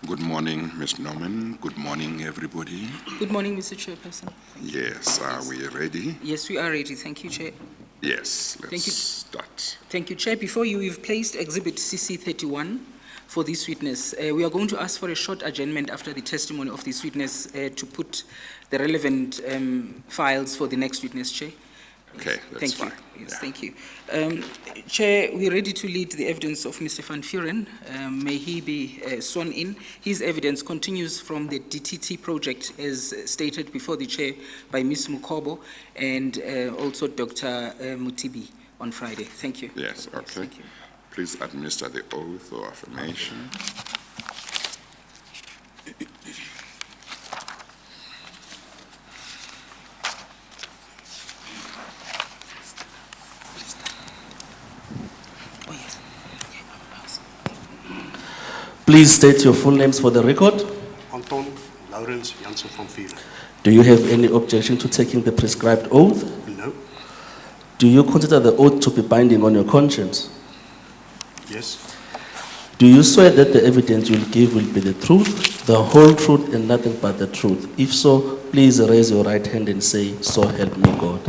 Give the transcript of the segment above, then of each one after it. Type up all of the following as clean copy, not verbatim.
Good morning, Ms. Norman. Good morning, everybody. Good morning, Mr. Chairperson. Yes, are we ready? Yes, we are ready. Thank you, Chair. Yes, Thank let's you. start. Thank you, Chair. Before you, we've placed Exhibit CC31 for this witness. We are going to ask for a short adjournment after the testimony of this witness to put the relevant files for the next witness, Chair. Okay, that's fine. Yes, Yeah. thank you. Chair, we're ready to lead the evidence of Mr. Van Buren. May he be sworn in. His evidence continues from the DTT project as stated before the Chair by Ms. Mukobo and also Dr. Mutibi on Friday. Thank you. Yes, okay. Thank you. Please administer the oath or affirmation. Oh, yes. Please state your full names for the record. Anton, Laurens, Janssen van Vuuren. Do you have any objection to taking the prescribed oath? No. Do you consider the oath to be binding on your conscience? Yes. Do you swear that the evidence you will give will be the truth, the whole truth, and nothing but the truth? If so, please raise your right hand and say, "So help me God."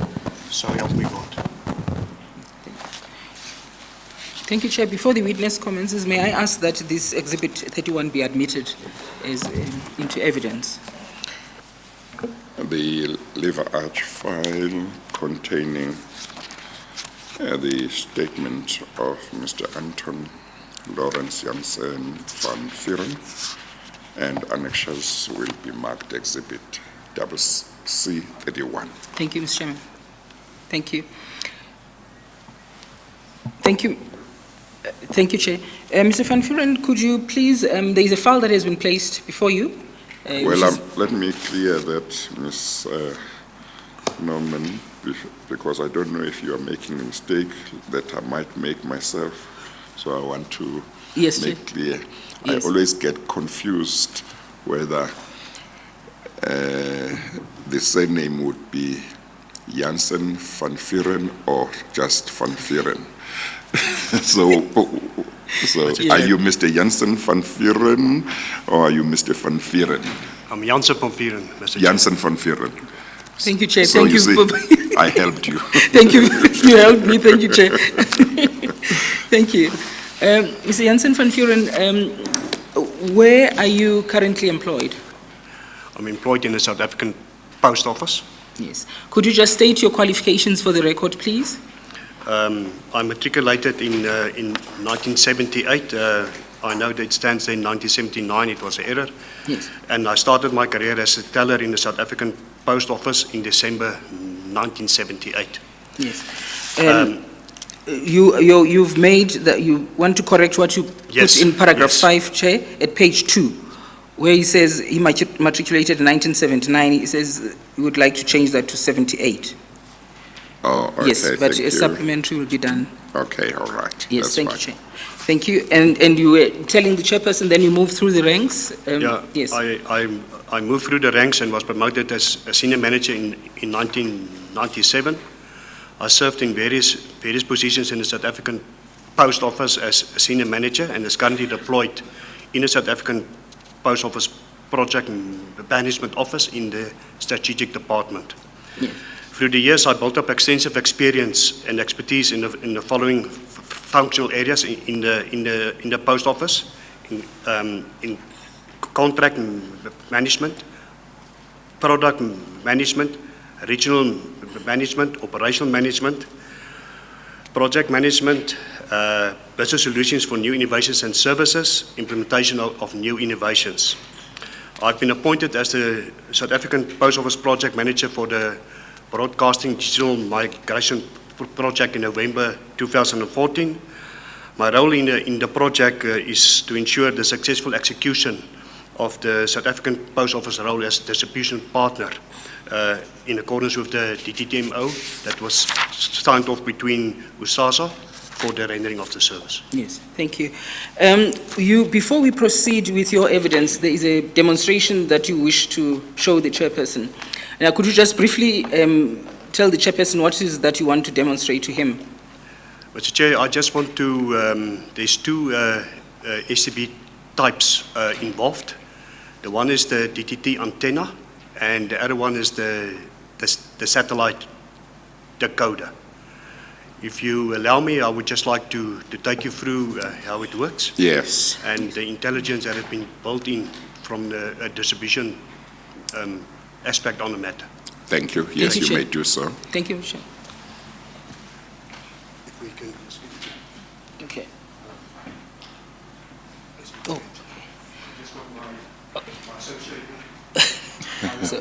So help me God. Thank you, Chair. Before the witness commences, may I ask that this Exhibit 31 be admitted as into evidence? The liver arch file containing the statement of Mr. Anton Lawrence Janssen van Vuuren and annexures will be marked Exhibit C31. Thank you, Mr. Chairman. Thank you. Thank you. Thank you, Chair. Mr. Van Vuuren, could you please, there is a file that has been placed before you. Let me clear that, Ms. Norman, because I don't know if you are making a mistake that I might make myself, so I want to Yes, make Chair. clear. Yes. I always get confused whether the surname would be Janssen van Vuuren or just van Vuuren. So Yeah. are you Mr. Janssen van Vuuren or are you Mr. van Vuuren? I'm Janssen van Vuuren, Mr. Chair. Janssen van Vuuren. Thank you, Chair. So Thank you you. see, I helped you. Thank you. You helped me. Thank you, Chair. Thank you. Mr. Janssen van Vuuren, where are you currently employed? I'm employed in the South African Post Office. Yes. Could you just state your qualifications for the record, please? I matriculated in 1978. I know that it stands there in 1979. It was an error. Yes. And I started my career as a teller in the South African Post Office in December 1978. Yes. You've made that you want to correct what you Yes, put in paragraph yes. 5, Chair, at page 2, where he says he matriculated in 1979. He says he would like to change that to 78. Oh, okay, Yes, but thank a you. supplementary will be done. Okay, all right. Yes, That's thank fine. you, Chair. Thank you. And you were telling the chairperson, then you moved through the ranks? Yes. I moved through the ranks and was promoted as a senior manager in 1997. I served in various positions in the South African Post Office as a senior manager and is currently deployed in the South African Post Office Project Management Office in the Strategic Department. Yes. Through the years, I built up extensive experience and expertise in the following functional areas in the Post Office, in contract management, product management, regional management, operational management, project management, business solutions for new innovations and services, implementation of new innovations. I've been appointed as the South African Post Office Project Manager for the Broadcasting Digital Migration Project in November 2014. My role in the project is to ensure the successful execution of the South African Post Office role as distribution partner in accordance with the DTTMO that was signed off between USASA for the rendering of the service. Yes, thank you. Before we proceed with your evidence, there is a demonstration that you wish to show the chairperson. Now, could you just briefly tell the chairperson what it is that you want to demonstrate to him? Mr. Chair, I just want to, there's two SABC types involved. The one is the DTT antenna, and the other one is the satellite decoder. If you allow me, I would just like to take you through how it works Yes. and the intelligence that has been built in from the distribution aspect on the matter. Thank you. Yes, you, you Chair. may do so. Thank you, Chair. If we can. Okay. Oh. So,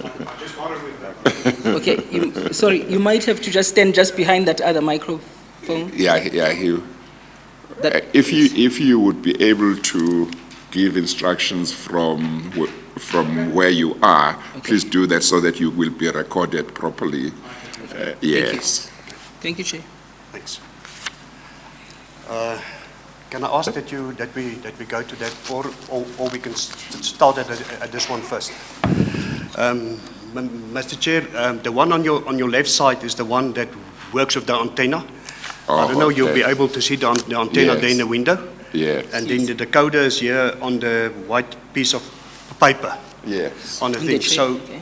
okay, sorry, you might have to just stand just behind that other microphone. Yeah, That- if you would be able to give instructions from where you are, please do that so that you will be recorded properly. Yes. Thank you, Chair. Thanks. Can I ask that we go to that, or we can start at this one first? Mr. Chair, the one on your left side is the one that works with the antenna. I don't know, you'll be able to see the antenna there in the window. Yes. And then the decoder is here on the white piece of paper Yes. on the On the thing. tray, So okay.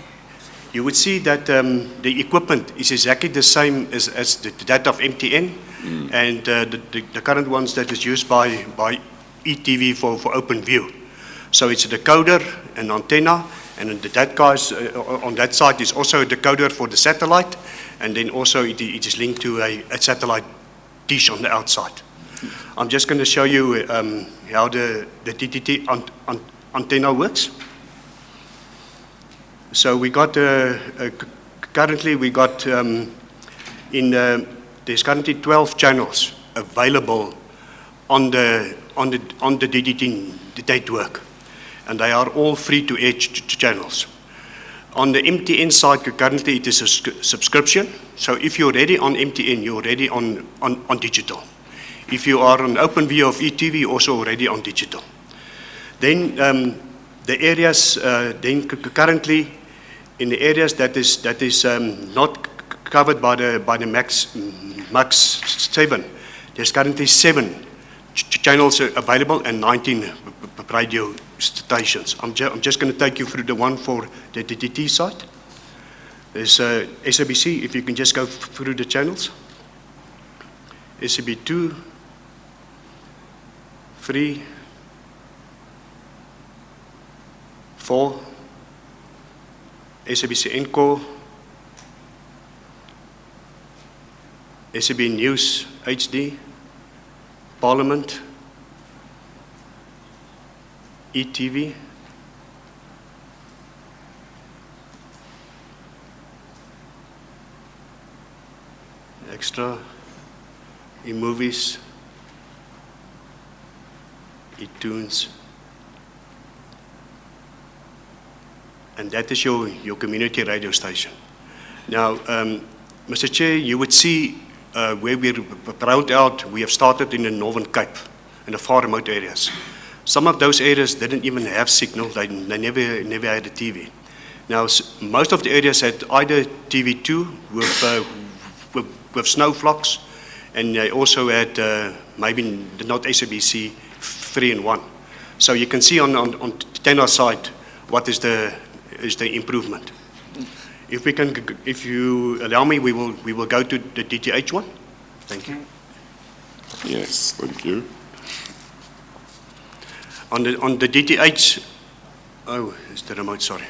you would see that the equipment is exactly the same as that of MTN, and the current ones that is used by ETV for open view. So it's a decoder, an antenna, and then that guy's on that side is also a decoder for the satellite, and then also it is linked to a satellite dish on the outside. I'm just going to show you how the DTT antenna works. So we got currently we got there's currently 12 channels available on the DTT network, and they are all free-to-air channels. On the MTN side, currently it is a subscription. So if you're already on MTN, you're already on digital. If you are on open view of ETV, also already on digital. Then the areas, currently in the areas that is not covered by the Max 7, there's currently 7 channels available and 19 radio stations. I'm just going to take you through the one for the DTT side. There's SABC, if you can just go through the channels. SAB 2, 3, 4, SABC Encore, SAB News HD, Parliament, ETV, Extra, eMovies, eTunes, and that is your community radio station. Now, Mr. Chair, you would see where we're rolled out, we have started in the Northern Cape, in the far remote areas. Some of those areas didn't even have signal, they never had a TV. Now, most of the areas had either TV2 with snow flocks, and they also had maybe not SABC 3 and 1. So you can see on the antenna side what is the improvement. If you allow me, we will go to the DTH one. Thank you. Yes, thank you. On the DTH, oh, it's the remote, sorry.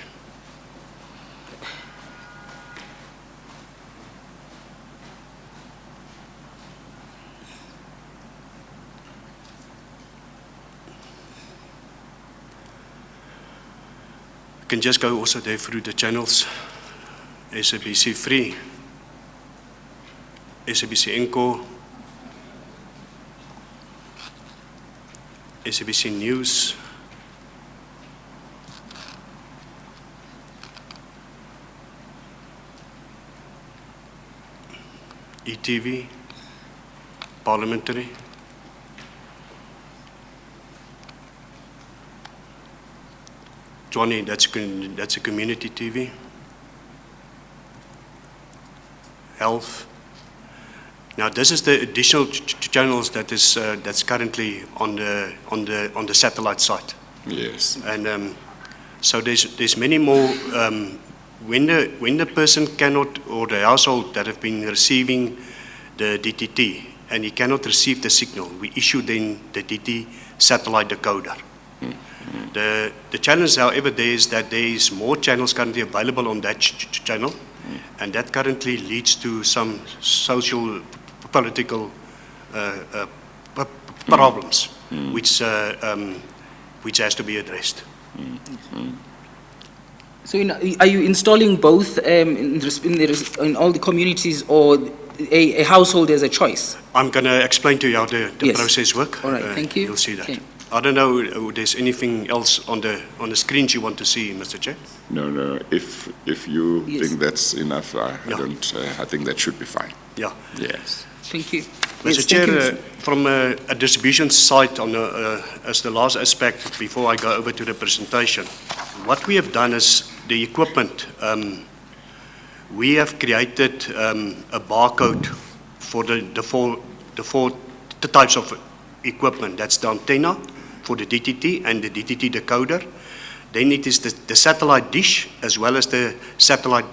You can just go also there through the channels. SABC 3, SABC Encore, SABC News, ETV, Parliamentary, Johnny, that's a community TV. Health. Now, this is the additional channels that is that's currently on the satellite site. Yes. And so there's many more. When the person cannot, or the household that have been receiving the DTT, and he cannot receive the signal, we issue then the DT satellite decoder. The challenge, however, there is that there is more channels currently available on that channel, and that currently leads to some social, political problems, which has to be addressed. So are you installing both in all the communities, or a household as a choice? I'm going to explain to you how the Yes. process works. All right, thank you. You'll see that. Okay. I don't know if there's anything else on the screens you want to see, Mr. Chair. No. If you Yes. think that's enough, I Yeah. don't. I think that should be fine. Yeah. Yes. Thank you. Mr. Yes, thank Chair, you, Mr. from a distribution side, as the last aspect, before I go over to the presentation, what we have done is the equipment. We have created a barcode for the four types of equipment. That's the antenna for the DTT and the DTT decoder. Then it is the satellite dish as well as the satellite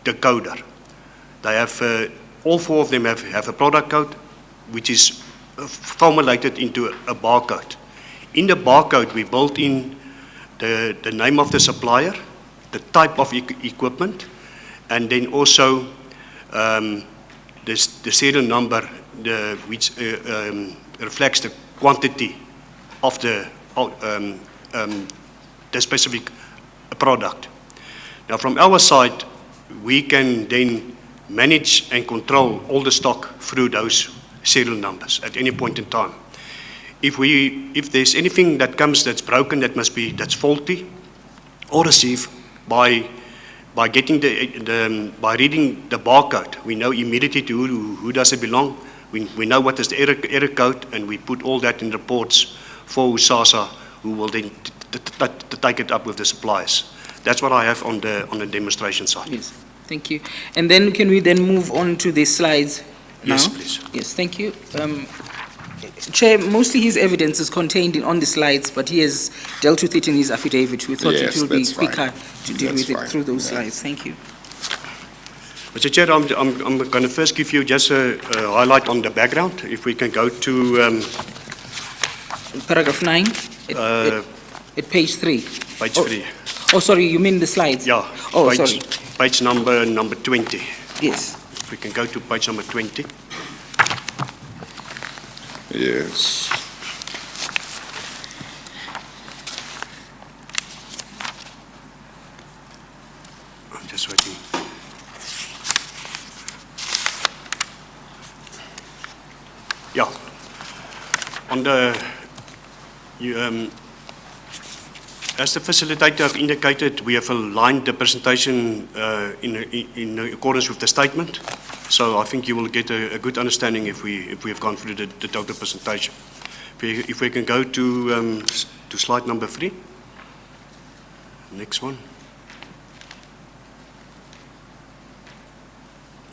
decoder. They have, all four of them have a product code which is formulated into a barcode. In the barcode, we built in the name of the supplier, the type of equipment, and then also the serial number which reflects the quantity of the specific product. Now, from our side, we can then manage and control all the stock through those serial numbers at any point in time. If there's anything that comes that's broken, that's faulty, or received by getting by reading the barcode, we know immediately to who does it belong. We know what is the error code, and we put all that in reports for USASA, who will then take it up with the suppliers. That's what I have on the demonstration side. Yes, thank you. And then can we then move on to the slides now? Yes, please. Yes, thank you. Chair, mostly his evidence is contained on the slides, but he has dealt with it in his affidavit. We thought Yes, it would be that's fine. quicker to deal That's with fine. it through those Yeah. slides. Thank you. Mr. Chair, I'm going to first give you just a highlight on the background. If we can go to Paragraph 9, Uh, at page 3. page Oh, 3. Oh, sorry, you mean the slides? Yeah. Oh, page, sorry. Page number 20. Yes. If we can go to page number 20. Yes. I'm just waiting. Yeah. On the, as the facilitator have indicated, we have aligned the presentation in accordance with the statement. So I think you will get a good understanding if we have gone through the total presentation. If we can go to slide number 3. Next one.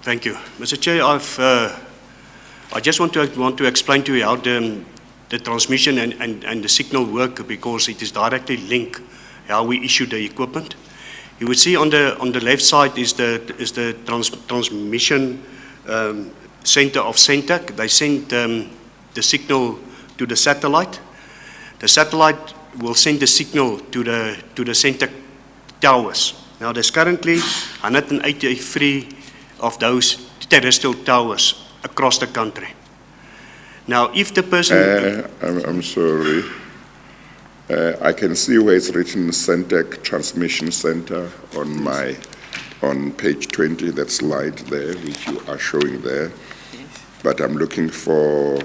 Thank you. Mr. Chair, I just want to explain to you how the transmission and the signal work, because it is directly linked how we issue the equipment. You would see on the left side is the transmission center of Centec. They send the signal to the satellite. The satellite will send the signal to the Centec towers. Now there's currently 183 of those terrestrial towers across the country. Now, if the person... I'm sorry. I can see where it's written Centec Transmission Center on page 20, that slide there, which you are showing there. But I'm looking for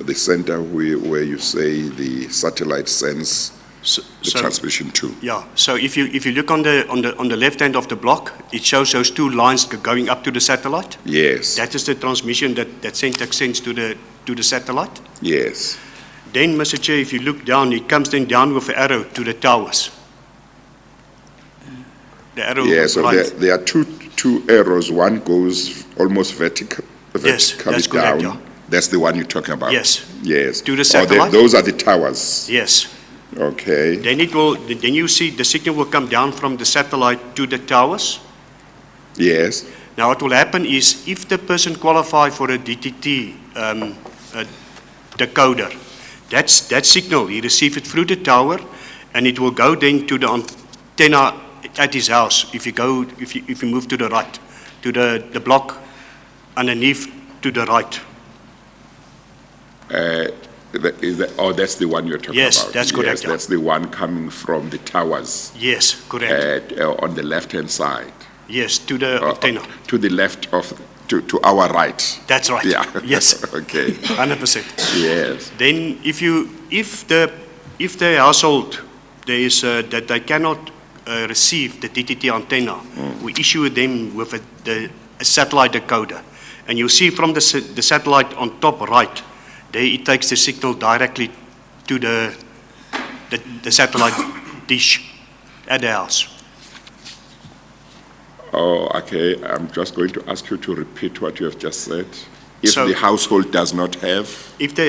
the center where you say the satellite sends the transmission to. Yeah, so if you look on the left hand of the block, it shows those two lines going up to the satellite. Yes. That is the transmission that Centec sends to the satellite. Yes. Then, Mr. Chair, if you look down, it comes then down with the arrow to the towers. The arrow. Yes, so right. there are two arrows. One goes almost vertically Yes, that's down. correct, yeah. That's the one you're talking about. Yes. Yes. To the Oh, satellite. those are the towers. Yes. Okay. Then you see the signal will come down from the satellite to the towers. Yes. Now what will happen is if the person qualify for a DTT decoder, that signal, he receive it through the tower, and it will go then to the antenna at his house. If you move to the right, to the block underneath to the right. That's the one you're talking Yes, about. that's correct, Yes, yeah. that's the one coming from the towers Yes, correct. on the left-hand side. Yes, to the antenna. To the left to our right. That's right. Yeah. Yes. Okay. 100%. Yes. Then if the household there is that they cannot receive the DTT antenna, we issue them with a satellite decoder, and you see from the satellite on top right, there it takes the signal directly to the satellite dish at the house. Oh, okay. I'm just going to ask you to repeat what you have just said. If So- the household does not have, If the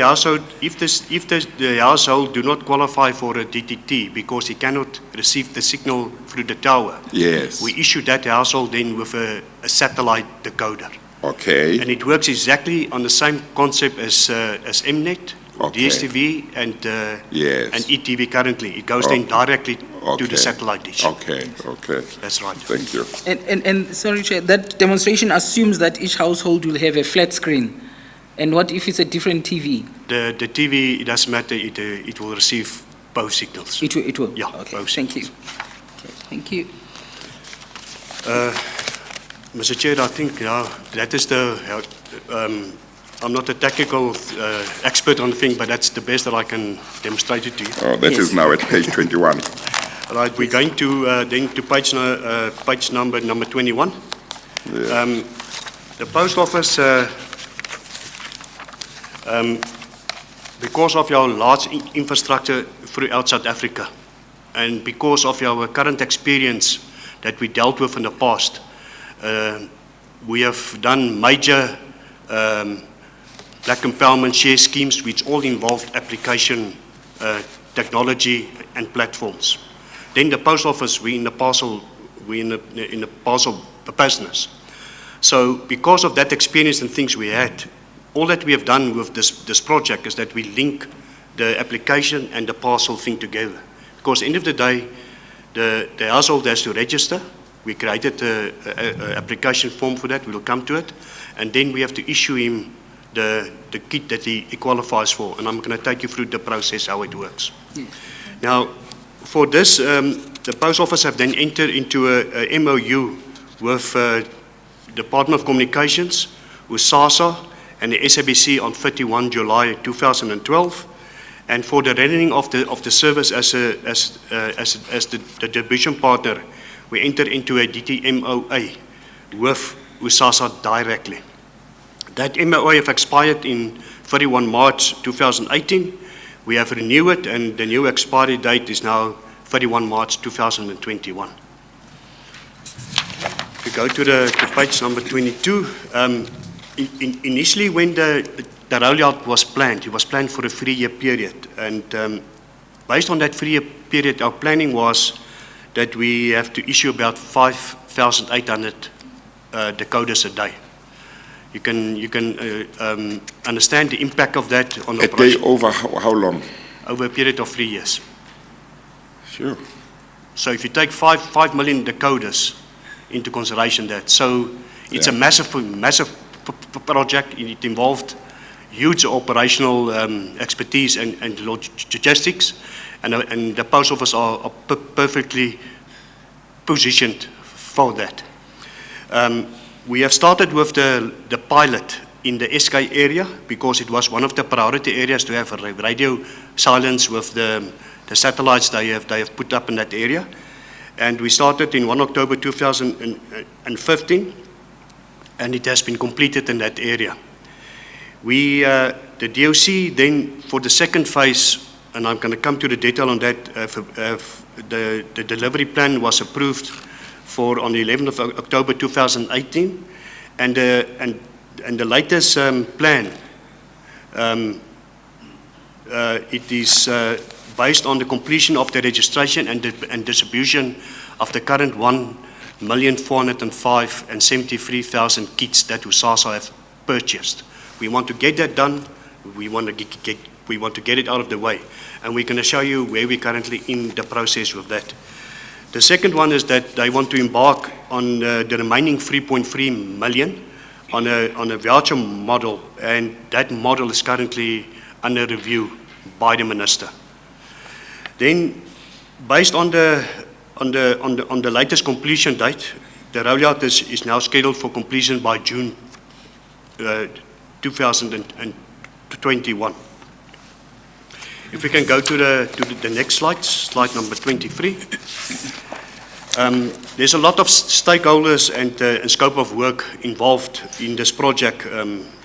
household do not qualify for a DTT because he cannot receive the signal through the tower, yes. we issue that household then with a satellite decoder. Okay. And it works exactly on the same concept as Mnet, Okay. DSTV, and Yes. and ETV currently. It goes then directly to Okay. the satellite dish. Okay. Okay. That's right. Thank you. And sorry, Chair, that demonstration assumes that each household will have a flat screen. And what if it's a different TV? The TV, it doesn't matter, it will receive both signals. It will? Yeah, Okay, both thank you. signals. Okay, thank you. Mr. Chair, I think that is I'm not a technical expert on the thing, but that's the best that I can demonstrate it to you. Oh, that is Yes. now at page 21. Right, we're going to then to page number 21. Yeah. The post office, because of our large infrastructure throughout South Africa, and because of our current experience that we dealt with in the past, we have done major black empowerment share schemes which all involved application technology and platforms. Then the post office, we in the parcel business. So because of that experience and things we had, all that we have done with this project is that we link the application and the parcel thing together. Because at the end of the day, the household has to register. We created an application form for that, we'll come to it. And then we have to issue him the kit that he qualifies for. And I'm going to take you through the process, how it works. Now, for this, the post office have then entered into a MOU with Department of Communications, with SASA and the SABC on 31 July 2012. And for the running of the service as the division partner, we entered into a DTMOA with SASA directly. That MOA have expired in 31 March 2018. We have renewed it, and the new expiry date is now 31 March 2021. If you go to page number 22, initially when the rollout was planned, it was planned for a 3-year period. And based on that 3-year period, our planning was that we have to issue about 5,800 decoders a day. You can understand the impact of that on A day operation over how long? over a period of 3 years. Sure. So if you take 5 million decoders into consideration that, so it's a massive project. It involved huge operational expertise and logistics, and the post office are perfectly positioned for that. We have started with the pilot in the SK area because it was one of the priority areas to have a radio silence with the satellites they have put up in that area. And we started in 1 October 2015, and it has been completed in that area. The DOC then, for the second phase, and I'm going to come to the detail on that, the delivery plan was approved for on the 11th of October 2018, and the latest plan, it is based on the completion of the registration and distribution of the current 1,405,073 kits that USASA have purchased. We want to get that done. We want to get it out of the way. And we're going to show you where we're currently in the process with that. The second one is that they want to embark on the remaining 3.3 million on a voucher model, and that model is currently under review by the minister. Then, based on the latest completion date, the rollout is now scheduled for completion by June 2021. If we can go to the next slide, slide number 23. There's a lot of stakeholders and scope of work involved in this project.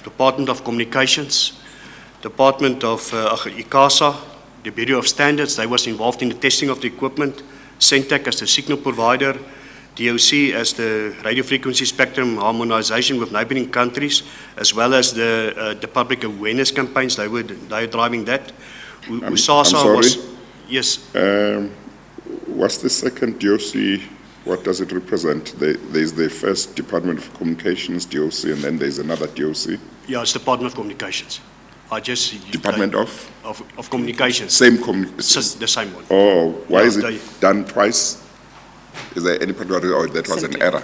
Department of Communications, Department of ICASA, the Bureau of Standards, they was involved in the testing of the equipment, Centec as the signal provider, DOC as the radio frequency spectrum harmonization with neighboring countries, as well as the public awareness campaigns, they are driving that. I'm sorry? Yes. What's the second DOC? What does it represent? There's the first Department of Communications, DOC, and then there's another DOC? Yeah, it's Department of Communications. Department of Communications. The same one. Oh, why Yeah, is it done twice? Is there any particular, or that was an error?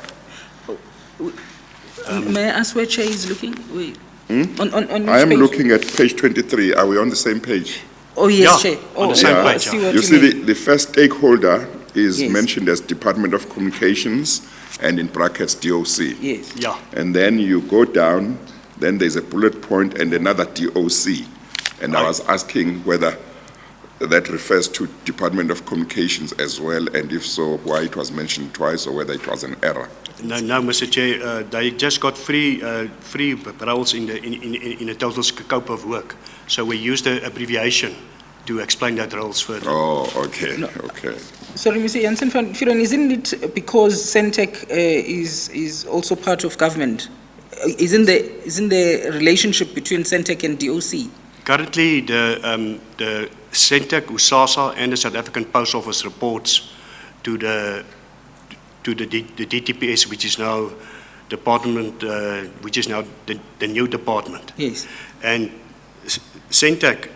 May I ask where Chair is looking? Wait. On I am which page? looking at page 23. Are we on the same page? Oh, yes, Yeah, Chair. on the Oh, same I page, see yeah. what You see, mean. the first stakeholder is Yes. mentioned as Department of Communications and in brackets DOC. Yes. Yeah. And then you go down, then there's a bullet point and another DOC. And I Right. was asking whether that refers to Department of Communications as well, and if so, why it was mentioned twice or whether it was an error. No, Mr. Chair, they just got three roles in the total scope of work. So we used the abbreviation to explain that roles further. Oh, okay, okay. Sorry, Mr. Anton Van Vuuren, isn't it because Centec is also part of government? Isn't the relationship between Centec and DOC? Currently, the Centec, USASA, and the South African Post Office reports to the DTPS, which is now department, which is now the new department. Yes. And Centec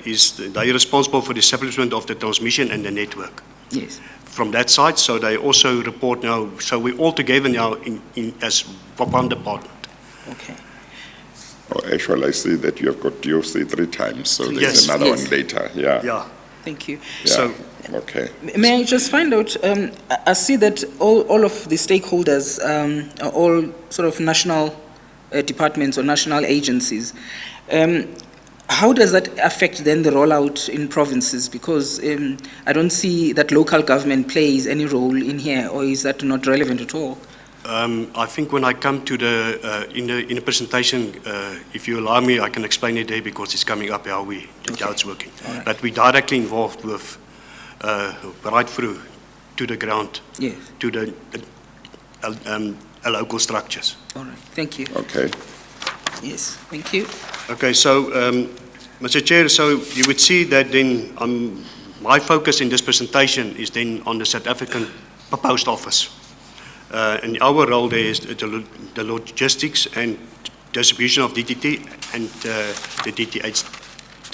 they are responsible for the establishment of the transmission and the network. Yes. From that side, so they also report now. So we're all together now in as one department. Okay. Oh, actually, I see that you have got DOC 3 times, so there's Yes. another Yes. one later. Yeah. Yeah. Thank you. Yeah. So Okay. May I just find out, I see that all of the stakeholders are all sort of national departments or national agencies. How does that affect then the rollout in provinces? Because I don't see that local government plays any role in here, or is that not relevant at all? I think when I come to in the presentation, if you allow me, I can explain it there because it's coming up how it's working. All right. But we're directly involved with right through to the ground, Yes. to the local structures. All right. Thank you. Okay. Yes. Thank you. Okay, so Mr. Chair, so you would see that then my focus in this presentation is then on the South African Post Office. And our role there is the logistics and distribution of DTT and the DTH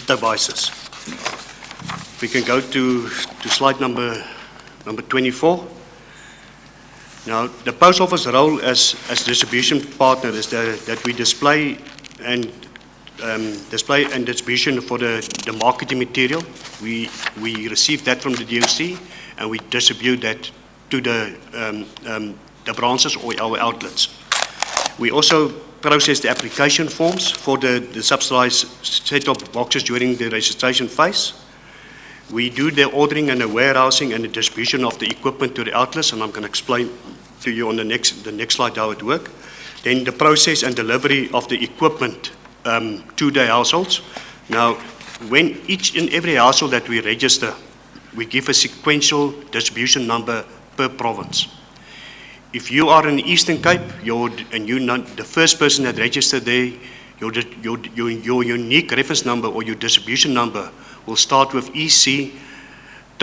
devices. We can go to slide number 24. Now, the Post Office role as distribution partner is that we display and distribution for the marketing material. We receive that from the DOC and we distribute that to the branches or our outlets. We also process the application forms for the subsidized set-top boxes during the registration phase. We do the ordering and the warehousing and the distribution of the equipment to the outlets, and I'm going to explain to you on the next slide how it works. Then the process and delivery of the equipment to the households. Now, when each and every household that we register, we give a sequential distribution number per province. If you are in the Eastern Cape, you're not the first person that registered there, your unique reference number or your distribution number will start with EC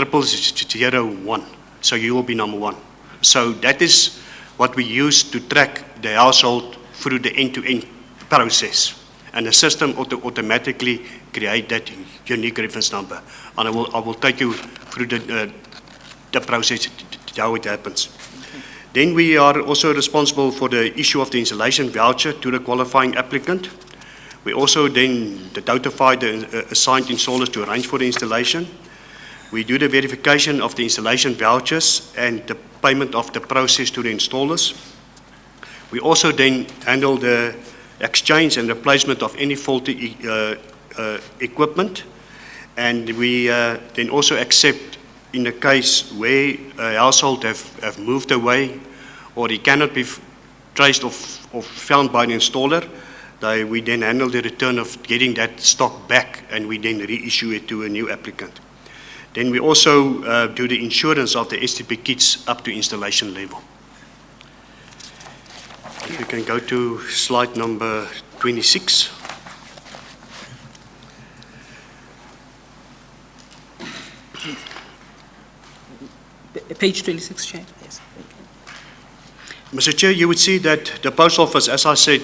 00001. So you will be number 1. So that is what we use to track the household through the end-to-end process. And the system automatically create that unique reference number. And I will take you through the process, how it happens. Then we are also responsible for the issue of the installation voucher to the qualifying applicant. We also then notify the assigned installers to arrange for the installation. We do the verification of the installation vouchers and the payment of the process to the installers. We also then handle the exchange and replacement of any faulty equipment. And we then also accept in the case where a household have moved away or he cannot be traced or found by the installer, we then handle the return of getting that stock back and we then reissue it to a new applicant. Then we also do the insurance of the STP kits up to installation level. If you can go to slide number 26. Page 26, Chair. Yes. Mr. Chair, you would see that the Post Office, as I said,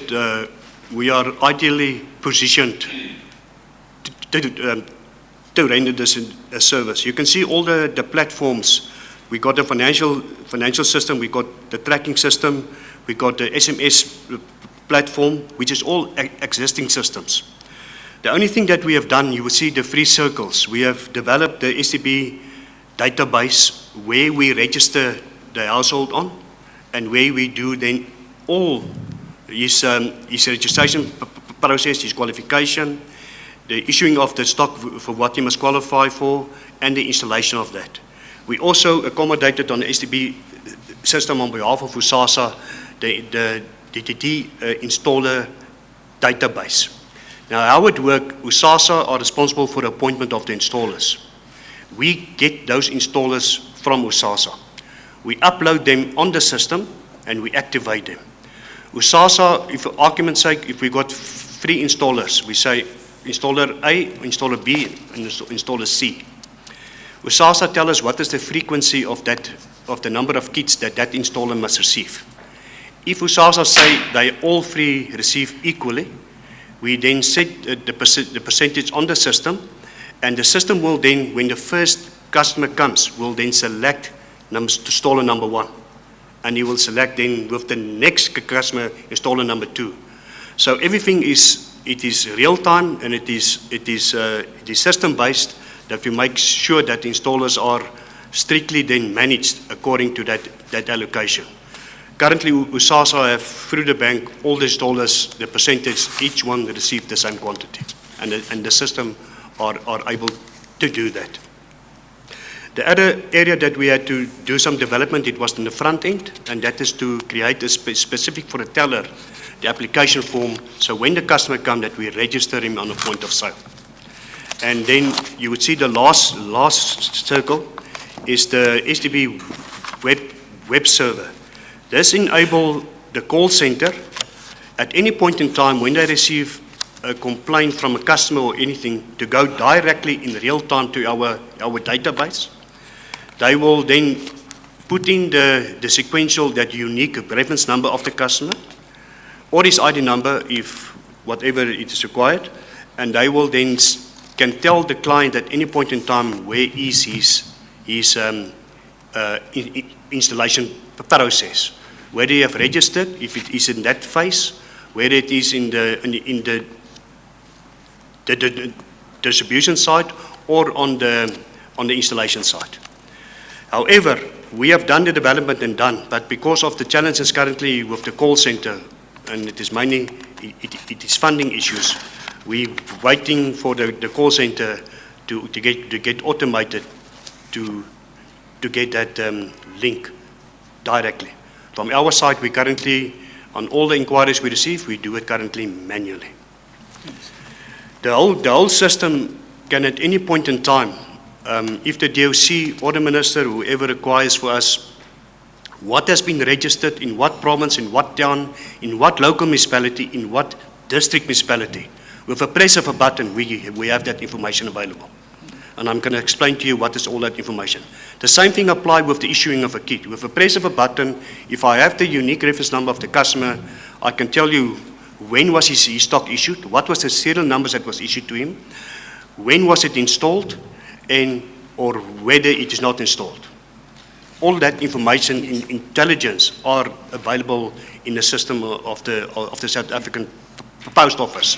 we are ideally positioned to render this a service. You can see all the platforms. We got the financial system, we got the tracking system, we got the SMS platform, which is all existing systems. The only thing that we have done, you will see the 3 circles. We have developed the STB database where we register the household on and where we do then all his registration process, his qualification, the issuing of the stock for what he must qualify for, and the installation of that. We also accommodated on the STB system on behalf of USASA, the DTT installer database. Now, how it works, USASA are responsible for the appointment of the installers. We get those installers from USASA. We upload them on the system and we activate them. USASA, if for argument's sake, if we got 3 installers, we say installer A, installer B, and installer C. USASA tell us what is the frequency of the number of kits that installer must receive. If USASA say they all 3 receive equally, we then set the percentage on the system, and the system will then, when the first customer comes, will then select installer number 1, and he will select then with the next customer installer number 2. So everything is real time, and it is system based, that we make sure that the installers are strictly then managed according to that allocation. Currently, USASA have, through the bank, all the installers, the percentage, each one receive the same quantity. And the system are able to do that. The other area that we had to do some development, it was in the front end, and that is to create a specific for the teller, the application form, so when the customer comes, that we register him on the point of sale. And then you would see the last circle is the STB web server. This enables the call center at any point in time when they receive a complaint from a customer or anything to go directly in real time to our database. They will then put in the sequential, that unique reference number of the customer or his ID number, if whatever it is required, and they will then can tell the client at any point in time where is his installation process, whether they have registered, if it is in that phase, whether it is in the distribution side or on the installation side. However, we have done the development and done, but because of the challenges currently with the call center, and it is mainly it is funding issues, we're waiting for the call center to get automated to get that link directly. From our side, we currently, on all the inquiries we receive, we do it currently manually. The whole system can at any point in time, if the DOC or the minister, whoever requires for us, what has been registered in what province, in what town, in what local municipality, in what district municipality, with a press of a button, we have that information available. and I'm going to explain to you what is all that information. The same thing applies with the issuing of a kit. With a press of a button, if I have the unique reference number of the customer, I can tell you when was his stock issued, what was the serial numbers that was issued to him, when was it installed, or whether it is not installed. All that information in intelligence are available in the system of the South African Post Office.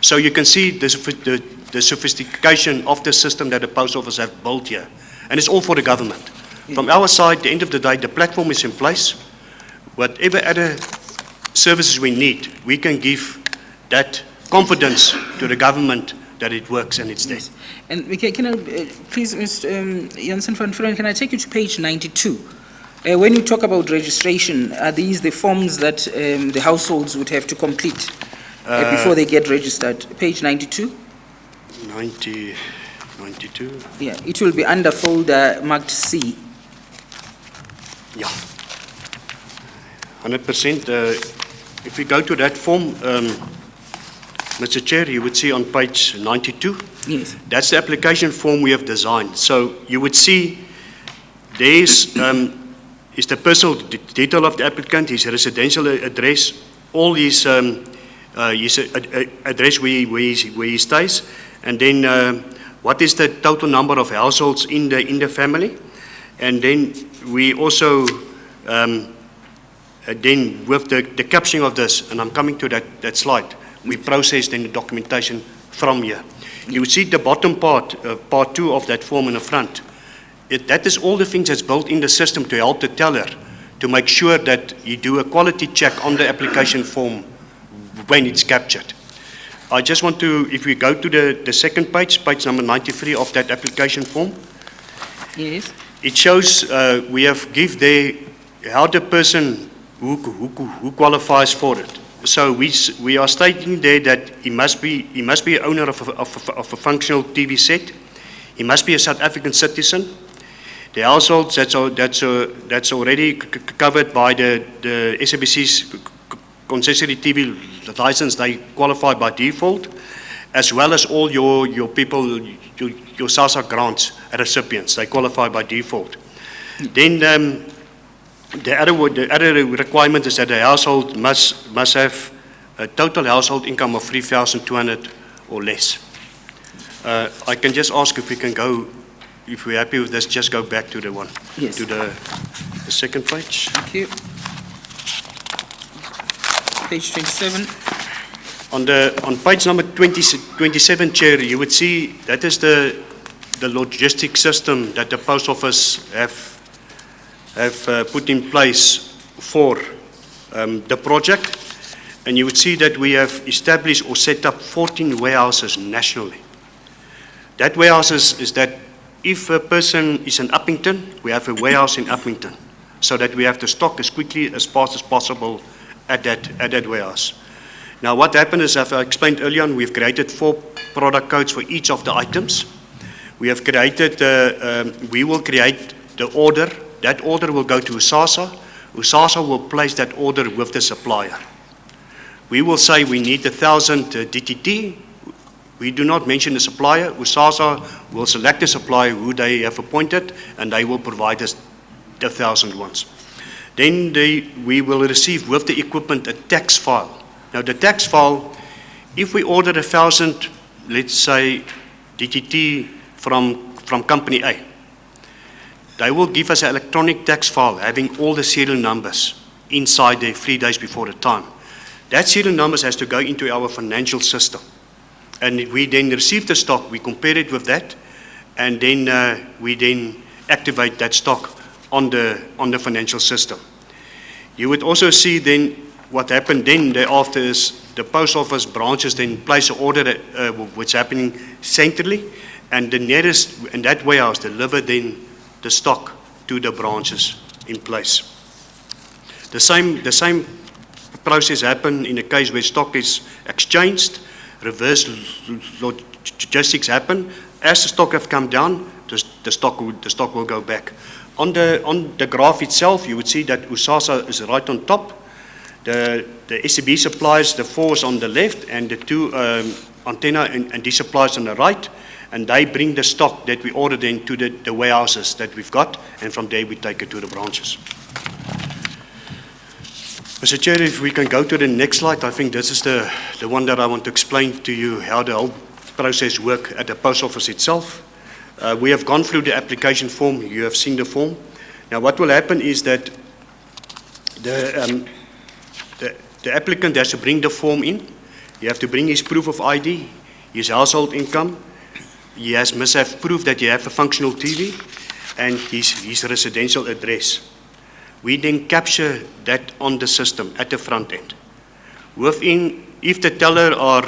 So you can see the sophistication of the system that the Post Office have built here. And it's all for the government. From our side, at the end of the day, the platform is in place. Whatever other services we need, we can give that confidence to the government that it works and it's there. Yes. And can I, please, Mr. Jansen van Vuuren, can I take you to page 92? When you talk about registration, are these the forms that the households would have to complete before they get registered? Page 92? 92. Yeah, it will be under folder marked C. Yeah. 100%. If we go to that form, Mr. Chair, you would see on page 92. Yes. That's the application form we have designed. So you would see there's is the personal detail of the applicant, his residential address, all his address where he stays, and then what is the total number of households in the family, and then we also then with the captioning of this, and I'm coming to that slide, we process then the documentation from here. You would see the bottom part, part 2 of that form in the front. That is all the things that's built in the system to help the teller to make sure that you do a quality check on the application form when it's captured. I just want to, if we go to the second page, page number 93 of that application form, Yes. it shows we have give there how the person who qualifies for it. So we are stating there that he must be an owner of a functional TV set. He must be a South African citizen. The households that's already covered by the SABC's concessionary TV license, they qualify by default, as well as all your people, your SASA grants recipients, they qualify by default. Then the other requirement is that the household must have a total household income of 3,200 or less. I can just ask if we can go, if we're happy with this, just go back to the one, Yes. to the second page. Thank you. Page 27. On page number 27, Chair, you would see that is the logistic system that the Post Office have put in place for the project. And you would see that we have established or set up 14 warehouses nationally. That warehouses is that if a person is in Uppington, we have a warehouse in Uppington, so that we have the stock as quickly as fast as possible at that warehouse. Now what happened is, as I explained earlier on, we've created 4 product codes for each of the items. We have created, we will create the order. That order will go to USASA. USASA will place that order with the supplier. We will say we need 1,000 DTT. We do not mention the supplier. USASA will select the supplier who they have appointed, and they will provide us the 1,000 ones. Then we will receive with the equipment a tax file. Now the tax file, if we order 1,000, let's say DTT from company A, they will give us an electronic tax file having all the serial numbers inside there 3 days before the time. That serial numbers has to go into our financial system. And we then receive the stock, we compare it with that, and then we then activate that stock on the financial system. You would also see then what happened then thereafter is the Post Office branches then place an order which is happening centrally, and the nearest, and that warehouse deliver then the stock to the branches in place. The same process happen in the case where stock is exchanged. Reverse logistics happen. As the stock have come down, the stock will go back. On the graph itself, you would see that USASA is right on top. The SAB supplies, the 4 is on the left, and the 2 antenna and these supplies on the right. and they bring the stock that we ordered into the warehouses that we've got, and from there we take it to the branches. Mr. Chair, if we can go to the next slide, I think this is the one that I want to explain to you how the whole process works at the post office itself. We have gone through the application form. You have seen the form. Now, what will happen is that the applicant has to bring the form in. You have to bring his proof of ID, his household income. He must have proof that you have a functional TV, and his residential address. We then capture that on the system at the front end. If the teller are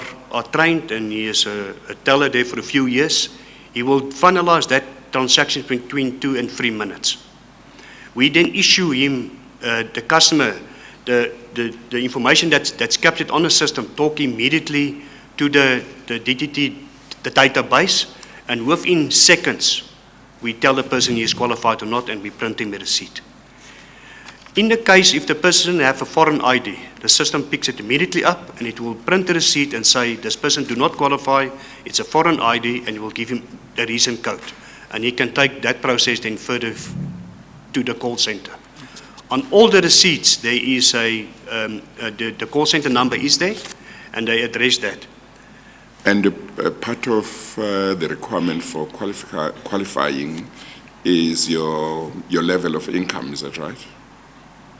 trained and he is a teller there for a few years, he will finalize that transaction between 2 and 3 minutes. We then issue him, the customer, the information that's captured on the system, talk immediately to the DTT, the database, and within seconds, we tell the person he is qualified or not, and we print him a receipt. In the case, if the person have a foreign ID, the system picks it immediately up and it will print the receipt and say, this person do not qualify, it's a foreign ID, and it will give him the reason code. And he can take that process then further to the call center. On all the receipts, there is the call center number is there, and they address that. And part of the requirement for qualifying is your level of income, is that right?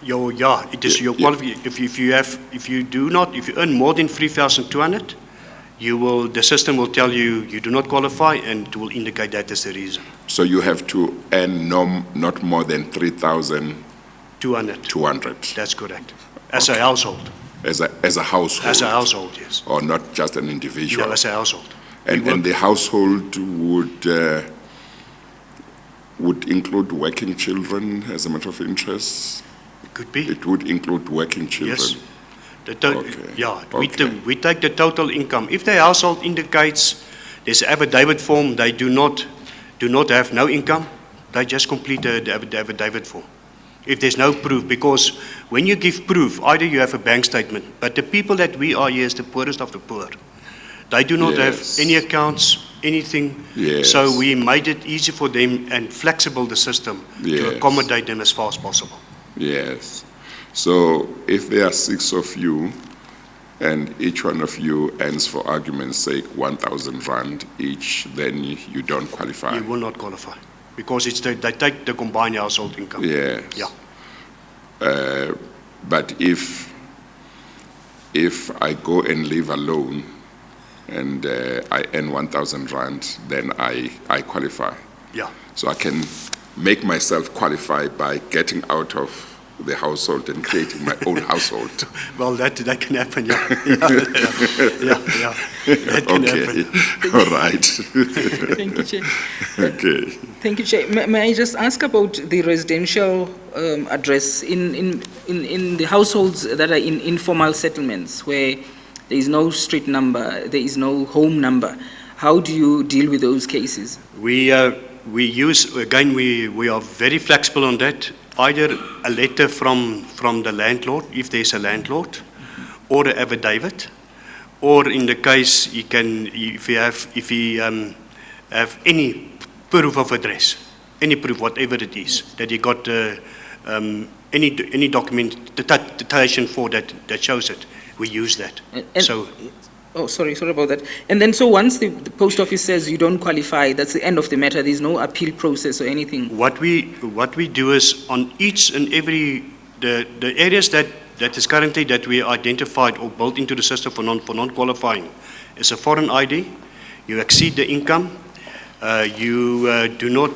It is your qualification. If you earn more than 3,200, the system will tell you you do not qualify, and it will indicate that as the reason. So you have to earn not more than 3,200. That's correct. As a household. As a household. As a household, yes. Or not just an individual. No, as a household. And the household would include working children as a matter of interest? It could be. It would include working children? Yes. Okay. We take the total income. If the household indicates there's an affidavit form, they do not have no income, they just complete the affidavit form. If there's no proof, because when you give proof, either you have a bank statement, but the people that we are here is the poorest of the poor. They do not have any accounts, anything. Yes. So we made it easy for them and flexible the system to accommodate them as far as possible. Yes. So if there are 6 of you, and each one of you earns, for argument's sake, 1,000 rand each, then you don't qualify. You will not qualify, because they take the combined household income. Yes. Yeah. But if I go and live alone and I earn 1,000 rand, then I qualify. Yeah. So I can make myself qualify by getting out of the household and creating my own household. Well, that can happen, yeah. Yeah. That can happen. All right. Thank you, Chair. Okay. Thank you, Chair. May I just ask about the residential address in the households that are in informal settlements where there is no street number, there is no home number? How do you deal with those cases? We use, again, we are very flexible on that. Either a letter from the landlord, if there's a landlord, or an affidavit, or in the case if he have any proof of address, any proof, whatever it is, that he got any documentation for that shows it, we use that. Oh, sorry about that. And then, so once the post office says you don't qualify, that's the end of the matter. There's no appeal process or anything. What we do is on each and every the areas that is currently that we identified or built into the system for non-qualifying is a foreign ID. You exceed the income. You do not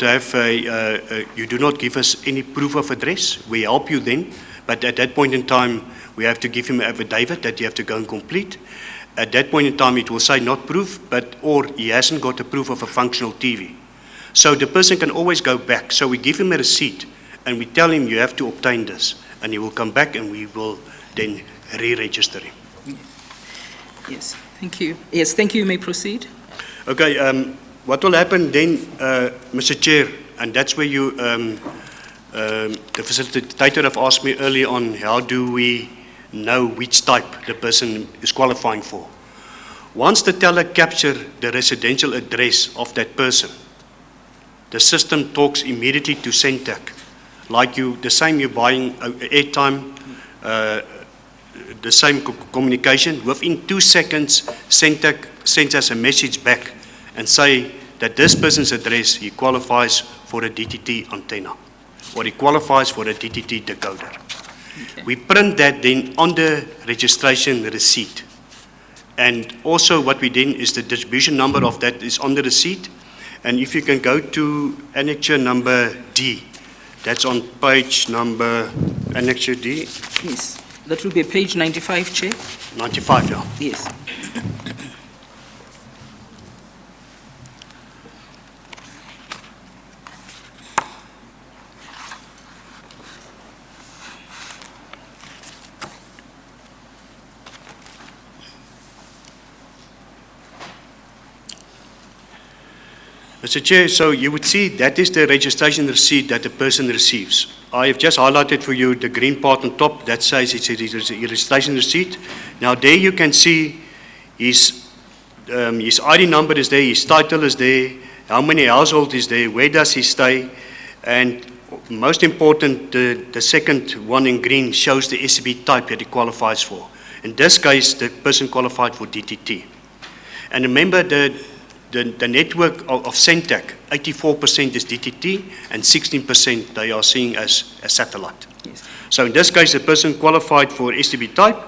give us any proof of address. We help you then, but at that point in time, we have to give him an affidavit that you have to go and complete. At that point in time, it will say not proof, or he hasn't got a proof of a functional TV. So the person can always go back. So we give him a receipt, and we tell him you have to obtain this, and he will come back, and we will then re-register him. Yes, thank you. Yes, thank you. You may proceed. Okay. What will happen then, Mr. Chair, and that's where you, the facilitator have asked me early on, how do we know which type the person is qualifying for? Once the teller captures the residential address of that person, the system talks immediately to Centec. Like the same you're buying airtime, the same communication. Within 2 seconds, Centec sends us a message back and say that this person's address, he qualifies for a DTT antenna, or he qualifies for a DTT decoder. Okay. We print that then on the registration receipt. And also what we then is the distribution number of that is on the receipt. And if you can go to annexure number D, that's on page number, annexure D, Yes. That will be page 95, Chair. 95 now. Yes. Mr. Chair, so you would see that is the registration receipt that the person receives. I have just highlighted for you the green part on top that says it's a registration receipt. Now there you can see his ID number is there, his title is there, how many households is there, where does he stay, and most important, the second one in green shows the SAB type that he qualifies for. In this case, the person qualified for DTT. And remember the network of Centec, 84% is DTT and 16% they are seeing as a satellite. Yes. So in this case, the person qualified for STB type,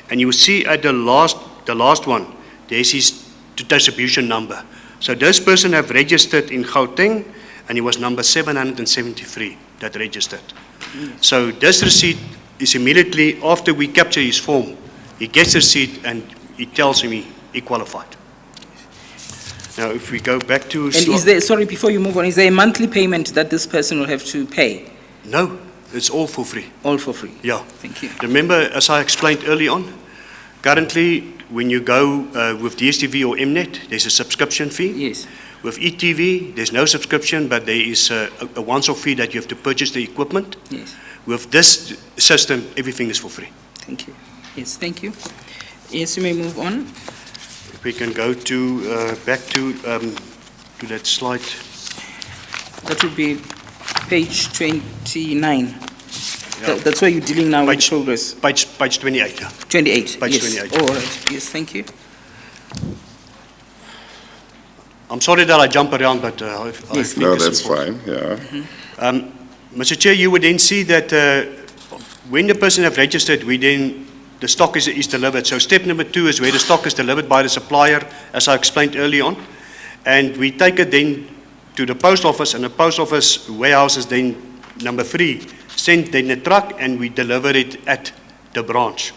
and you will see at the last one, there's his distribution number. So this person have registered in Gauteng, and he was number 773 that registered. So this receipt is immediately after we capture his form, he gets the receipt and he tells him he qualified. Now, if we go back to... And is there, sorry, before you move on, is there a monthly payment that this person will have to pay? No, it's all for free. All for free? Yeah. Thank you. Remember, as I explained early on, currently, when you go with DSTV or Mnet, there's a subscription fee. Yes. With ETV, there's no subscription, but there is a once-off fee that you have to purchase the equipment. Yes. With this system, everything is for free. Thank you. Yes, thank you. Yes, you may move on. We can go to back to that slide. That would be page 29. Yeah. That's where you're dealing now with Page- progress. Page 28. Yeah. 28. Page Yes. 28. All right. Yes, thank you. I'm sorry that I jump around, but I Yes. think No, it's that's important. fine, yeah. Mr. Chair, you would then see that when the person have registered, the stock is delivered. So step number 2 is where the stock is delivered by the supplier, as I explained early on. And we take it then to the post office, and the post office warehouse is then number 3, send then the truck, and we deliver it at the branch.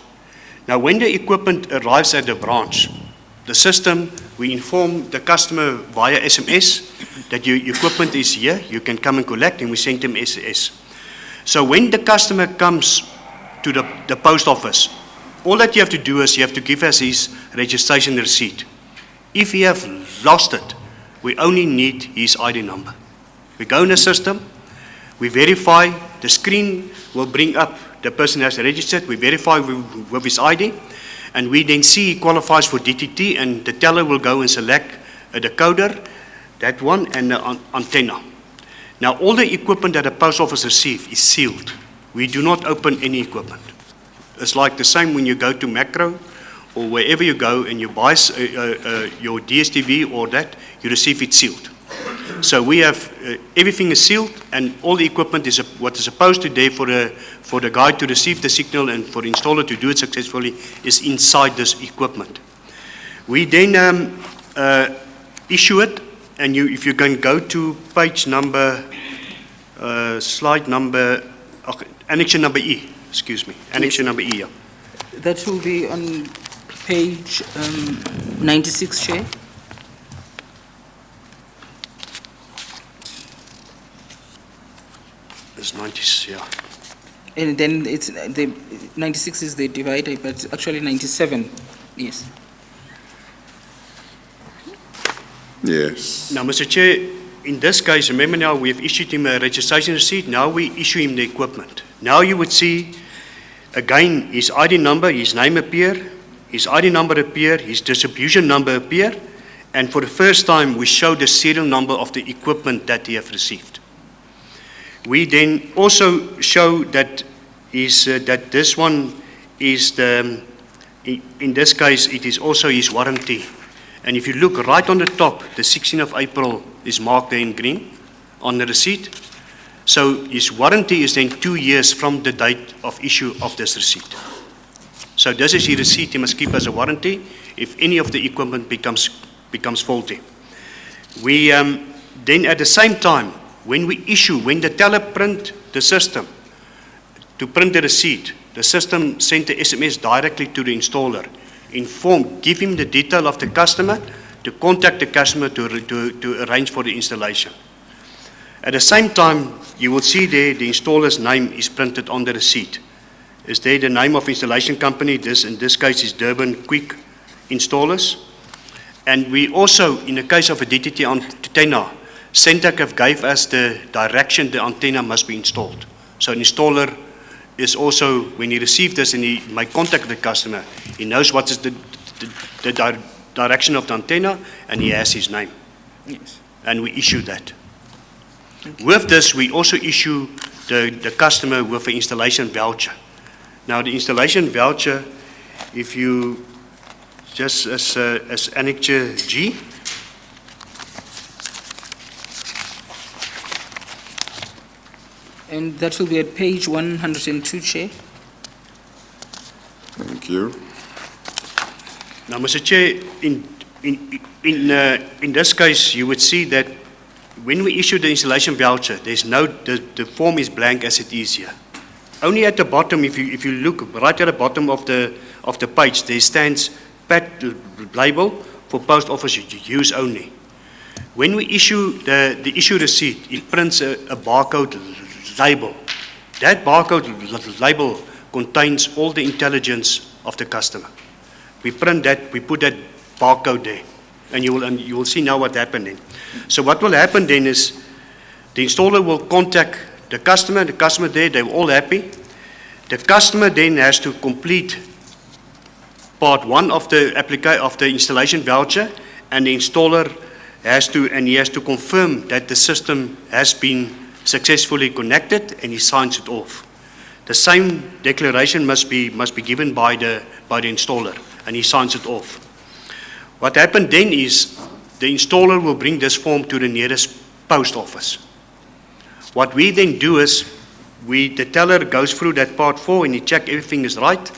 Now, when the equipment arrives at the branch, the system, we inform the customer via SMS that your equipment is here, you can come and collect, and we send them SMS. So when the customer comes to the post office, all that you have to do is you have to give us his registration receipt. If he have lost it, we only need his ID number. We go in the system, we verify, the screen will bring up the person has registered, we verify with his ID, and we then see he qualifies for DTT, and the teller will go and select a decoder, that one, and the antenna. Now, all the equipment that the post office receives is sealed. We do not open any equipment. It's like the same when you go to Macro or wherever you go and you buy your DSTV or that, you receive it sealed. So we have, everything is sealed, and all the equipment is what is supposed to be there for the guy to receive the signal and for the installer to do it successfully is inside this equipment. We then issue it, and if you can go to page number, slide number, annexure number E, excuse me, annexure number E. Yeah. That will be on page 96, Chair. It's 90, yeah. And then it's the 96 is the divider, but it's actually 97. Yes. Yes. Now, Mr. Chair, in this case, remember now we've issued him a registration receipt. Now we issue him the equipment. Now you would see, again, his ID number, his name appear, his ID number appear, his distribution number appear, and for the first time we show the serial number of the equipment that he have received. We then also show that that this one is in this case it is also his warranty. And if you look right on the top, the 16th of April is marked there in green on the receipt. So his warranty is then 2 years from the date of issue of this receipt. So this is his receipt he must keep as a warranty if any of the equipment becomes faulty. We then at the same time, when the teller print the system to print the receipt, the system sent the SMS directly to the installer, give him the detail of the customer, to contact the customer to arrange for the installation. At the same time, you will see there the installer's name is printed on the receipt. Is there the name of installation company? In this case is Durban Quick Installers. And we also, in the case of a DTT antenna, Centec have gave us the direction the antenna must be installed. So an installer is also, when he receives this and he might contact the customer, he knows what is the direction of the antenna and he has his name. Yes. And we issue that. With this, we also issue the customer with an installation voucher. Now, the installation voucher, if you just as Annexure G, And that will be at page 102, Chair. Thank you. now, Mr. Chair, in this case, you would see that when we issue the installation voucher, the form is blank as it is here. Only at the bottom, if you look right at the bottom of the page, there stands PAT label for post office use only. When we issue the issue receipt, it prints a barcode label. That barcode label contains all the intelligence of the customer. We print that, we put that barcode there, and you will see now what happened then. So what will happen then is the installer will contact the customer there, they're all happy. The customer then has to complete part 1 of the installation voucher, and the installer has to confirm that the system has been successfully connected, and he signs it off. The same declaration must be given by the installer, and he signs it off. What happened then is the installer will bring this form to the nearest post office. What we then do is the teller goes through that part 4 and he checks everything is right.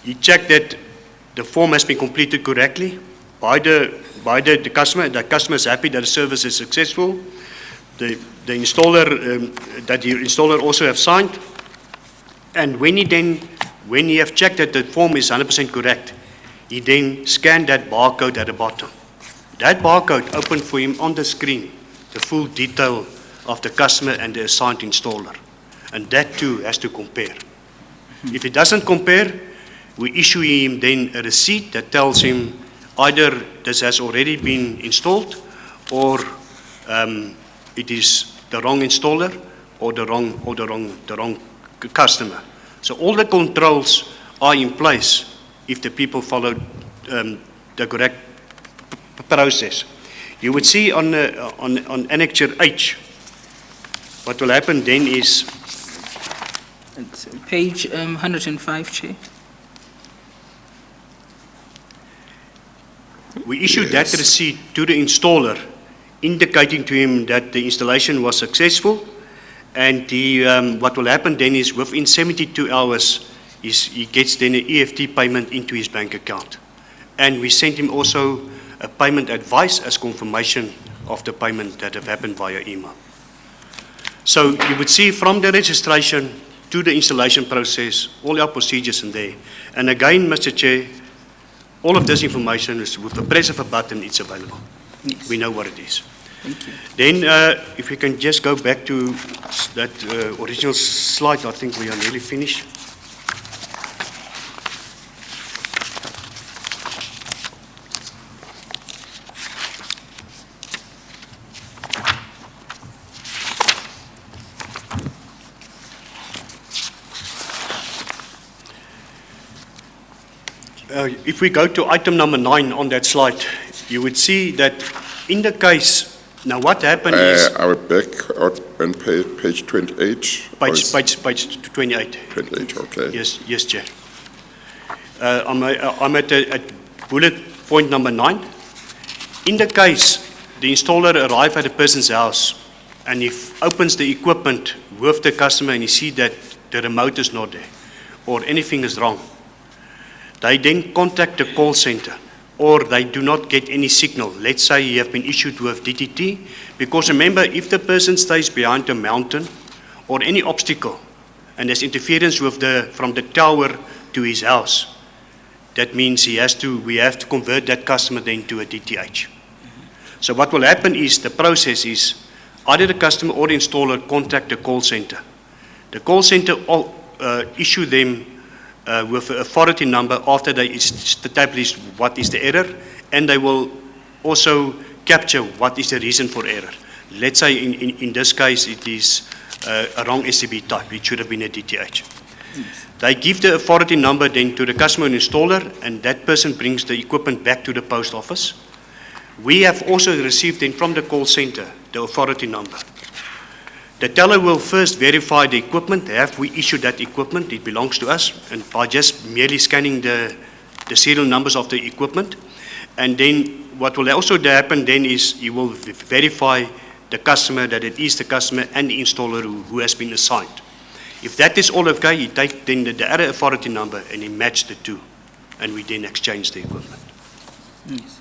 He checks that the form has been completed correctly by the customer. The customer is happy that the service is successful. The installer also have signed. And when he have checked that the form is 100% correct, he then scanned that barcode at the bottom. That barcode opened for him on the screen the full detail of the customer and the assigned installer. And that too has to compare. If it doesn't compare, we issue him then a receipt that tells him either this has already been installed or it is the wrong installer or the wrong customer. So all the controls are in place if the people follow the correct process. You would see on Annexure H, what will happen then is It's page 105, Chair. we issue that receipt to the installer, indicating to him that the installation was successful, and what will happen then is within 72 hours, he gets then an EFT payment into his bank account. And we send him also a payment advice as confirmation of the payment that have happened via email. So you would see from the registration to the installation process, all our procedures in there. And again, Mr. Chair, all of this information is with the press of a button, it's available. Yes. We know what it is. Thank you. Then, if we can just go back to that original slide, I think we are nearly finished. If we go to item number 9 on that slide, you would see that in the case, now what happened is, I would back out and page 28. page 28. 28, okay. Yes, Chair. I'm at bullet point number 9. In the case, the installer arrives at a person's house and he opens the equipment with the customer and he sees that the remote is not there or anything is wrong. They then contact the call center or they do not get any signal. Let's say you have been issued with DTT, because remember, if the person stays behind a mountain or any obstacle and there's interference with from the tower to his house, that means we have to convert that customer then to a DTH. So what will happen is, the process is, either the customer or the installer contact the call center. The call center issue them with an authority number after they establish what is the error, and they will also capture what is the reason for error. Let's say in this case it is a wrong SCB type, it should have been a DTH. They give the authority number then to the customer and installer, and that person brings the equipment back to the post office. We have also received then from the call center the authority number. The teller will first verify the equipment. Have we issued that equipment? It belongs to us. And by just merely scanning the serial numbers of the equipment. And then what will also happen then is he will verify the customer that it is the customer and the installer who has been assigned. If that is all okay, he takes then the other authority number and he match the two. And we then exchange the equipment. Yes.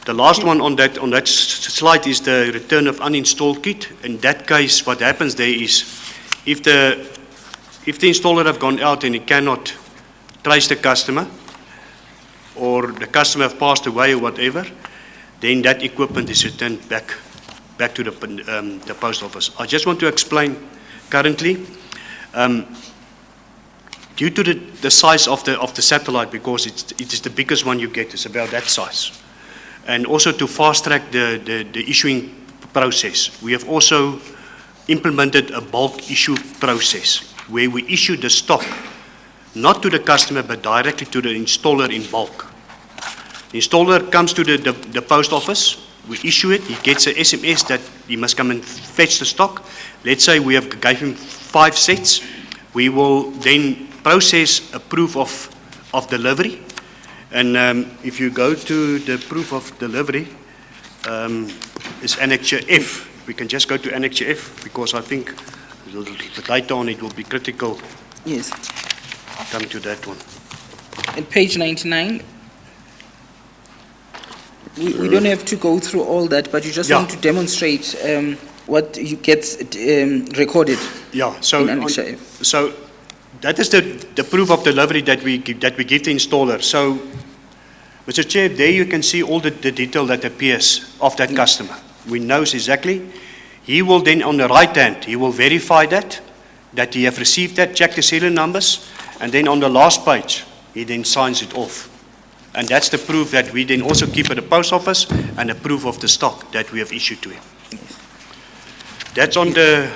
The last one on that slide is the return of uninstalled kit. In that case, what happens there is, if the installer have gone out and he cannot trace the customer, or the customer have passed away or whatever, then that equipment is returned back to the post office. I just want to explain currently, due to the size of the satellite, because it is the biggest one you get, it's about that size. And also to fast track the issuing process, we have also implemented a bulk issue process where we issue the stock not to the customer but directly to the installer in bulk. The installer comes to the post office, we issue it, he gets an SMS that he must come and fetch the stock. Let's say we have gave him 5 sets, we will then process a proof of delivery. And if you go to the proof of delivery, it's Annexure F. We can just go to Annexure F because I think later on it will be critical. Yes. Come to that one. At page 99, we don't have to go through all that, but you just want to demonstrate what you get recorded. Yeah. So in Annexure F. So that is the proof of delivery that we give the installer. So, Mr. Chair, there you can see all the detail that appears of that customer. We know exactly. He will then, on the right hand, he will verify that he have received that, check the serial numbers, and then on the last page, he then signs it off. And that's the proof that we then also keep at the post office, and a proof of the stock that we have issued to him. That's on the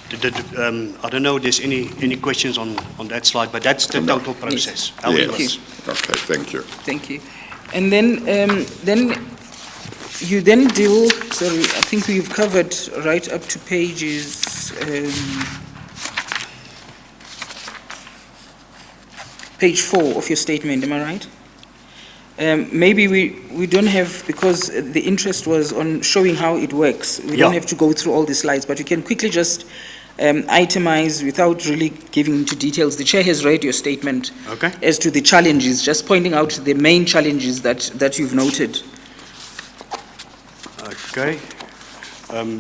I don't know if there's any questions on that slide, but that's the total process. How it was. Okay, thank you. Thank you. And then you then deal, sorry, I think we've covered right up to pages, page 4 of your statement, am I right? Maybe we don't have, because the interest was on showing how it works, we don't have to go through all the slides, but you can quickly just itemize without really giving into details. The chair has read your statement as to the challenges, just pointing out the main challenges that you've noted. Okay.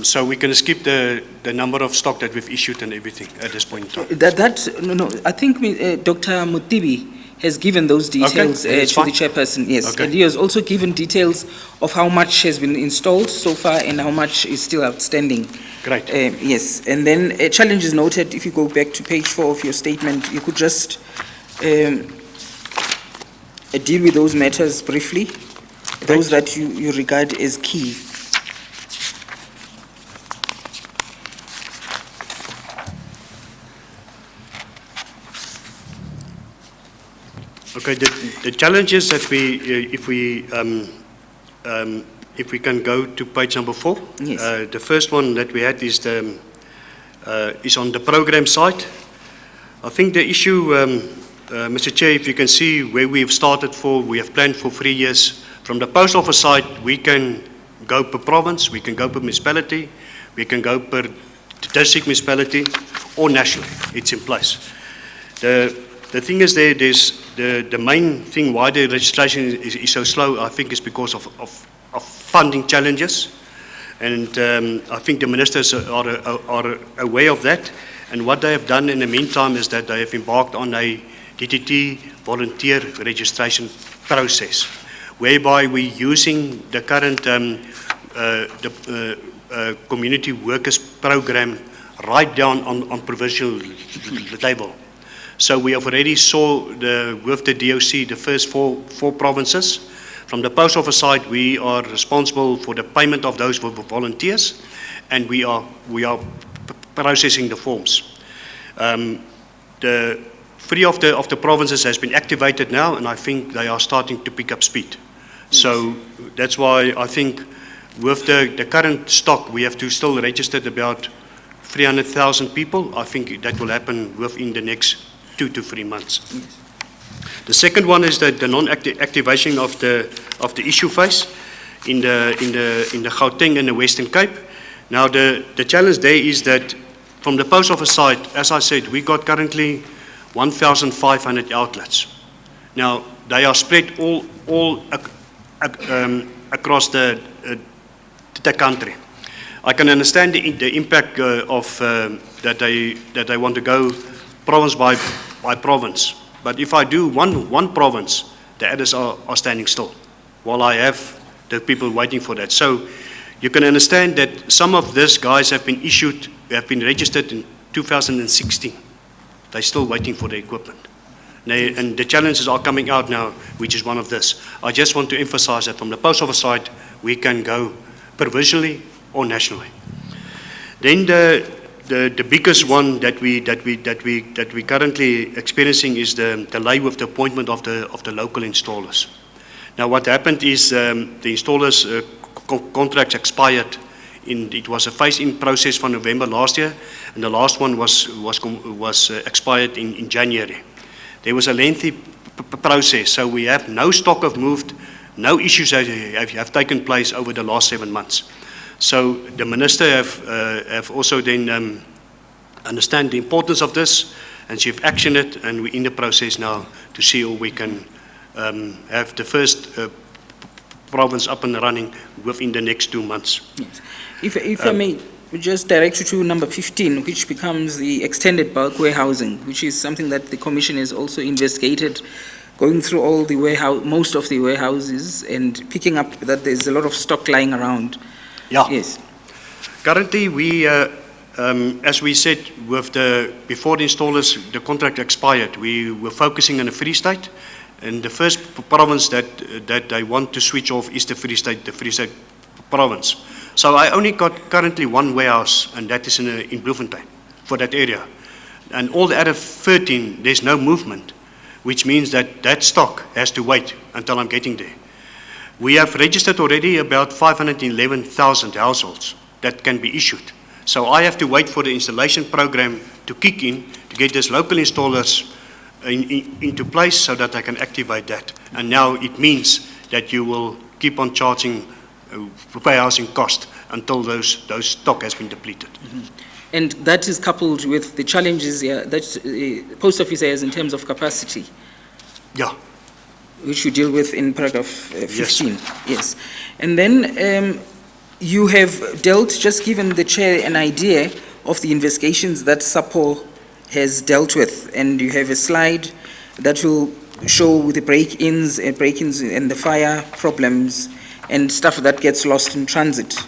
So we can skip the number of stock that we've issued and everything at this point in time. No, I think Dr. Mutibi has given those details to the chairperson, yes. Okay. And he has also given details of how much has been installed so far and how much is still outstanding. Great. Yes, and then a challenge is noted. If you go back to page 4 of your statement, you could just deal with those matters briefly, those that you regard as key. Okay, the challenge is that if we can go to page number 4. Yes. The first one that we had is on the program side. I think the issue, Mr. Chair, if you can see where we've started for, we have planned for 3 years. From the post office side, we can go per province, we can go per municipality, we can go per district municipality or nationally. It's in place. The thing is there's the main thing why the registration is so slow, I think, is because of funding challenges. And I think the ministers are aware of that. And what they have done in the meantime is that they have embarked on a DTT volunteer registration process, whereby we're using the current community workers program right down on provincial level. So we have already saw with the DOC the first four provinces. From the post office side, we are responsible for the payment of those volunteers, and we are processing the forms. The 3 of the provinces has been activated now, and I think they are starting to pick up speed. So that's why I think with the current stock, we have to still register about 300,000 people. I think that will happen within the next 2 to 3 months. Yes. The second one is that the non-activation of the issue phase in the Gauteng and the Western Cape. Now the challenge there is that from the post office side, as I said, we got currently 1,500 outlets. Now they are spread all across the country. I can understand the impact of that they want to go province by province. But if I do one province, the others are standing still, while I have the people waiting for that. So you can understand that some of these guys have been registered in 2016. They're still waiting for the equipment. And the challenges are coming out now, which is one of this. I just want to emphasize that from the post office side, we can go provincially or nationally. Then the biggest one that we currently experiencing is the delay with the appointment of the local installers. Now what happened is the installers contracts expired. It was a phase-in process for November last year, and the last one was expired in January. There was a lengthy process, so we have no stock have moved, no issues have taken place over the last 7 months. So the minister have also then understand the importance of this, and she have actioned it, and we're in the process now to see how we can have the first province up and running within the next 2 months. Yes. If I may just direct you to number 15, which becomes the extended bulk warehousing, which is something that the Commission has also investigated, going through all the most of the warehouses and picking up that there's a lot of stock lying around. Yeah. Yes. Currently, we, as we said, before the installers, the contract expired, we were focusing on the Free State, and the first province that they want to switch off is the Free State province. So I only got currently 1 warehouse, and that is in Bloemfontein for that area. And all the other 13, there's no movement, which means that stock has to wait until I'm getting there. We have registered already about 511,000 households that can be issued. So I have to wait for the installation program to kick in to get these local installers into place so that I can activate that. And now it means that you will keep on charging warehousing cost until those stock has been depleted. Mm-hmm. And that is coupled with the challenges that the post office has in terms of capacity. Yeah. Which you deal with in paragraph 15. Yes. And then you have just given the chair an idea of the investigations that SAPO has dealt with, and you have a slide that will show the break-ins and the fire problems and stuff that gets lost in transit.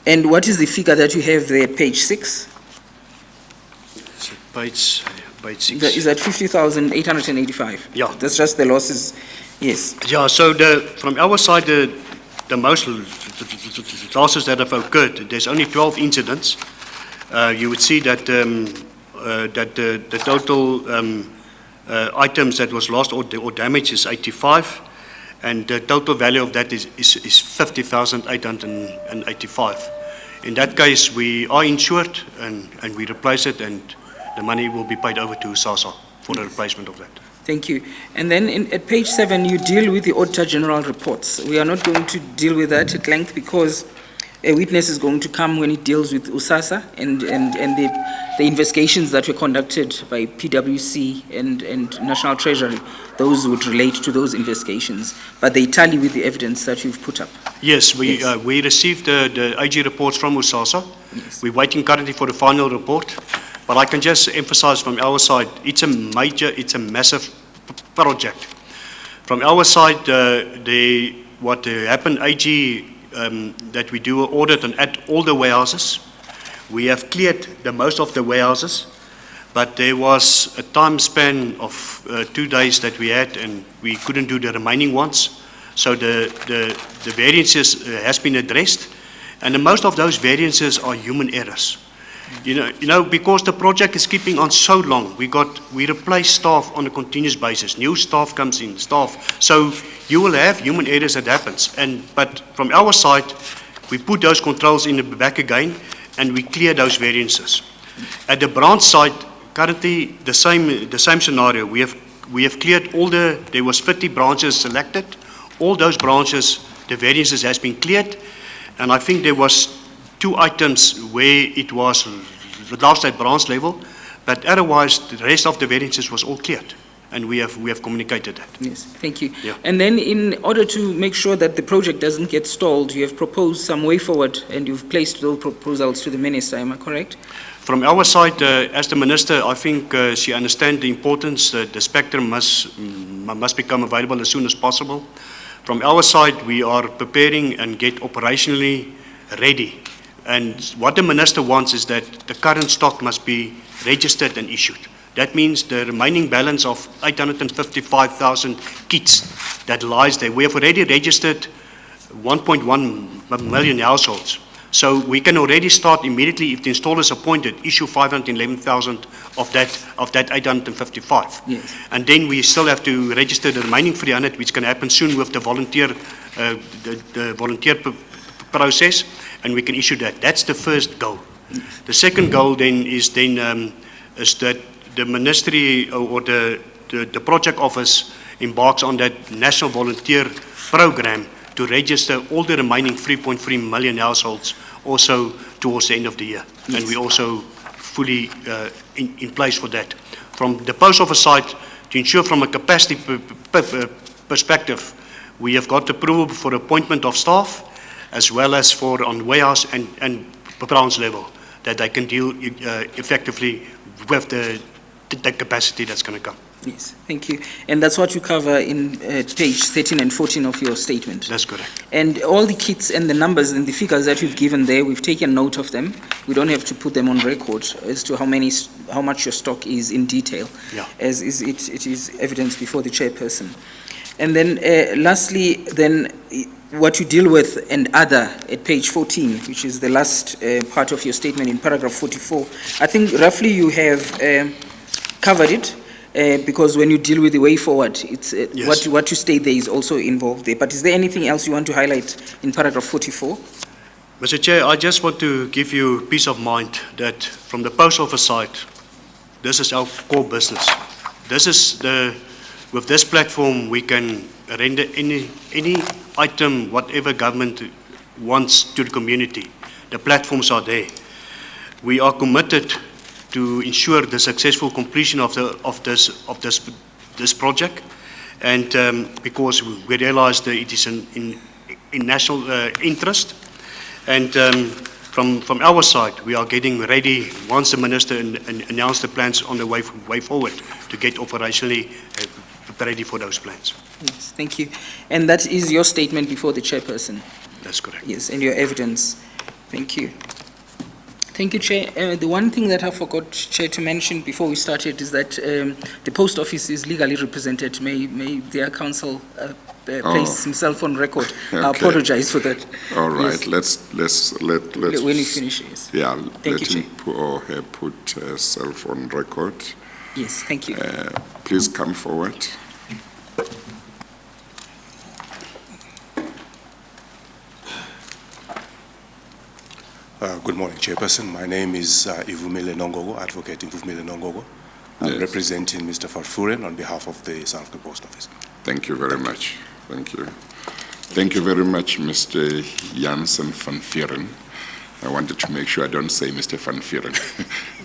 And what is the figure that you have there at page 6? Page 6. Is that 50,885? Yeah. That's just the losses, yes. Yeah, so from our side, the most losses that have occurred, there's only 12 incidents. You would see that the total items that was lost or damaged is 85, and the total value of that is 50,885. In that case, we are insured and we replace it, and the money will be paid over to SASA for the replacement of that. Thank you. And then at page 7, you deal with the Auditor General reports. We are not going to deal with that at length because a witness is going to come when it deals with USASA and the investigations that were conducted by PwC and National Treasury. Those would relate to those investigations, but they tally with the evidence that you've put up. Yes, we received the AG reports from USASA. Yes. We're waiting currently for the final report, but I can just emphasize from our side, it's a massive project. From our side, what happened, AG, that we do an audit at all the warehouses. We have cleared most of the warehouses, but there was a time span of 2 days that we had, and we couldn't do the remaining ones. So the variances has been addressed, and most of those variances are human errors. You know, because the project is keeping on so long, we replace staff on a continuous basis. New staff comes in, so you will have human errors that happens. But from our side, we put those controls in the back again, and we clear those variances. At the branch side, currently the same scenario. We have cleared all there was 50 branches selected. All those branches, the variances has been cleared, and I think there was 2 items where it was lost at branch level, but otherwise the rest of the variances was all cleared, and we have communicated that. Yes, thank you. Yeah. And then in order to make sure that the project doesn't get stalled, you have proposed some way forward, and you've placed those proposals to the minister, am I correct? From our side, as the minister, I think she understands the importance that the spectrum must become available as soon as possible. From our side, we are preparing and get operationally ready. And what the minister wants is that the current stock must be registered and issued. That means the remaining balance of 855,000 kits that lies there. We have already registered 1.1 million households. So we can already start immediately, if the installer is appointed, issue 511,000 of that 855. Yes. And then we still have to register the remaining 300, which can happen soon with the volunteer process, and we can issue that. That's the first goal. The second goal then is that the ministry or the project office embarks on that national volunteer program to register all the remaining 3.3 million households also towards the end of the year. Yes. And we also fully in place for that. From the post office side, to ensure from a capacity perspective, we have got approval for appointment of staff, as well as for on warehouse and branch level, that they can deal effectively with the capacity that's going to come. Yes, thank you. And that's what you cover in page 13 and 14 of your statement. That's correct. And all the kits and the numbers and the figures that you've given there, we've taken note of them. We don't have to put them on record as to how much your stock is in detail, yeah, as it is evidence before the chairperson. And then lastly, then what you deal with and other at page 14, which is the last part of your statement in paragraph 44. I think roughly you have covered it. Because when you deal with the way forward, it's yes, what you state there is also involved there. But is there anything else you want to highlight in paragraph 44? Mr. Chair, I just want to give you peace of mind that from the post office side, this is our core business. With this platform, we can render any item, whatever government wants, to the community. The platforms are there. We are committed to ensure the successful completion of this project, and because we realize that it is in national interest, and from our side we are getting ready once the minister announced the plans on the way forward to get operationally ready for those plans. Yes, thank you. And that is your statement before the chairperson? That's correct. Yes, and your evidence. Thank you. Thank you, Chair. The one thing that I forgot, Chair, to mention before we started is that the post office is legally represented. May their counsel place himself on record. Okay. I apologize for that. All right. Yes. Let's when you finish, yes. Yeah. Thank let you, him or her put herself on record. Yes, thank you. Please come forward. Good morning, Chairperson. My name is Ivumile Nongogo, Advocate Ivumile Nongogo. I'm Yes. representing Mr. Van Buren on behalf of the South African Post Office. Thank you very much. Thank you. Thank you very much, Mr. Jansen van Vuuren. I wanted to make sure I don't say Mr. Van Vuuren.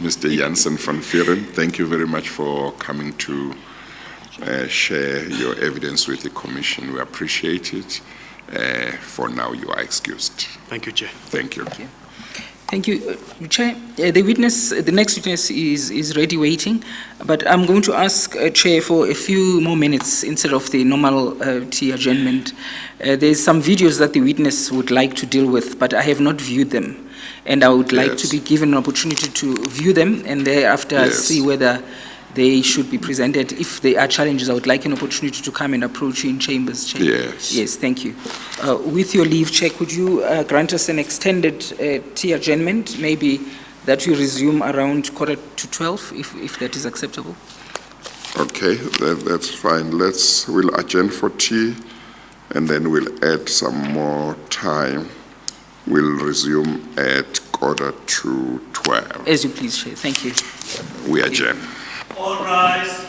Mr. Jansen van Vuuren, thank you very much for coming to share your evidence with the Commission. We appreciate it. For now, you are excused. Thank you, Chair. Thank you. Thank you. Chair, the next witness is ready waiting, but I'm going to ask Chair for a few more minutes instead of the normal adjournment. There's some videos that the witness would like to deal with, but I have not viewed them. And I would like to be given an opportunity to view them and thereafter see whether they should be presented. If there are challenges, I would like an opportunity to come and approach you in chambers, Chair. Yes. Yes, thank you. With your leave, Chair, could you grant us an extended tea adjournment, maybe that we resume around 11:45, if that is acceptable? Okay, that's fine. We'll adjourn for tea, and then we'll add some more time. We'll resume at 11:45. As you please, Chair. Thank you. We adjourn. All rise.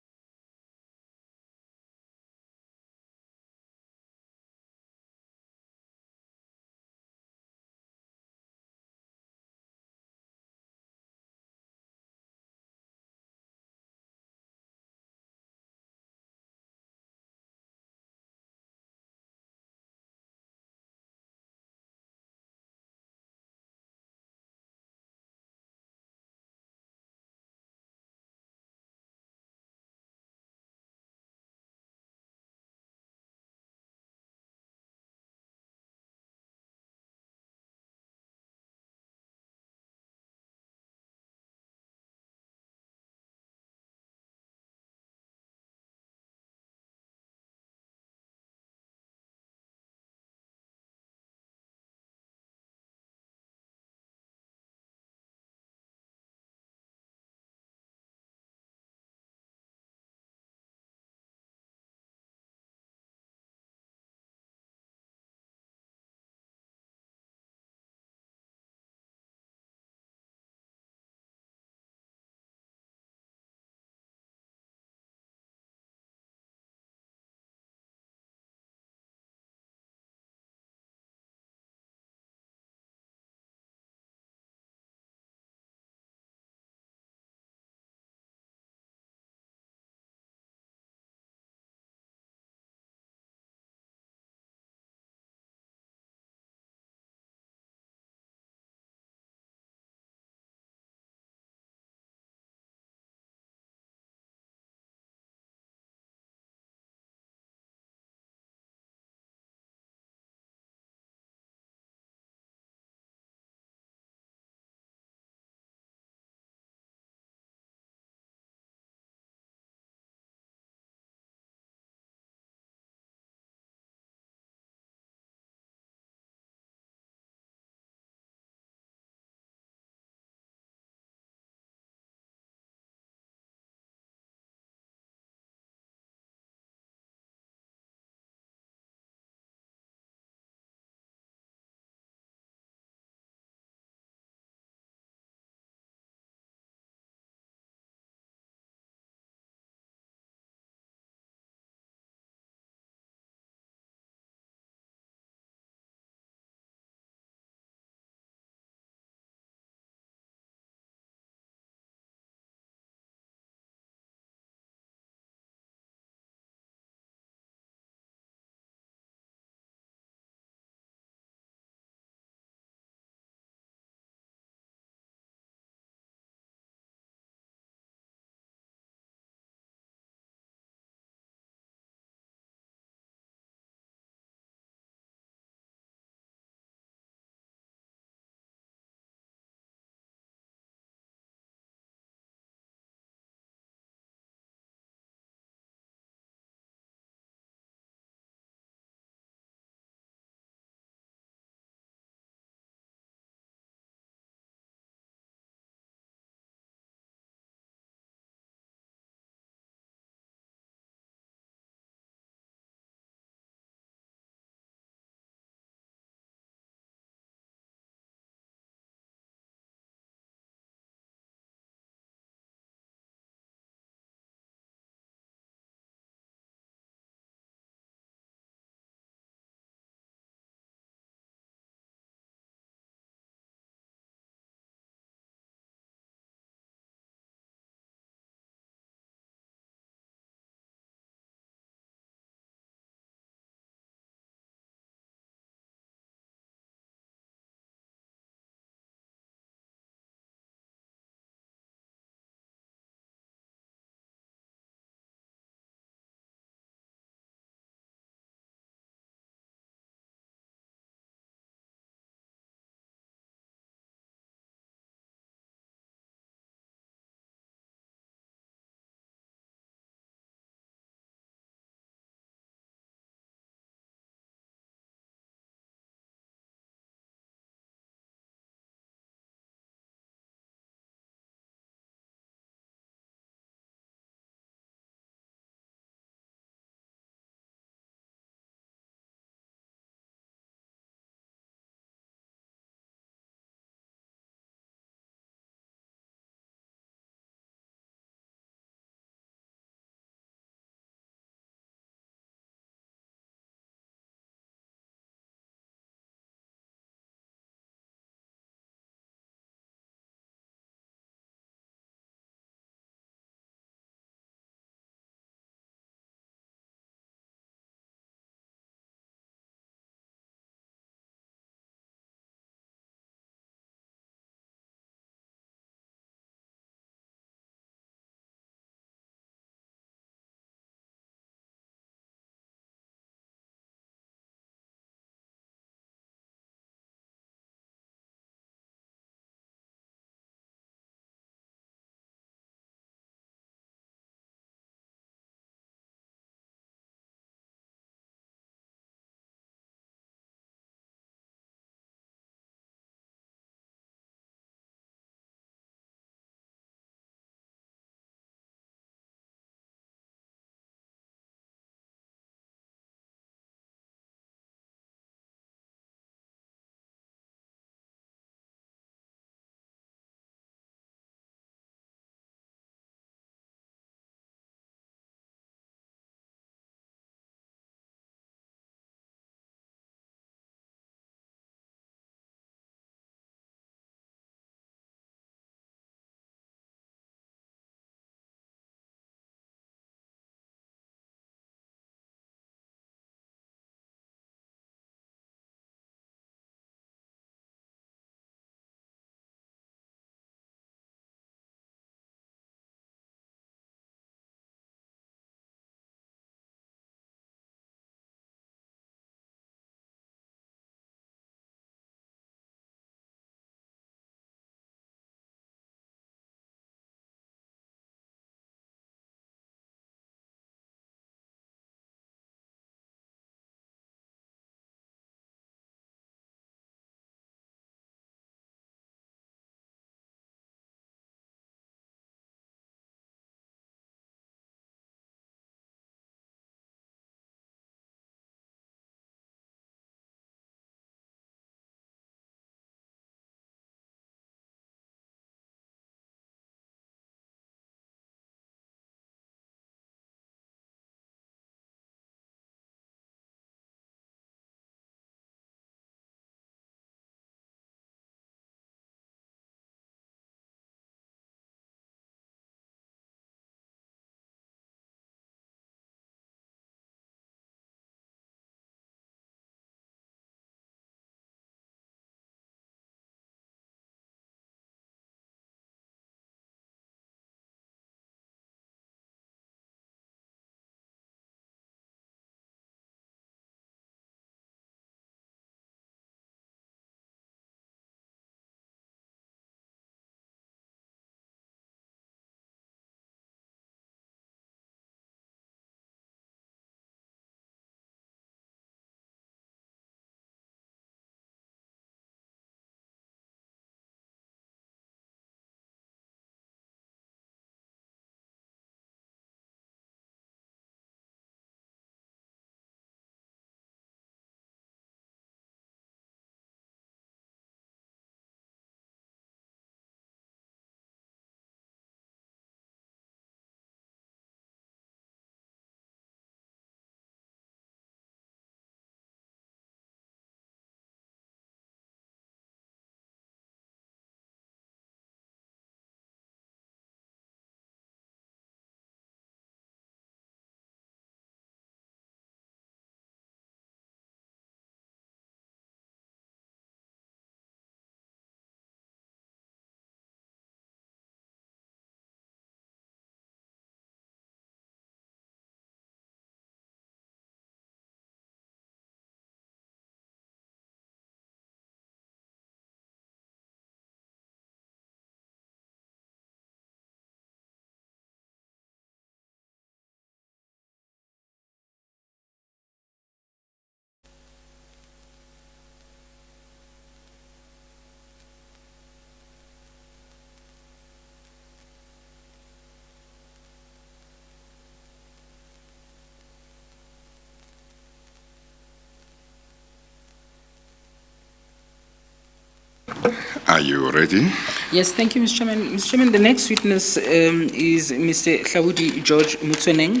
Are you ready? Yes, thank you, Mr. Chairman. Mr. Chairman, the next witness is Mr. Hlaudi George Motsoeneng.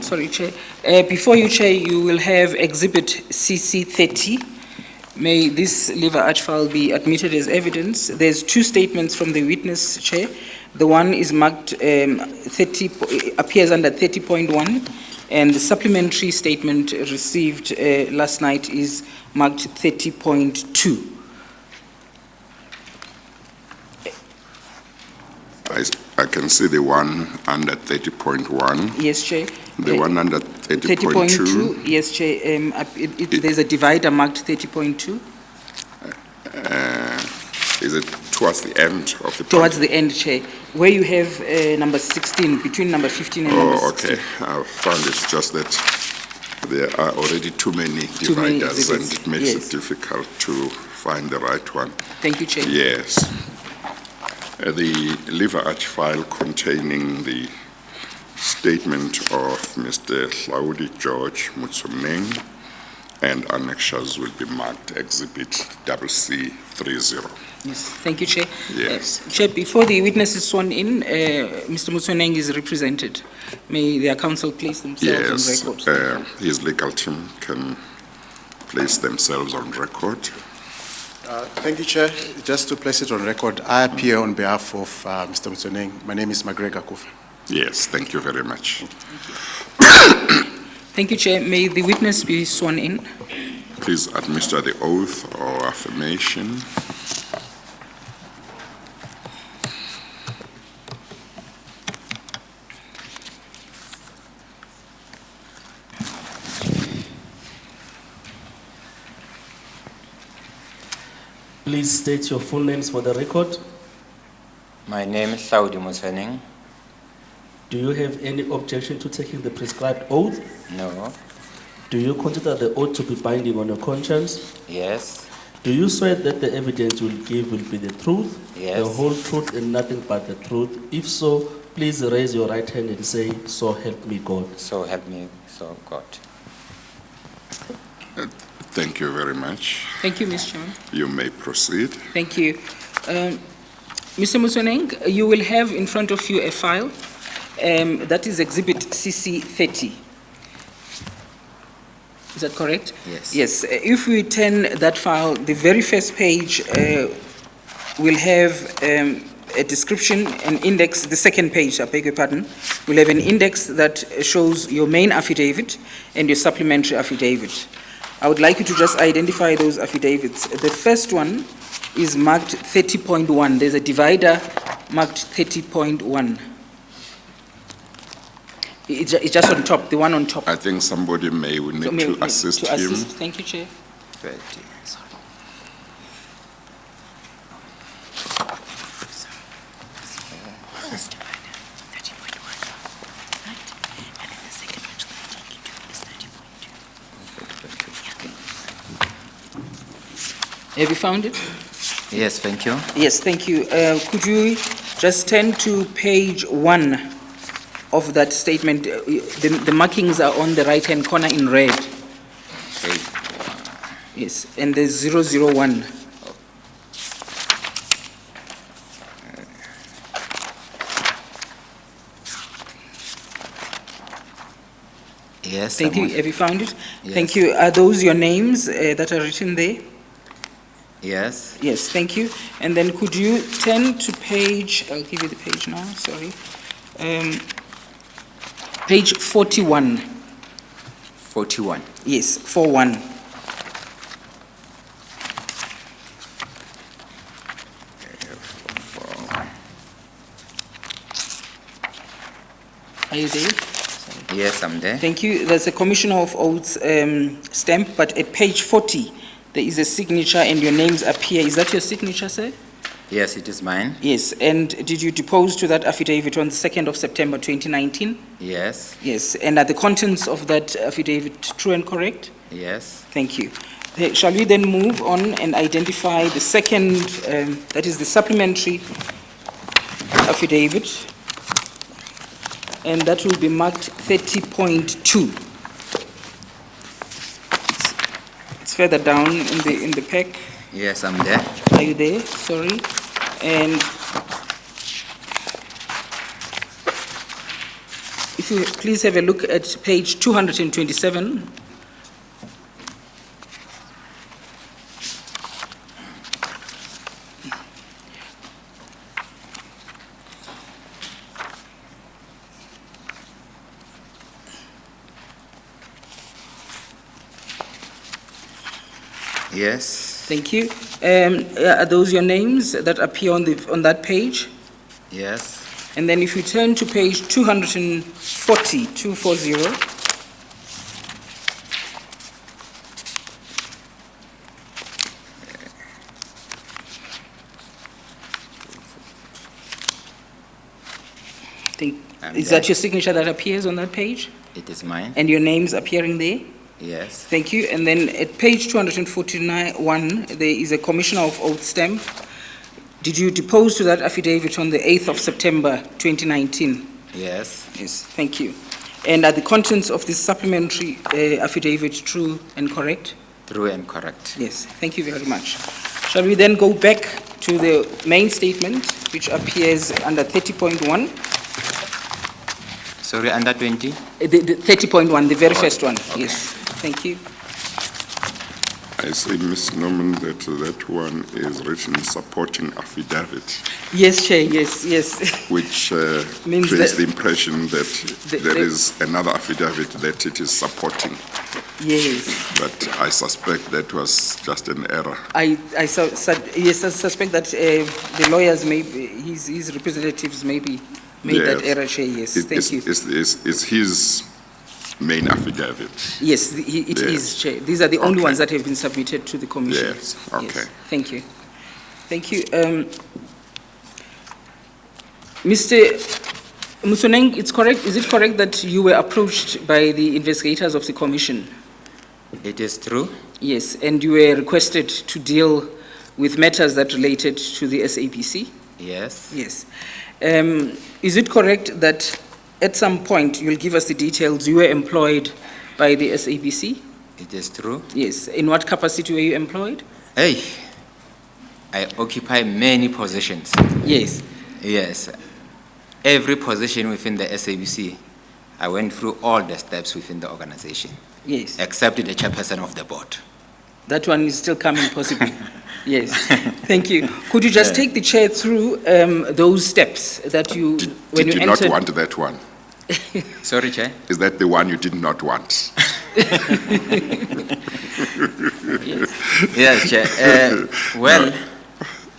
Sorry, Chair. Before you, Chair, you will have Exhibit CC30. May this lever arch file be admitted as evidence. There's two statements from the witness, Chair. The one is marked appears under 30.1, and the supplementary statement received last night is marked 30.2. I can see the one under 30.1, Yes, Chair. the one under 30.2. Yes, Chair. There's a divider marked 30.2. Is it towards the end of the Towards the end, Chair, where you have number 16, between number 15 and number 16. okay. I found it's just that there are already too many Too many dividers, and exhibits, it makes yes. it difficult to find the right one. Thank you, Chair. Yes. The lever arch file containing the statement of Mr. Hlaudi George Motsoeneng and annexures will be marked Exhibit CC30. Yes, thank you, Chair. Yes. Chair, before the witness is sworn in, Mr. Motsoeneng is represented. May their counsel place themselves Yes, on record. his legal team can place themselves on record. Thank you, Chair. Just to place it on record, I appear on behalf of Mr. Motsoeneng. My name is McGregor Kufa. Yes, thank you very much. Thank you, Chair. May the witness be sworn in. Please administer the oath or affirmation. Please state your full names for the record. My name is Hlaudi Motsoeneng. Do you have any objection to taking the prescribed oath? No. Do you consider the oath to be binding on your conscience? Yes. Do you swear that the evidence you will give will be the truth, Yes. the whole truth, and nothing but the truth? If so, please raise your right hand and say, "So help me God." So help me, so God. Thank you very much. Thank you, Mr. Chairman. You may proceed. Thank you. Mr. Motsoeneng, you will have in front of you a file. That is Exhibit CC30. Is that correct? Yes. Yes. If we turn that file, the very first page will have a description, an index. The second page, I beg your pardon, will have an index that shows your main affidavit and your supplementary affidavit. I would like you to just identify those affidavits. The first one is marked 30.1. There's a divider marked 30.1. It's just on top, the one on top. I think somebody may need to assist him. Thank you, Chair. 30. Sorry. Have you found it? Yes, thank you. Yes, thank you. Could you just turn to page 1 of that statement? The markings are on the right-hand corner in red. Okay. Yes, and there's 001. Yes. Thank you. I'm on- Have you found it? Yes. Thank you. Are those your names that are written there? Yes. Yes, thank you. And then could you turn to page, I'll give you the page now, sorry. Page 41. 41. Yes, 41. Are you there? Yes, I'm there. Thank you. There's a Commissioner of Oaths stamp, but at page 40, there is a signature and your names appear. Is that your signature, sir? Yes, it is mine. Yes. And did you depose to that affidavit on the 2nd of September 2019? Yes. Yes. And are the contents of that affidavit true and correct? Yes. Thank you. Shall we then move on and identify the second, that is the supplementary affidavit? And that will be marked 30.2. It's further down in the pack. Yes, I'm there. Are you there? Sorry. And if you please have a look at page 227. Yes, Thank you. Are those your names that appear on that page? yes, And then if you turn to page 240. Is that your signature that appears on that page? it is mine. And your name's appearing there? Yes, Thank you. And then at page 249, there is a Commissioner of Oath stamp. Did you depose to that affidavit on the 8th of September 2019? yes, Yes, thank you. And are the contents of this supplementary affidavit true and correct? true and correct. Yes, thank you very much. Shall we then go back to the main statement, which appears under 30.1? Sorry, under 20? The 30.1, the very first one. Yes, thank you. I say, Ms. Norman, that that one is written supporting affidavit, Yes, Chair, yes, yes. which Means creates that- the impression that there the- is another affidavit that it is supporting. Yes. But I suspect that was just an error. Yes, I suspect that the lawyers his representatives made that Yes. error, Chair, yes, It- thank you. It's his main affidavit. Yes, it Yes. is, Chair. These are the only Okay. ones that have been submitted to the Commission. Yes, okay. Thank you. Thank you. Mr. Motsoeneng, is it correct that you were approached by the investigators of the Commission? It is true. Yes, and you were requested to deal with matters that related to the SABC? Yes, Yes. Is it correct that at some point, you'll give us the details, you were employed by the SABC? it is true. Yes. In what capacity were you employed? Hey, I occupy many positions. Yes. Yes, every position within the SABC, I went through all the steps within the organization, Yes. except the chairperson of the board. That one is still coming possibly. Yes. Thank you. Could you just take the chair through those steps that you, when Did you you not entered? want that one? Sorry, Chair? Is that the one you did not want? Yes, Chair. Well,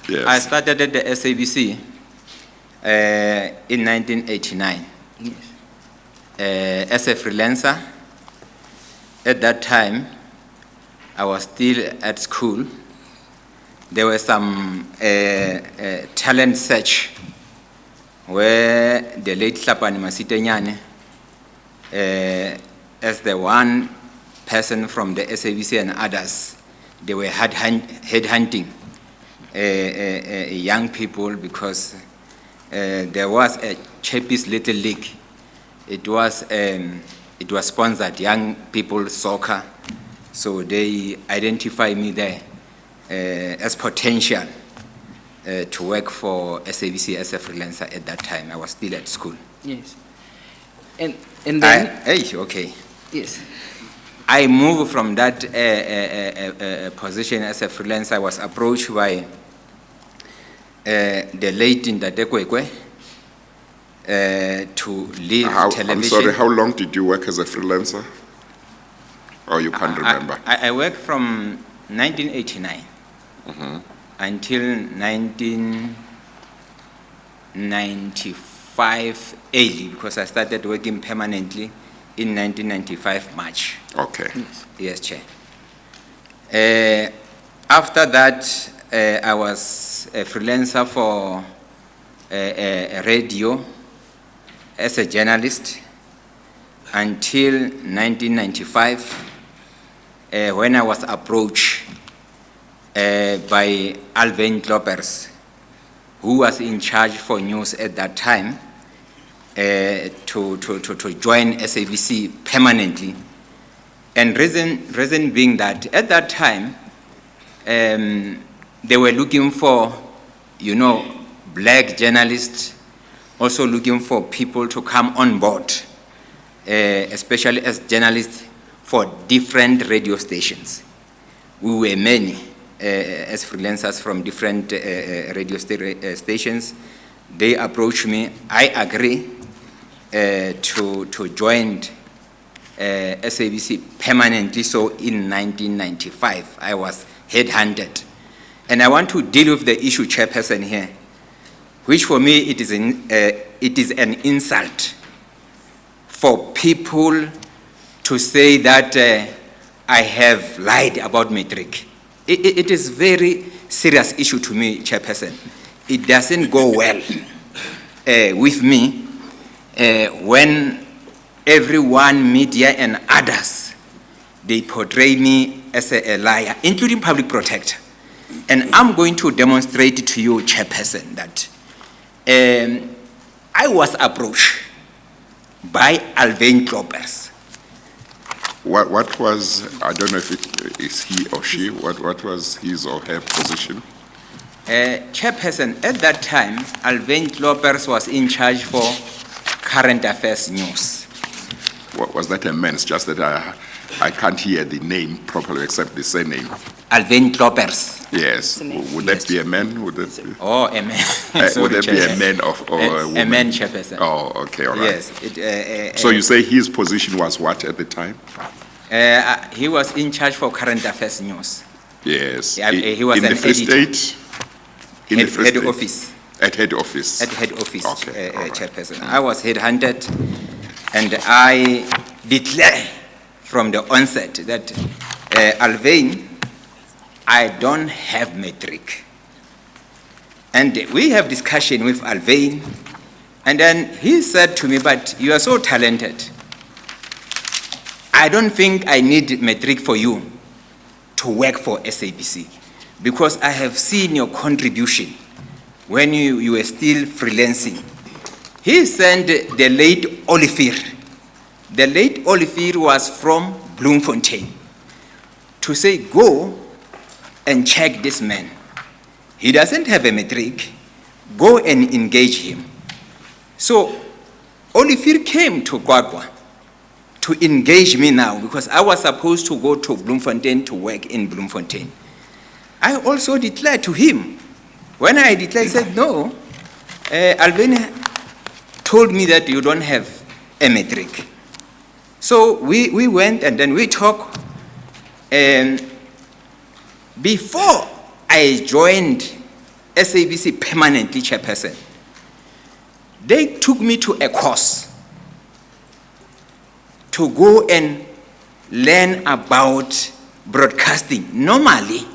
Yes. I started at the SABC in 1989 as a freelancer. At that time, I was still at school. There was some talent search where the late Hlaudi Masitenyane, as the one person from the SABC and others, they were headhunting young people because there was a Chappies Little League. It was sponsored young people soccer, so they identified me there as potential to work for SABC as a freelancer at that time. I was still at school. Yes. And then? Okay. Yes. I moved from that position as a freelancer. I was approached by the late Ndate Kwekwe to leave television. I'm sorry, how long did you work as a freelancer? Or you can't remember? I worked from 1989 until 1995 early, because I started working permanently in 1995 March. Okay. Yes, Chair. After that, I was a freelancer for a radio as a journalist until 1995, when I was approached by Alvin Kloppers, who was in charge for news at that time, to join SABC permanently. And reason being that at that time, They were looking for, black journalists, also looking for people to come on board, especially as journalists for different radio stations. We were many as freelancers from different radio stations. They approached me. I agree to join SABC permanently. So in 1995, I was headhunted. And I want to deal with the issue, Chairperson, here, which for me it is an insult for people to say that I have lied about matric. It is very serious issue to me, Chairperson. It doesn't go well with me when everyone, media and others, they portray me as a liar, including public protector. And I'm going to demonstrate to you, Chairperson, that I was approached by Alvin Kloppers. What was, I don't know if it is he or she, what was his or her position? Chairperson, at that time, Alvin Kloppers was in charge for current affairs news. Was that a man? It's just that I can't hear the name properly except the surname. Alvin Kloppers. Yes. Would that be a man? Would that be? Oh, a man. Would that be a man or a woman? A man, Chairperson. Oh, okay, all right. Yes. So you say his position was what at the time? He was in charge for current affairs news. Yes. He was in an the Free editor. State? In the Free Head State? office. At head office? At head office, Okay, all right. Chairperson. I was headhunted, and I declare from the onset that Alvin, I don't have matric. And we have discussion with Alvin, and then he said to me, but you are so talented. I don't think I need matric for you to work for SABC, because I have seen your contribution when you were still freelancing. He sent the late Olivier. The late Olivier was from Bloemfontein to say, go and check this man. He doesn't have a matric. Go and engage him. So Olivier came to Kwakwa to engage me now, because I was supposed to go to Bloemfontein to work in Bloemfontein. I also declared to him. When I declared, he said, no, Alvin told me that you don't have a matric. So we went and then we talked. And before I joined SABC permanently, Chairperson, they took me to a course to go and learn about broadcasting. Normally,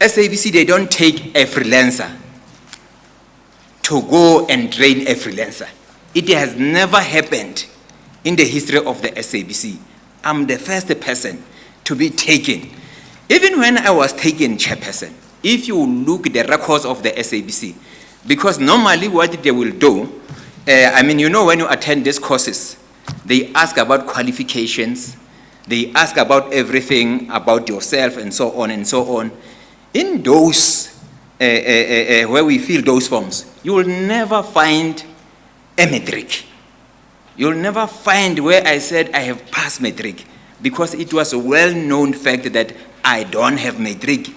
SABC, they don't take a freelancer to go and train a freelancer. It has never happened in the history of the SABC. I'm the first person to be taken. Even when I was taken, Chairperson, if you look at the records of the SABC, because normally what they will do, when you attend these courses, they ask about qualifications, they ask about everything about yourself and so on and so on. In those, where we fill those forms, you will never find a matric. You'll never find where I said I have passed matric, because it was a well-known fact that I don't have matric.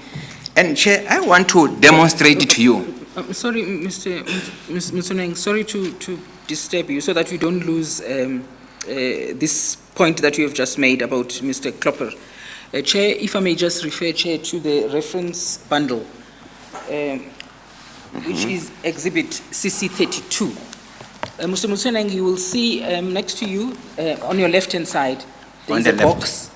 And Chair, I want to demonstrate to you. Sorry, Mr. Motsoeneng, sorry to disturb you, so that we don't lose this point that you have just made about Mr. Klopper. Chair, if I may just refer, Chair, to the reference bundle, which is Exhibit CC32. Mr. Motsoeneng, you will see next to you, on your left-hand side, there is a box.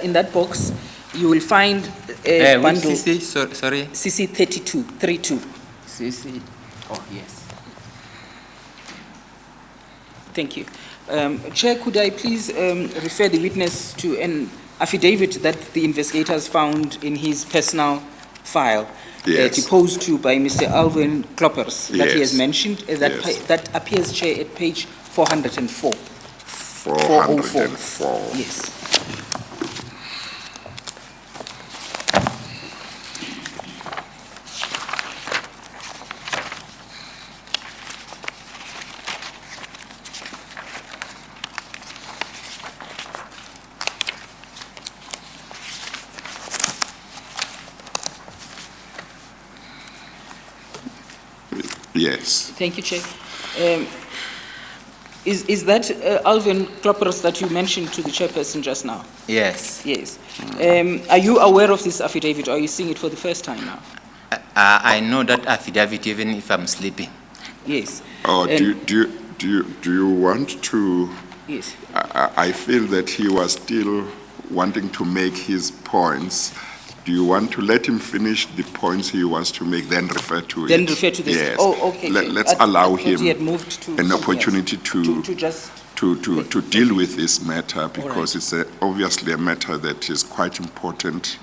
In that box, you will find a bundle. CC, sorry? CC32, 32. CC, oh yes. Thank you. Chair, could I please refer the witness to an affidavit that the investigators found in his personal file, deposed to by Mr. Alvin Kloppers, that he has mentioned, that appears, Chair, at page 404. 404. Yes. Yes. Thank you, Chair. Is that Alvin Klopperos that you mentioned to the chairperson just now? Yes. Yes. Are you aware of this affidavit, or are you seeing it for the first time now? I know that affidavit even if I'm sleeping. Yes. Or And- do you want to? Yes. I feel that he was still wanting to make his points. Do you want to let him finish the points he wants to make, then refer to it? Then refer to this. Yes. Oh, okay. Let's I allow thought he him had moved to an something else. opportunity to just. to deal with this matter, because right. it's obviously a matter that is quite important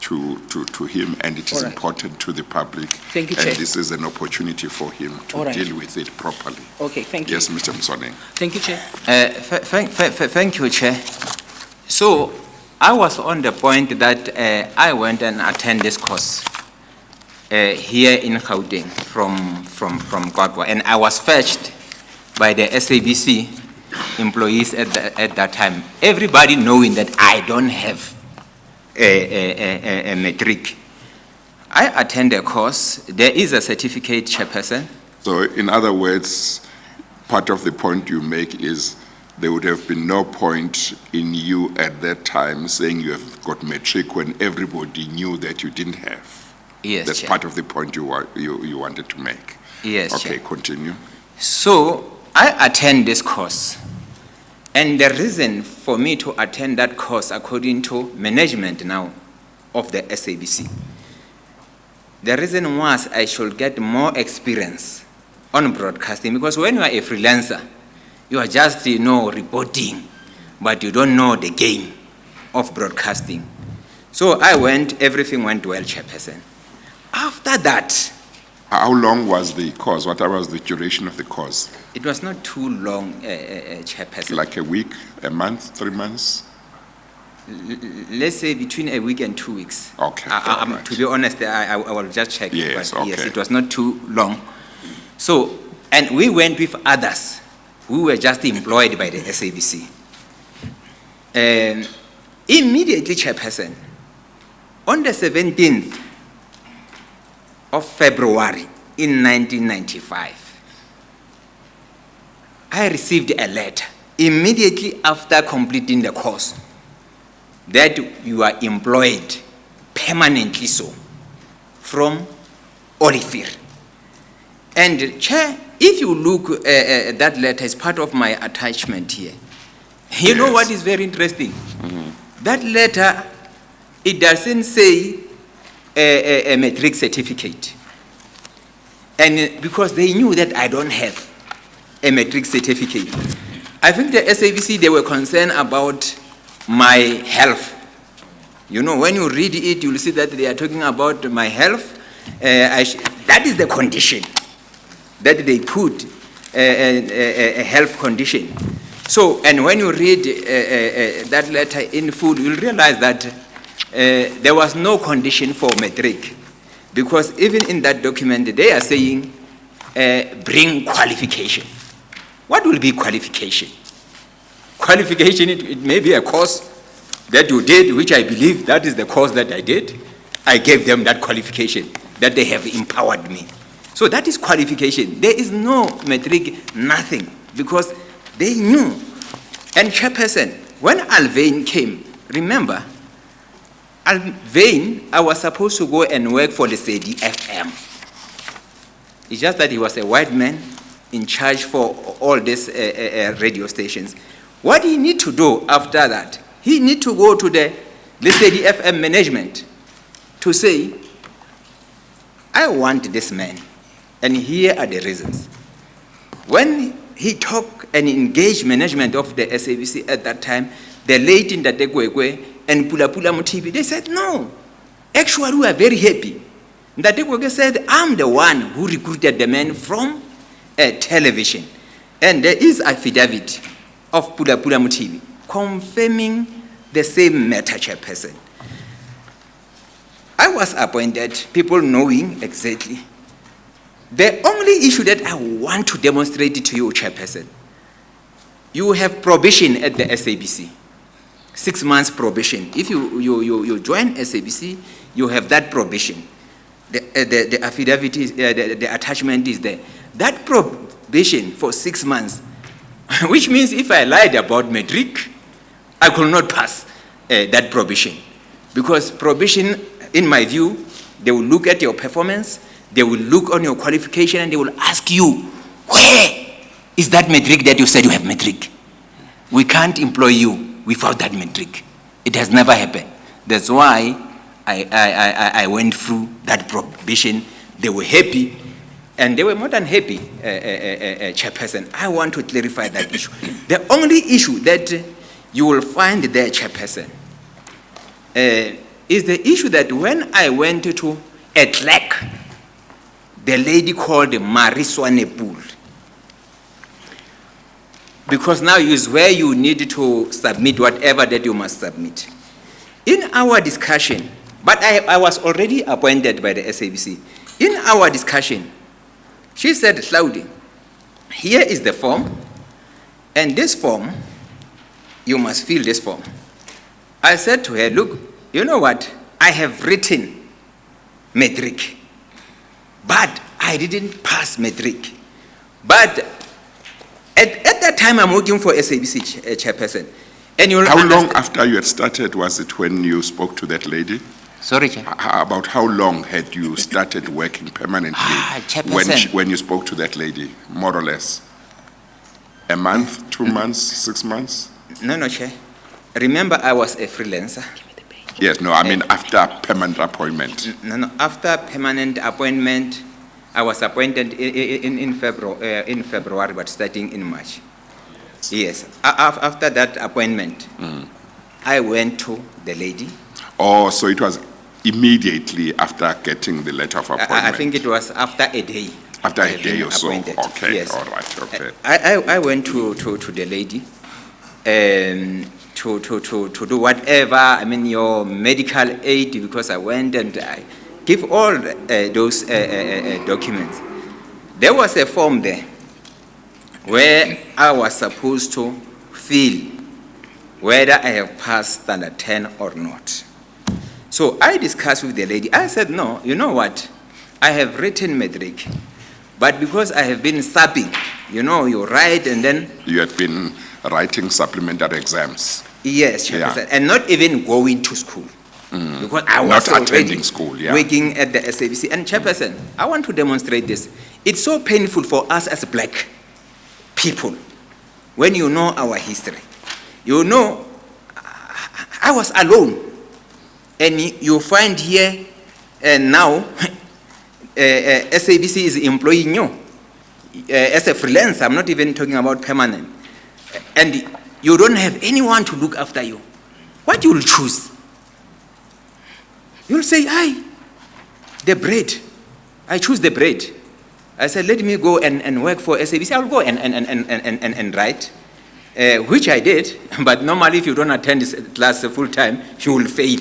to him, and it is All right. important to the public. Thank you, and Chair. this is an opportunity for him to All right. deal with it properly. Okay, thank you. Yes, Mr. Motsoeneng. Thank you, Chair. Thank you, Chair. So I was on the point that I went and attended this course here in Gauteng from Godwa, and I was fetched by the SABC employees at that time. Everybody knowing that I don't have a matric. I attended a course. There is a certificate, Chairperson. So in other words, part of the point you make is there would have been no point in you at that time saying you have got matric when everybody knew that you didn't have. Yes, That's Chair. part of the point you wanted to make. Yes, Okay, Chair. continue. So I attend this course. And the reason for me to attend that course, according to management now of the SABC, the reason was I should get more experience on broadcasting, because when you are a freelancer, you are just, reporting, but you don't know the game of broadcasting. So I went, everything went well, Chairperson. After that, How long was the course? What was the duration of the course? it was not too long, Chairperson. Like a week, a month, 3 months? Let's say between a week and 2 weeks. Okay, I'm- all right. To be honest, I will just check. Yes, but yes, okay. it was not too long. So, and we went with others who were just employed by the SABC. Immediately, Chairperson, on the 17th of February in 1995, I received a letter immediately after completing the course that you are employed permanently so from Oliver. And Chair, if you look at that letter as part of my attachment here, you know Yes. what is very interesting? That letter, it doesn't say a matric certificate. And because they knew that I don't have a matric certificate. I think the SABC, they were concerned about my health. You know, when you read it, you'll see that they are talking about my health. That is the condition that they put, a health condition. So, and when you read that letter in full, you'll realize that there was no condition for matric. Because even in that document, they are saying, bring qualification. What will be qualification? Qualification, it may be a course that you did, which I believe that is the course that I did. I gave them that qualification, that they have empowered me. So that is qualification. There is no matric, nothing, because they knew. And Chairperson, when Alvain came, remember, Alvain, I was supposed to go and work for the CDFM. It's just that he was a white man in charge for all these radio stations. What he need to do after that, he need to go to the CDFM management to say, I want this man, and here are the reasons. When he talked and engaged management of the SABC at that time, the late Ndatekwekwe and Pulapula Mutibi, they said, no, actually we are very happy. Ndatekwekwe said, I'm the one who recruited the man from television. And there is affidavit of Pulapula Mutibi confirming the same matter, Chairperson. I was appointed, people knowing exactly. The only issue that I want to demonstrate to you, Chairperson, you have probation at the SABC, 6 months probation. If you join SABC, you have that probation. the affidavit is, the attachment is there. That probation for 6 months, which means if I lied about matric, I could not pass that probation. Because probation, in my view, they will look at your performance, they will look on your qualification, and they will ask you, where is that matric that you said you have matric? We can't employ you without that matric. It has never happened. That's why I went through that probation. They were happy, and they were more than happy, Chairperson. I want to clarify that issue. The only issue that you will find there, Chairperson, is the issue that when I went to a clerk, the lady called Motsoeneng, because now is where you need to submit whatever that you must submit. In our discussion, but I was already appointed by the SABC. In our discussion, she said, Hlaudi, here is the form, and this form, you must fill this form. I said to her, look, you know what? I have written matric, but I didn't pass matric. But at that time, I'm working for SABC Chairperson. And you'll How long understand- after you had started was it when you spoke to that lady? Sorry, Chair. About how long had you started working permanently Chairperson. when you spoke to that lady, more or less? A month, 2 months, 6 months? No, Chair. Remember, I was a freelancer. Yes, no, I mean after permanent appointment. No, after permanent appointment, I was appointed in February, but starting in March. Yes, after that appointment, I went to the lady. Oh, so it was immediately after getting the letter of appointment? I think it was after a day. After I a have day been or so? appointed. Okay, Yes. all right, okay. I went to the lady to do whatever, I mean, your medical aid, because I went and I give all those documents. There was a form there where I was supposed to fill whether I have passed standard 10 or not. So I discussed with the lady. I said, no, you know what? I have written matric, but because I have been subbing, you know, you write and then... You had been writing supplementary exams? Yes, Yeah. and not even going to school. Because I was Not already attending school, yeah. working at the SABC. And Chairperson, I want to demonstrate this. It's so painful for us as black people when you know our history. You know, I was alone. And you find here now, SABC is employing you as a freelancer. I'm not even talking about permanent. And you don't have anyone to look after you. What you will choose? You'll say, the bread. I choose the bread. I said, let me go and work for SABC. I'll go and write, which I did. But normally, if you don't attend this class full time, you will fail,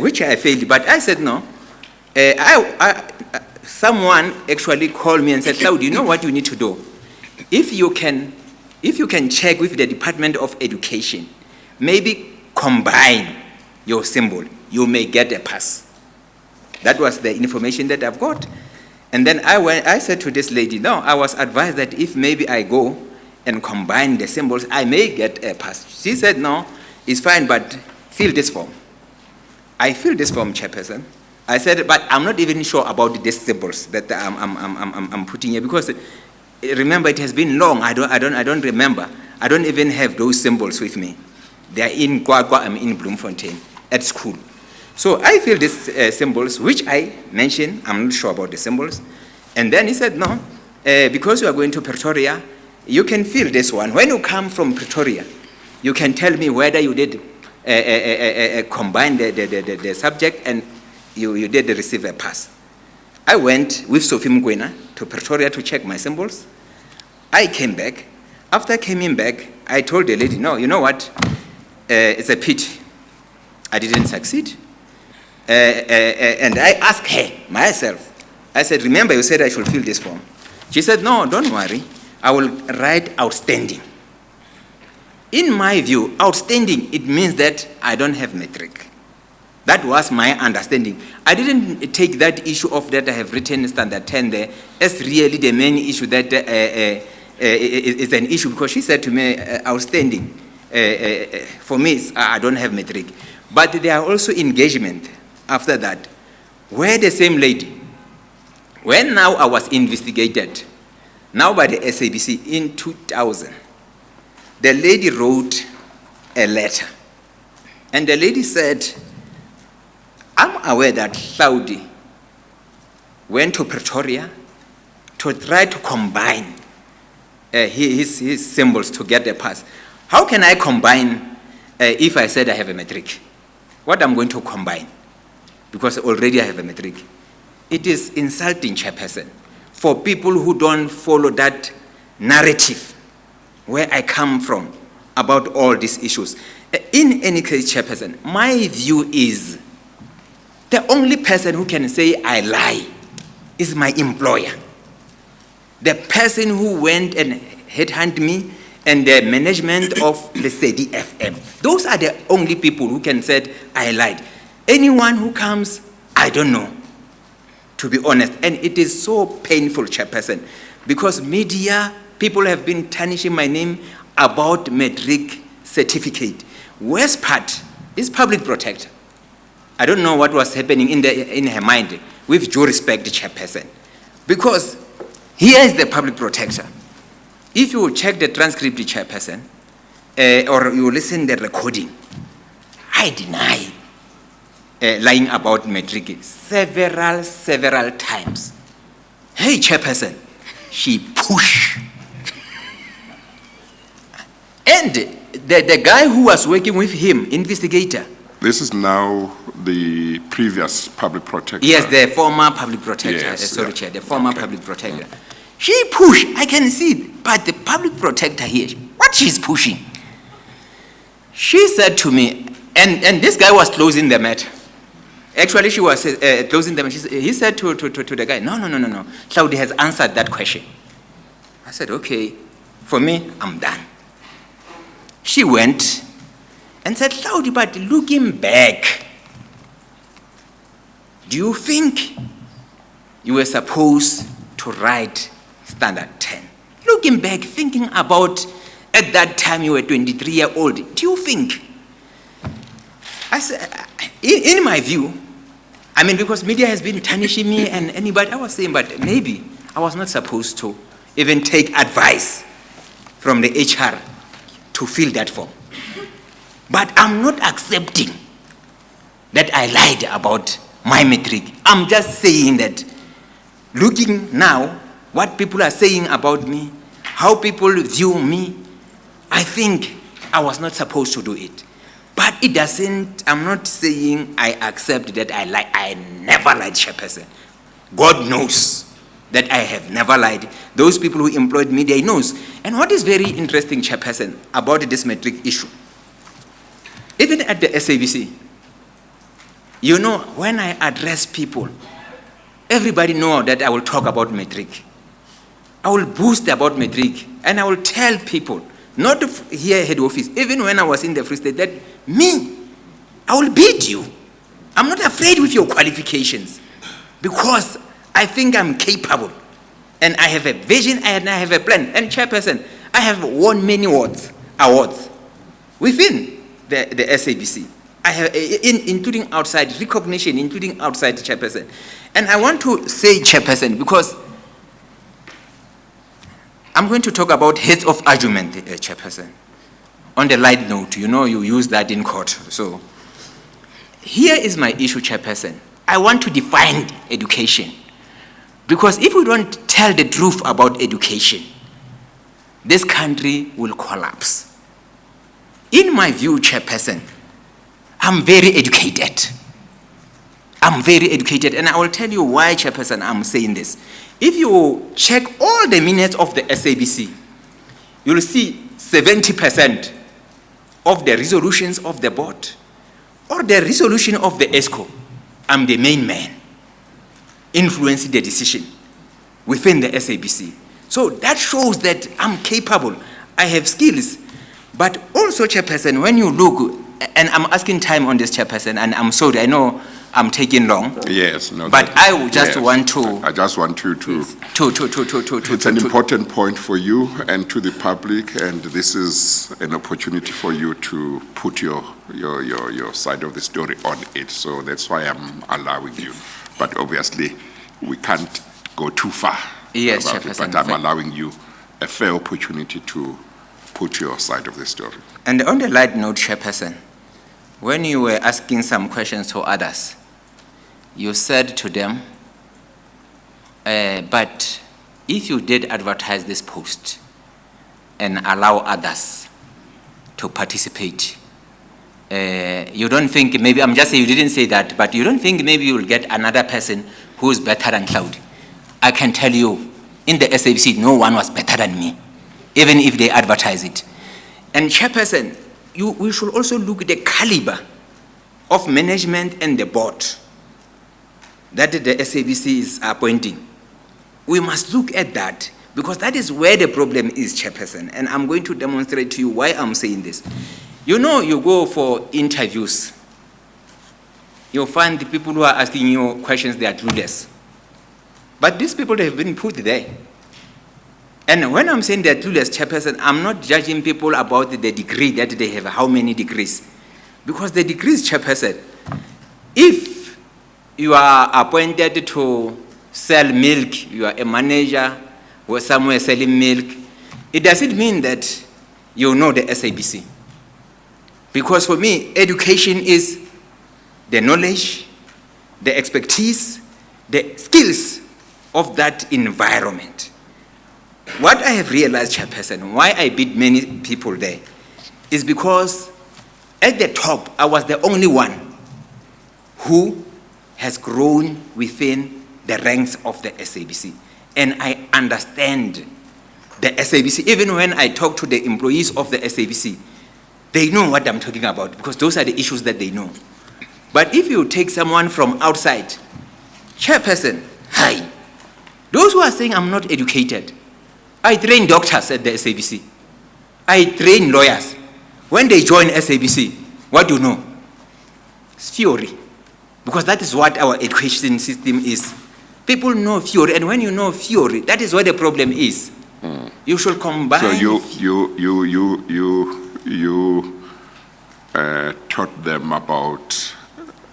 which I failed. But I said, no. Someone actually called me and said, Hlaudi, you know what you need to do? If you can check with the Department of Education, maybe combine your symbol, you may get a pass. That was the information that I've got. And then I said to this lady, no, I was advised that if maybe I go and combine the symbols, I may get a pass. She said, no, it's fine, but fill this form. I filled this form, Chairperson. I said, but I'm not even sure about these symbols that I'm putting here, because remember, it has been long. I don't remember. I don't even have those symbols with me. They are in Gwagwa, I'm in Bloemfontein at school. So I filled these symbols, which I mentioned. I'm not sure about the symbols. And then he said, no, because you are going to Pretoria, you can fill this one. When you come from Pretoria, you can tell me whether you did combine the subject and you did receive a pass. I went with Sophie Mgwena to Pretoria to check my symbols. I came back. After coming back, I told the lady, no, you know what? It's a pity. I didn't succeed. And I asked her, myself, I said, remember you said I should fill this form. She said, no, don't worry. I will write outstanding. In my view, outstanding, it means that I don't have matric. That was my understanding. I didn't take that issue of that I have written standard 10 there as really the main issue that is an issue, because she said to me, outstanding. For me, I don't have metric. But there are also engagement after that, where the same lady, when now I was investigated, now by the SABC in 2000, the lady wrote a letter. And the lady said, I'm aware that Hlaudi went to Pretoria to try to combine his symbols to get a pass. How can I combine if I said I have a matric? What I'm going to combine? Because already I have a matric. It is insulting, Chairperson, for people who don't follow that narrative where I come from about all these issues. In any case, Chairperson, my view is the only person who can say I lie is my employer. The person who went and headhunted me and the management of the CDFM. Those are the only people who can say I lied. Anyone who comes, I don't know, to be honest. And it is so painful, Chairperson, because media, people have been tarnishing my name about matric certificate. Worst part is public protector. I don't know what was happening in her mind, with due respect, Chairperson. Because here is the public protector. If you check the transcript, Chairperson, or you listen to the recording, I deny lying about matric several times. Hey, Chairperson, she pushed. And the guy who was working with him, investigator. This is now the previous public protector. Yes, the former public protector. Yes, Sorry, yeah. Chair, the former Okay. public protector. She pushed, I can see it, but the public protector here, what she's pushing? She said to me, and this guy was closing the matter. Actually, she was closing the matter. He said to the guy, no. Hlaudi has answered that question. I said, okay, for me, I'm done. She went and said, Hlaudi, but looking back, do you think you were supposed to write standard 10? Looking back, thinking about at that time you were 23-year-old, do you think? I said, in my view, I mean, because media has been tarnishing me and anybody, I was saying, but maybe I was not supposed to even take advice from the HR to fill that form. But I'm not accepting that I lied about my matric. I'm just saying that looking now, what people are saying about me, how people view me, I think I was not supposed to do it. But it doesn't, I'm not saying I accept that I lie. I never lied, Chairperson. God knows that I have never lied. Those people who employed me, they knows. And what is very interesting, Chairperson, about this matric issue, even at the SABC, you know, when I address people, everybody know that I will talk about matric. I will boost about matric, and I will tell people, not here head office, even when I was in the Free State, that me, I will beat you. I'm not afraid with your qualifications, because I think I'm capable, and I have a vision, and I have a plan. And Chairperson, I have won many awards within the SABC. I have, including outside recognition, including outside, Chairperson. And I want to say, Chairperson, because I'm going to talk about heads of argument, Chairperson. On the light note, you know, you use that in court. So here is my issue, Chairperson. I want to define education. Because if we don't tell the truth about education, this country will collapse. In my view, Chairperson, I'm very educated. I'm very educated, and I will tell you why, Chairperson, I'm saying this. If you check all the minutes of the SABC, you'll see 70% of the resolutions of the board or the resolution of the ESCO, I'm the main man influencing the decision within the SABC. So that shows that I'm capable, I have skills. But also, Chairperson, when you look and I'm asking time on this, Chairperson, and I'm sorry, I know I'm taking long. Yes, no. But that- I would just yes. want to. I just want you to. It's an to- important point for you and to the public, and this is an opportunity for you to put your side of the story on it. So that's why I'm allowing you. But obviously, we can't go too far Yes, about it. Chairperson. But I'm allowing you a fair opportunity to put your side of the story. And on the light note, Chairperson, when you were asking some questions to others, you said to them, but if you did advertise this post and allow others to participate, you don't think, maybe, I'm just saying you didn't say that, but you don't think maybe you'll get another person who's better than Hlaudi? I can tell you, in the SABC, no one was better than me, even if they advertise it. And Chairperson, we should also look at the caliber of management and the board that the SABC is appointing. We must look at that, because that is where the problem is, Chairperson. And I'm going to demonstrate to you why I'm saying this. You know, you go for interviews, you'll find the people who are asking you questions, they are clueless. But these people, they have been put there. And when I'm saying they're clueless, Chairperson, I'm not judging people about the degree that they have, how many degrees. Because the degrees, Chairperson, if you are appointed to sell milk, you are a manager or somewhere selling milk, it doesn't mean that you know the SABC. Because for me, education is the knowledge, the expertise, the skills of that environment. What I have realized, Chairperson, why I beat many people there, is because at the top, I was the only one who has grown within the ranks of the SABC. And I understand the SABC. Even when I talk to the employees of the SABC, they know what I'm talking about, because those are the issues that they know. But if you take someone from outside, Chairperson, hi, those who are saying I'm not educated, I train doctors at the SABC. I train lawyers. When they join SABC, what do you know? It's theory. Because that is what our education system is. People know theory, and when you know theory, that is where the problem is. You should combine. So you taught them about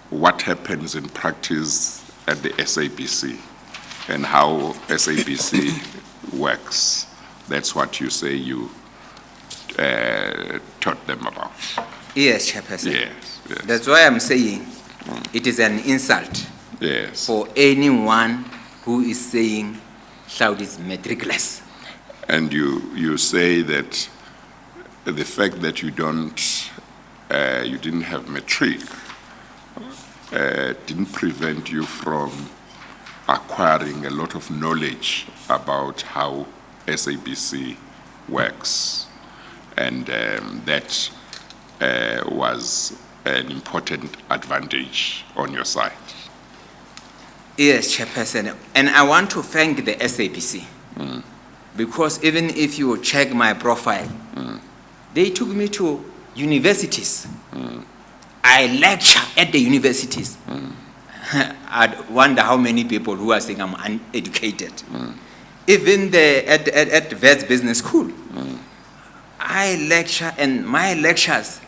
what happens in practice at the SABC and how SABC works. That's what you say you taught them about. Yes, Chairperson. Yes, yes. That's why I'm saying it is an insult Yes. for anyone who is saying Hlaudi is matricless. And you say that the fact that you didn't have matric didn't prevent you from acquiring a lot of knowledge about how SABC works, and that was an important advantage on your side. Yes, Chairperson. And I want to thank the SABC. Because even if you check my profile, they took me to universities. I lecture at the universities. I wonder how many people who are saying I'm uneducated. Even at Wits Business School, I lecture, and my lectures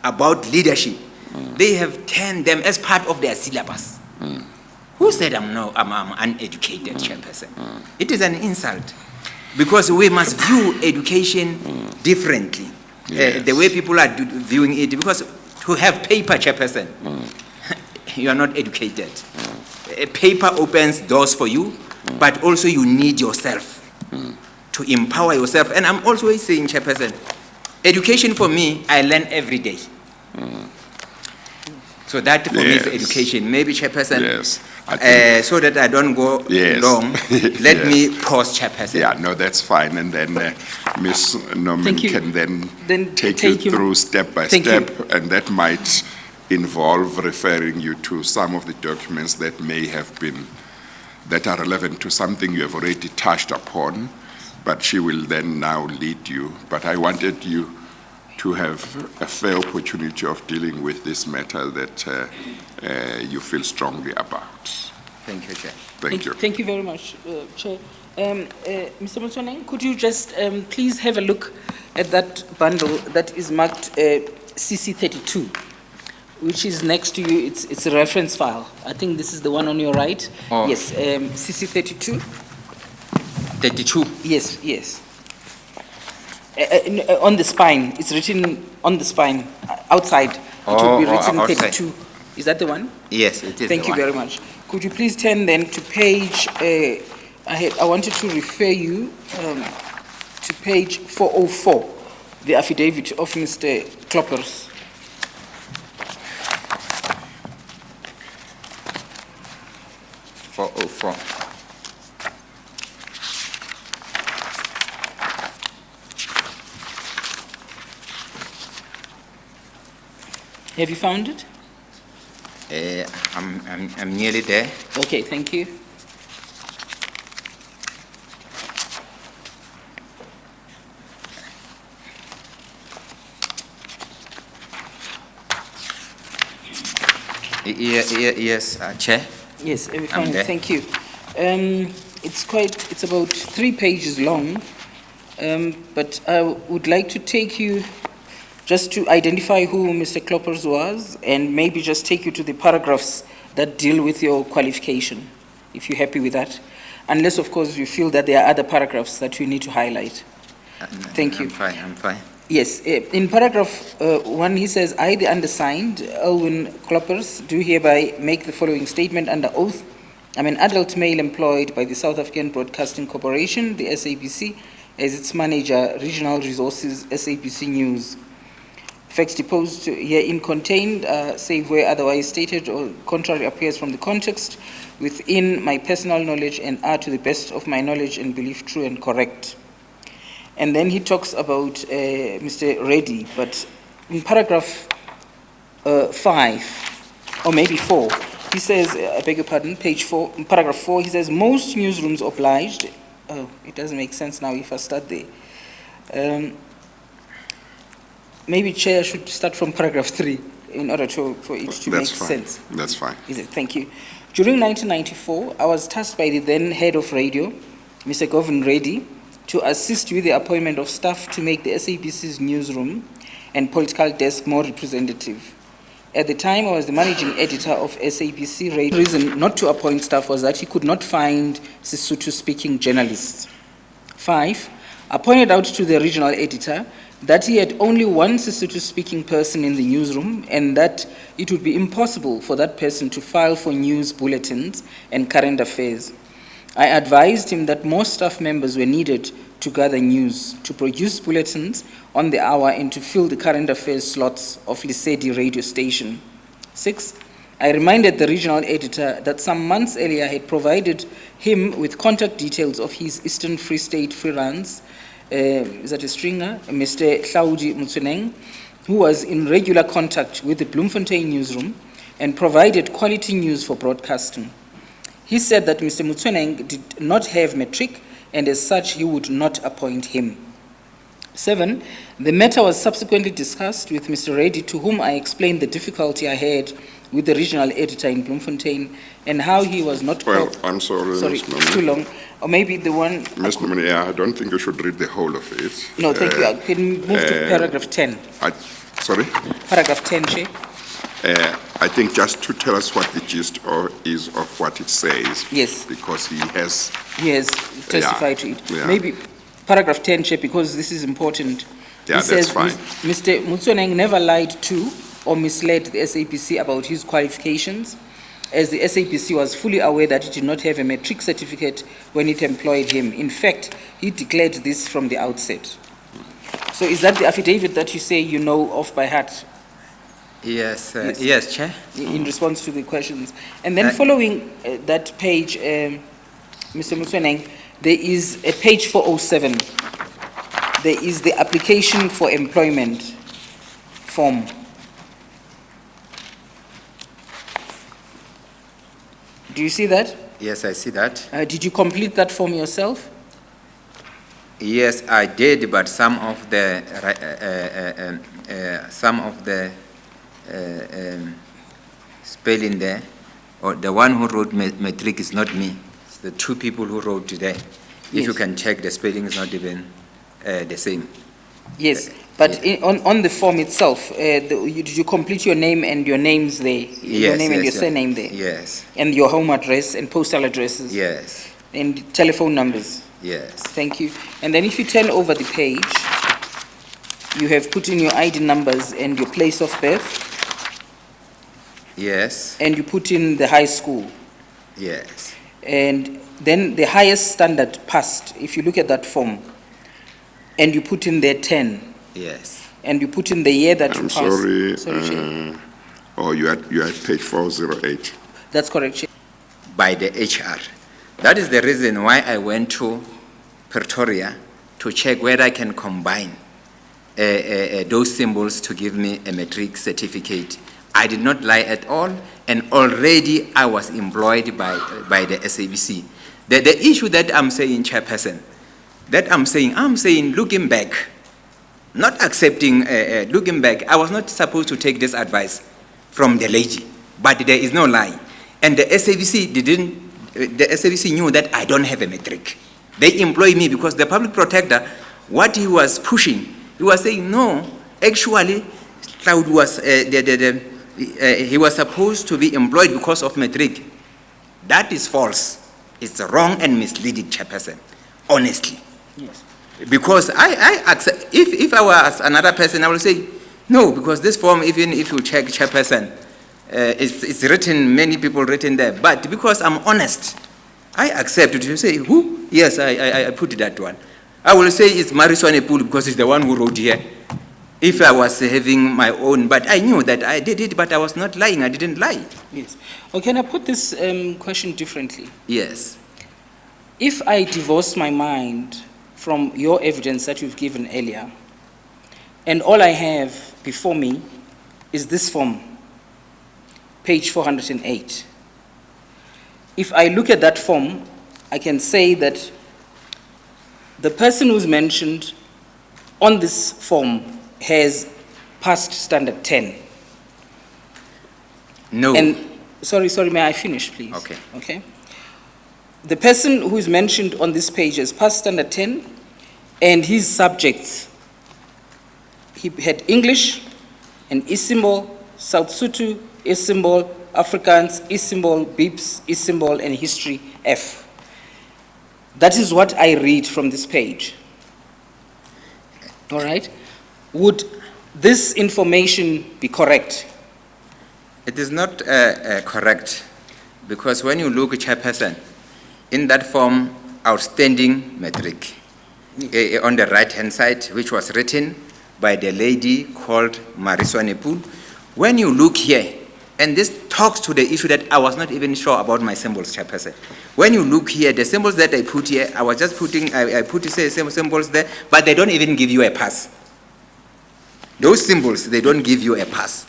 about leadership, they have turned them as part of their syllabus. Who said I'm uneducated, Chairperson? It is an insult. Because we must view education differently, Yes. the way people are viewing it. Because to have paper, Chairperson, you are not educated. Paper opens doors for you, but also you need yourself to empower yourself. And I'm always saying, Chairperson, education for me, I learn every day. So that for me is Yes. education. Maybe, Chairperson, Yes. I think- so that I don't go Yes. long, let Yes. me pause, Chairperson. Yeah, no, that's fine. And then Ms. Norman Thank you. can then Then take take you you- through step by Thank step, you. and that might involve referring you to some of the documents that may have been, that are relevant to something you have already touched upon, but she will then now lead you. But I wanted you to have a fair opportunity of dealing with this matter that you feel strongly about. Thank you, Chair. Thank you. Thank you very much, Chair. Mr. Motsoeneng, could you just please have a look at that bundle that is marked CC32, which is next to you. It's a reference file. I think this is the one on your right. Oh. Yes, CC32. 32. Yes, yes. On the spine, it's written on the spine, outside. It would be written outside. 32. Is that the one? Yes, it is. Thank you very much. Could you please turn then to page, I wanted to refer you to page 404, the affidavit of Mr. Kloppers. Four. Have you found it? I'm nearly there. Okay, thank you. Yes, Chair. Yes, have you I'm found it? there. Thank you. It's about 3 pages long, but I would like to take you just to identify who Mr. Kloppers was and maybe just take you to the paragraphs that deal with your qualification, if you're happy with that. Unless, of course, you feel that there are other paragraphs that you need to highlight. Thank you. I'm fine. Yes, in paragraph 1, he says, I, the undersigned, Elwin Kloppers, do hereby make the following statement under oath. I'm an adult male employed by the South African Broadcasting Corporation, the SABC, as its manager, Regional Resources, SABC News. Facts deposed herein contained, save where otherwise stated or contrary appears from the context, within my personal knowledge and are to the best of my knowledge and belief true and correct. And then he talks about Mr. Reddy, but in paragraph 5, or maybe 4, he says, I beg your pardon, page 4, in paragraph 4, he says, most newsrooms obliged, oh, it doesn't make sense now if I start there. Maybe Chair should start from paragraph 3 in order for it to make sense. That's fine. Is it? Thank you. During 1994, I was tasked by the then head of radio, Mr. Govan Reddy, to assist with the appointment of staff to make the SABC's newsroom and political desk more representative. At the time, I was the managing editor of SABC Radio. The reason not to appoint staff was that he could not find Sesotho-speaking journalists. 5, I pointed out to the regional editor that he had only one Sesotho-speaking person in the newsroom and that it would be impossible for that person to file for news bulletins and current affairs. I advised him that more staff members were needed to gather news, to produce bulletins on the hour and to fill the current affairs slots of Lesedi radio station. 6, I reminded the regional editor that some months earlier I had provided him with contact details of his Eastern Free State freelance, is that a stringer, Mr. Hlaudi Motsoeneng, who was in regular contact with the Bloemfontein newsroom and provided quality news for broadcasting. He said that Mr. Motsoeneng did not have matric and as such he would not appoint him. 7, the matter was subsequently discussed with Mr. Reddy, to whom I explained the difficulty I had with the regional editor in Bloemfontein and how he was not... Well, I'm sorry, Sorry, Ms. it's too long. Or maybe the one... Ms. Nomini, I don't think you should read the whole of it. No, thank you. I can move to paragraph 10. Sorry? Paragraph 10, Chair. I think just to tell us what the gist is of what it says. Yes. Because he has... He has testified to it. Yeah. Maybe paragraph 10, Chair, because this is important. Yeah, He that's says, fine. Mr. Motsoeneng never lied to or misled the SABC about his qualifications, as the SABC was fully aware that he did not have a matric certificate when it employed him. In fact, he declared this from the outset. So is that the affidavit that you say you know off by heart? Yes, Yes. yes, Chair. In response to the questions. And then following that page, Mr. Motsoeneng, there is a page 407. There is the application for employment form. Do you see that? Yes, I see that. Did you complete that form yourself? Yes, I did, but some of the spelling there, or the one who wrote matric is not me. It's the two people who wrote there. If you Yes. can check, the spelling is not even the same. Yes, but on the form itself, did you complete your name and your names there? Your Yes, name and your yes, surname there? Yes, And your home address and postal addresses? yes, And telephone numbers? yes. Thank you. And then if you turn over the page, you have put in your ID numbers and your place of birth, Yes, and you put in the high school. yes, And then the highest standard passed, if you look at that form, and you put in there 10, yes. and you put in the year that you I'm passed. sorry, Chair. you had page 408. That's correct, Chair. By the HR. That is the reason why I went to Pretoria to check whether I can combine those symbols to give me a matric certificate. I did not lie at all, and already I was employed by the SABC. The issue that I'm saying, Chairperson, I'm saying looking back, not accepting, looking back, I was not supposed to take this advice from the lady, but there is no lie. And the SABC the SABC knew that I don't have a matric. They employ me because the public protector, what he was pushing, he was saying, no, actually, Hlaudi was, he was supposed to be employed because of matric. That is false. It's wrong and misleading, Chairperson, honestly. Yes. Because I accept, if I was another person, I would say, no, because this form, even if you check, Chairperson, it's written, many people written there, but because I'm honest, I accept it. You say, who? Yes, I put that one. I will say it's Motsoeneng because it's the one who wrote here. If I was having my own, but I knew that I did it, but I was not lying, I didn't lie. Yes. Or can I put this question differently? Yes, If I divorce my mind from your evidence that you've given earlier, and all I have before me is this form, page 408. If I look at that form, I can say that the person who's mentioned on this form has passed standard 10. no, And, sorry, may I finish, please? Okay. Okay. The person who is mentioned on this page has passed standard 10, and his subjects, he had English, and E symbol, South Sotho, E symbol, Afrikaans, E symbol, BIPS, E symbol, and history, F. That is what I read from this page. All right? Would this information be correct? it is not correct, because when you look, Chairperson, in that form, outstanding matric, on the right-hand side, which was written by the lady called Motsoeneng. When you look here, and this talks to the issue that I was not even sure about my symbols, Chairperson. When you look here, the symbols that I put here, I was just putting, I put symbols there, but they don't even give you a pass. Those symbols, they don't give you a pass.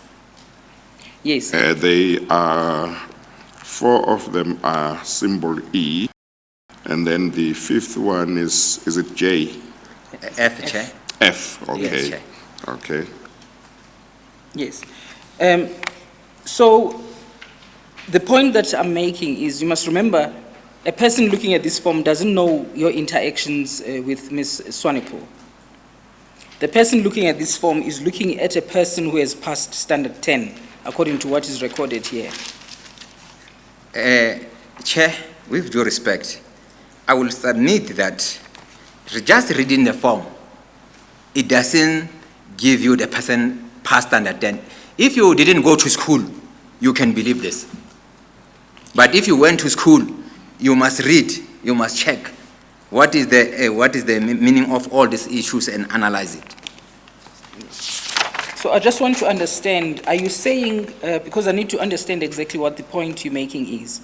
Yes. They are, 4 of them are symbol E, and then the 5th one is it J? F, Chair. F, okay. Yes, Chair. Okay. Yes. So the point that I'm making is you must remember a person looking at this form doesn't know your interactions with Ms. Swanepoel. The person looking at this form is looking at a person who has passed standard 10, according to what is recorded here. Chair, with due respect, I will submit that just reading the form, it doesn't give you the person passed standard 10. If you didn't go to school, you can believe this. But if you went to school, you must read, you must check what is the meaning of all these issues and analyze it. So I just want to understand, are you saying, because I need to understand exactly what the point you're making is.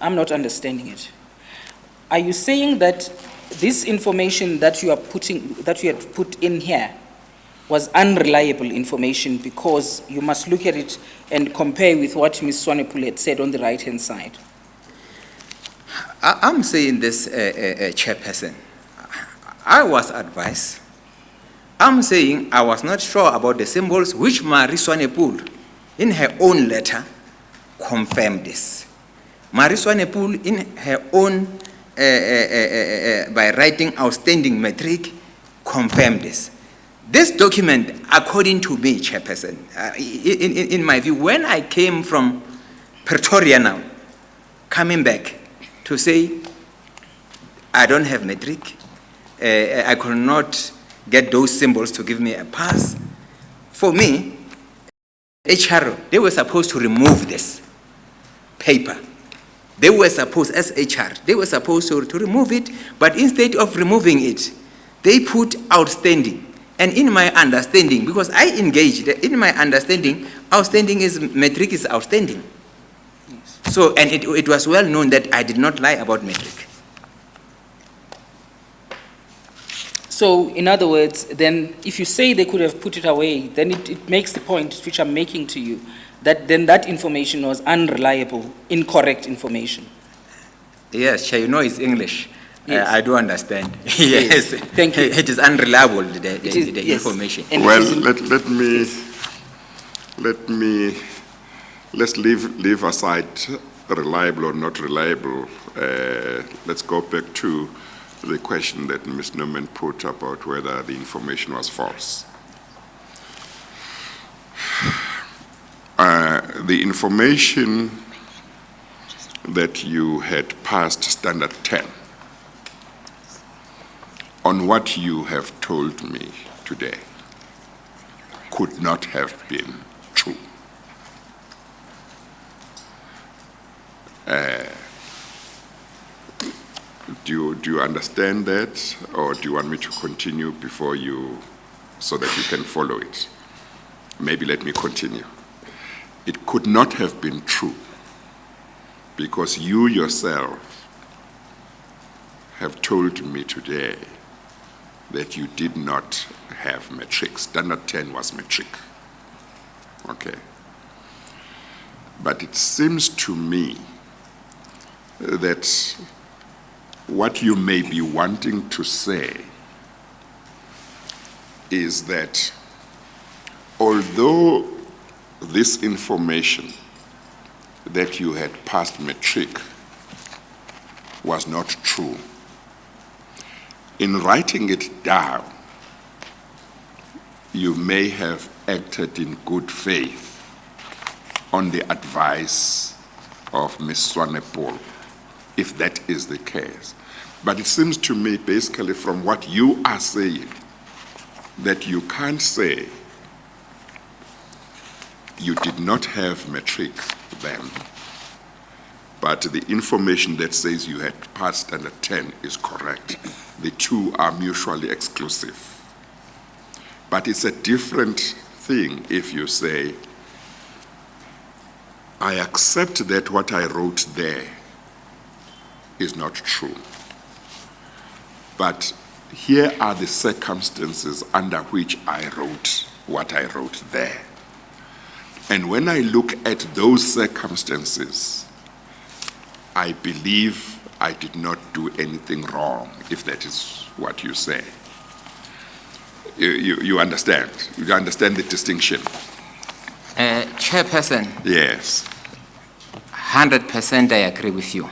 I'm not understanding it. Are you saying that this information that you are putting, that you had put in here was unreliable information because you must look at it and compare with what Ms. Swanepoel had said on the right-hand side? I'm saying this, Chairperson. I was advised. I'm saying I was not sure about the symbols, which Marie Swanepoel, in her own letter, confirmed this. Marie Swanepoel, in her own, by writing outstanding metric, confirmed this. This document, according to me, Chairperson, in my view, when I came from Pretoria now, coming back to say, I don't have metric, I could not get those symbols to give me a pass. For me, HR, they were supposed to remove this paper. They were supposed, as HR, they were supposed to remove it, but instead of removing it, they put outstanding. And in my understanding, because I engaged, in my understanding, outstanding is, metric is outstanding. Yes. So, and it was well known that I did not lie about metric. So, in other words, then, if you say they could have put it away, then it makes the point which I'm making to you, that then that information was unreliable, incorrect information. Yes, Chair, you know it's English. Yes. I do understand. Yes. Thank you. It is unreliable, the Yes. information. And Well, let's leave aside reliable or not reliable. Let's go back to the question that Ms. Norman put about whether the information was false. The information that you had passed Standard 10 on what you have told me today could not have been true. Do you understand that, or do you want me to continue before you, so that you can follow it? Maybe let me continue. It could not have been true because you yourself have told me today that you did not have matric. Standard 10 was matric. Okay. But it seems to me that what you may be wanting to say is that although this information that you had passed matric was not true, in writing it down, you may have acted in good faith on the advice of Ms. Swanepoel, if that is the case. But it seems to me, basically, from what you are saying, that you can't say you did not have matric then, but the information that says you had passed Standard 10 is correct. The two are mutually exclusive. But it's a different thing if you say, I accept that what I wrote there is not true. But here are the circumstances under which I wrote what I wrote there. And when I look at those circumstances, I believe I did not do anything wrong, if that is what you say. You understand? You understand the distinction? Chairperson. Yes. 100% I agree with you.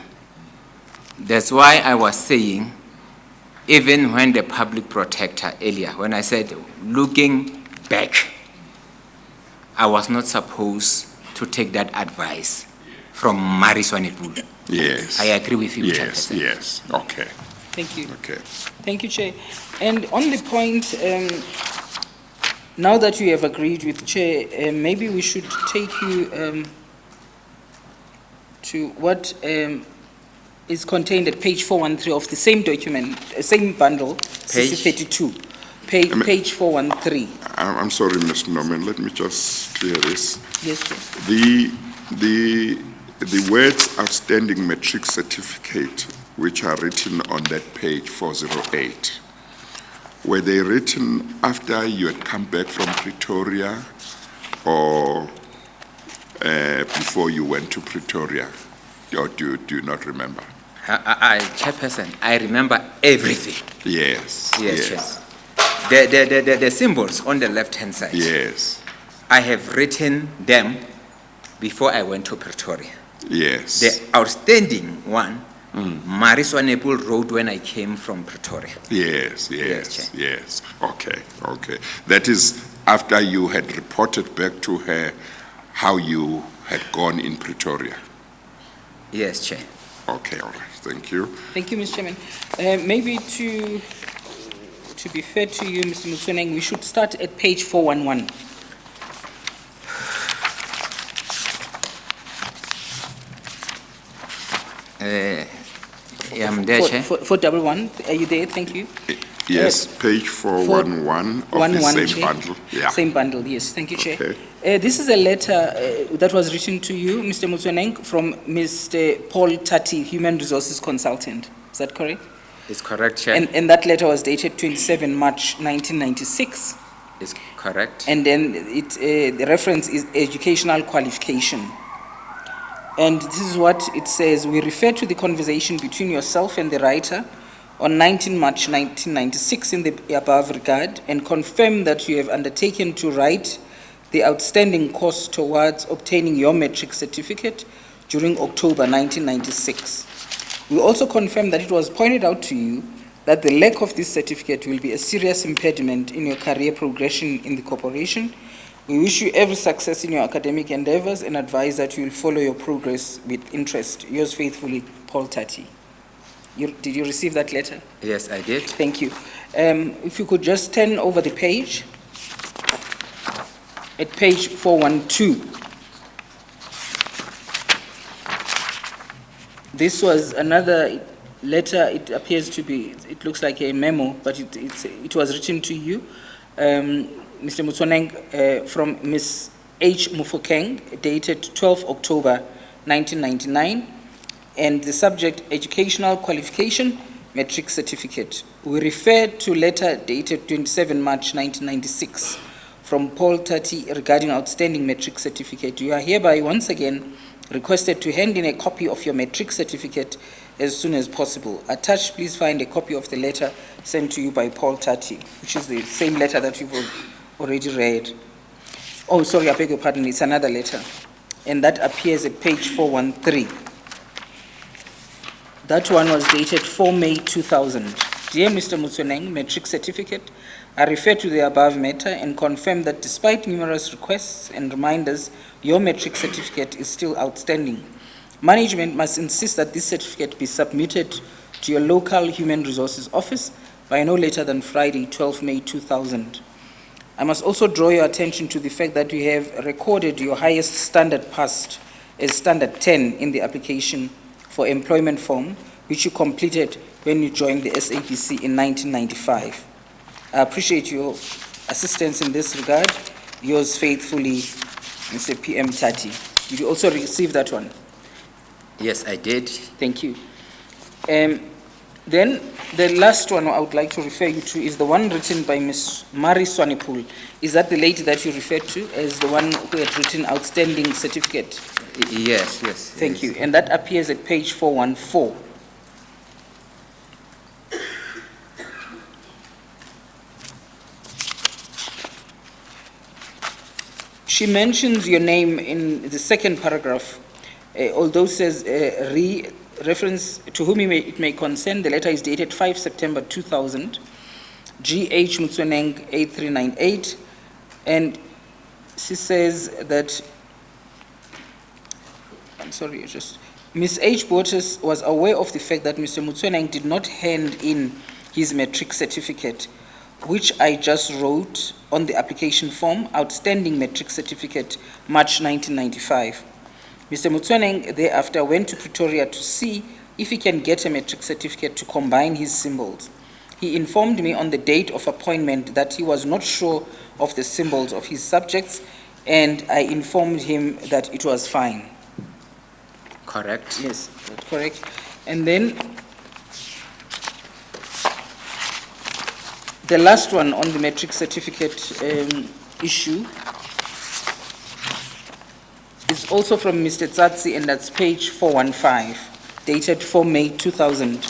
That's why I was saying, even when the public protector earlier, when I said looking back, I was not supposed to take that advice from Marie Swanepoel. Yes. I agree with you, Yes, Chairperson. yes. Okay. Thank you. Okay. Thank you, Chair. And on the point, now that you have agreed with Chair, maybe we should take you to what is contained at page 413 of the same document, same bundle, Page? CC32, page 413. I'm sorry, Ms. Norman, let me just clear this. Yes, Chair. The words outstanding matric certificate, which are written on that page 408, were they written after you had come back from Pretoria or before you went to Pretoria? Or do you not remember? Chairperson, I remember everything. Yes. Yes, Chair. The symbols on the left-hand side. Yes. I have written them before I went to Pretoria. Yes. The outstanding one, Motsoeneng Road when I came from Pretoria. Yes, Yes, yes, yes. Okay, okay. That is after you had reported back to her how you had gone in Pretoria. Yes, Chair. Okay, all right. Thank you. Thank you, Mr. Chairman. Maybe to be fair to you, Mr. Motsoeneng, we should start at page 411. I'm there, Chair. 411, are you there? Thank you. Yes, page 411 of the 411, same Chair. bundle. Yeah. Same bundle, yes. Thank you, Chair. Okay. This is a letter that was written to you, Mr. Motsoeneng, from Mr. Paul Tati, Human Resources Consultant. Is that correct? It's correct, Chair. And that letter was dated 27 March 1996. It's correct. And then the reference is educational qualification. And this is what it says. We refer to the conversation between yourself and the writer on 19 March 1996 in the above regard, and confirm that you have undertaken to write the outstanding course towards obtaining your metric certificate during October 1996. We also confirm that it was pointed out to you that the lack of this certificate will be a serious impediment in your career progression in the corporation. We wish you every success in your academic endeavors and advise that you will follow your progress with interest. Yours faithfully, Paul Tati. Did you receive that letter? Yes, I did. Thank you. If you could just turn over the page, at page 412. This was another letter. It appears to be, it looks like a memo, but it was written to you, Mr. Motsoeneng, from Ms. H. Mufokeng, dated 12 October 1999, and the subject, educational qualification, metric certificate. We refer to letter dated 27 March 1996 from Paul Tati regarding outstanding metric certificate. You are hereby once again requested to hand in a copy of your metric certificate as soon as possible. Attached, please find a copy of the letter sent to you by Paul Tati, which is the same letter that you've already read. Oh, sorry, I beg your pardon, it's another letter. And that appears at page 413. That one was dated 4 May 2000. Dear Mr. Motsoeneng, metric certificate, I refer to the above matter and confirm that despite numerous requests and reminders, your metric certificate is still outstanding. Management must insist that this certificate be submitted to your local human resources office by no later than Friday, 12 May 2000. I must also draw your attention to the fact that you have recorded your highest standard passed as standard 10 in the application for employment form, which you completed when you joined the SABC in 1995. I appreciate your assistance in this regard. Yours faithfully, Mr. PM Tati. Did you also receive that one? Yes, I did. Thank you. Then the last one I would like to refer you to is the one written by Ms. Motsoeneng. Is that the lady that you referred to as the one who had written outstanding certificate? Yes, yes. Thank you. And that appears at page 414. She mentions your name in the second paragraph, although says reference to whom it may concern. The letter is dated 5 September 2000, G.H. Motsoeneng 8398, and she says that, I'm sorry, Ms. H. Borges was aware of the fact that Mr. Motsoeneng did not hand in his metric certificate, which I just wrote on the application form, outstanding metric certificate, March 1995. Mr. Motsoeneng thereafter went to Pretoria to see if he can get a metric certificate to combine his symbols. He informed me on the date of appointment that he was not sure of the symbols of his subjects, and I informed him that it was fine. Correct. Yes, that's correct. And then the last one on the metric certificate issue is also from Mr. Tsatsi, and that's page 415. dated 4 May 2000.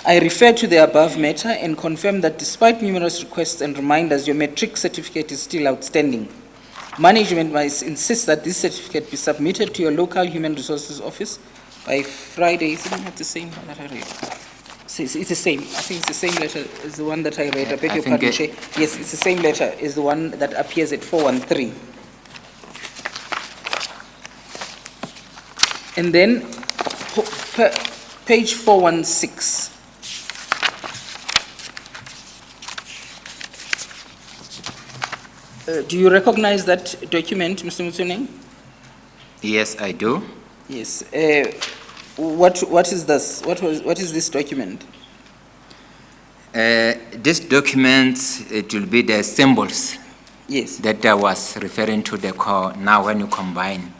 I refer to the above matter and confirm that despite numerous requests and reminders, your matric certificate is still outstanding. Management must insist that this certificate be submitted to your local human resources office by Friday. Is it not the same that I read? It's the same. I think it's the same letter as the one that I read. I beg your pardon, Chair. Yes, it's the same letter as the one that appears at 413. And then page 416. Do you recognize that document, Mr. Motsoeneng? Yes, I do. Yes. What is this? What is this document? This document, it will be the symbols Yes. that I was referring to the core now when you combine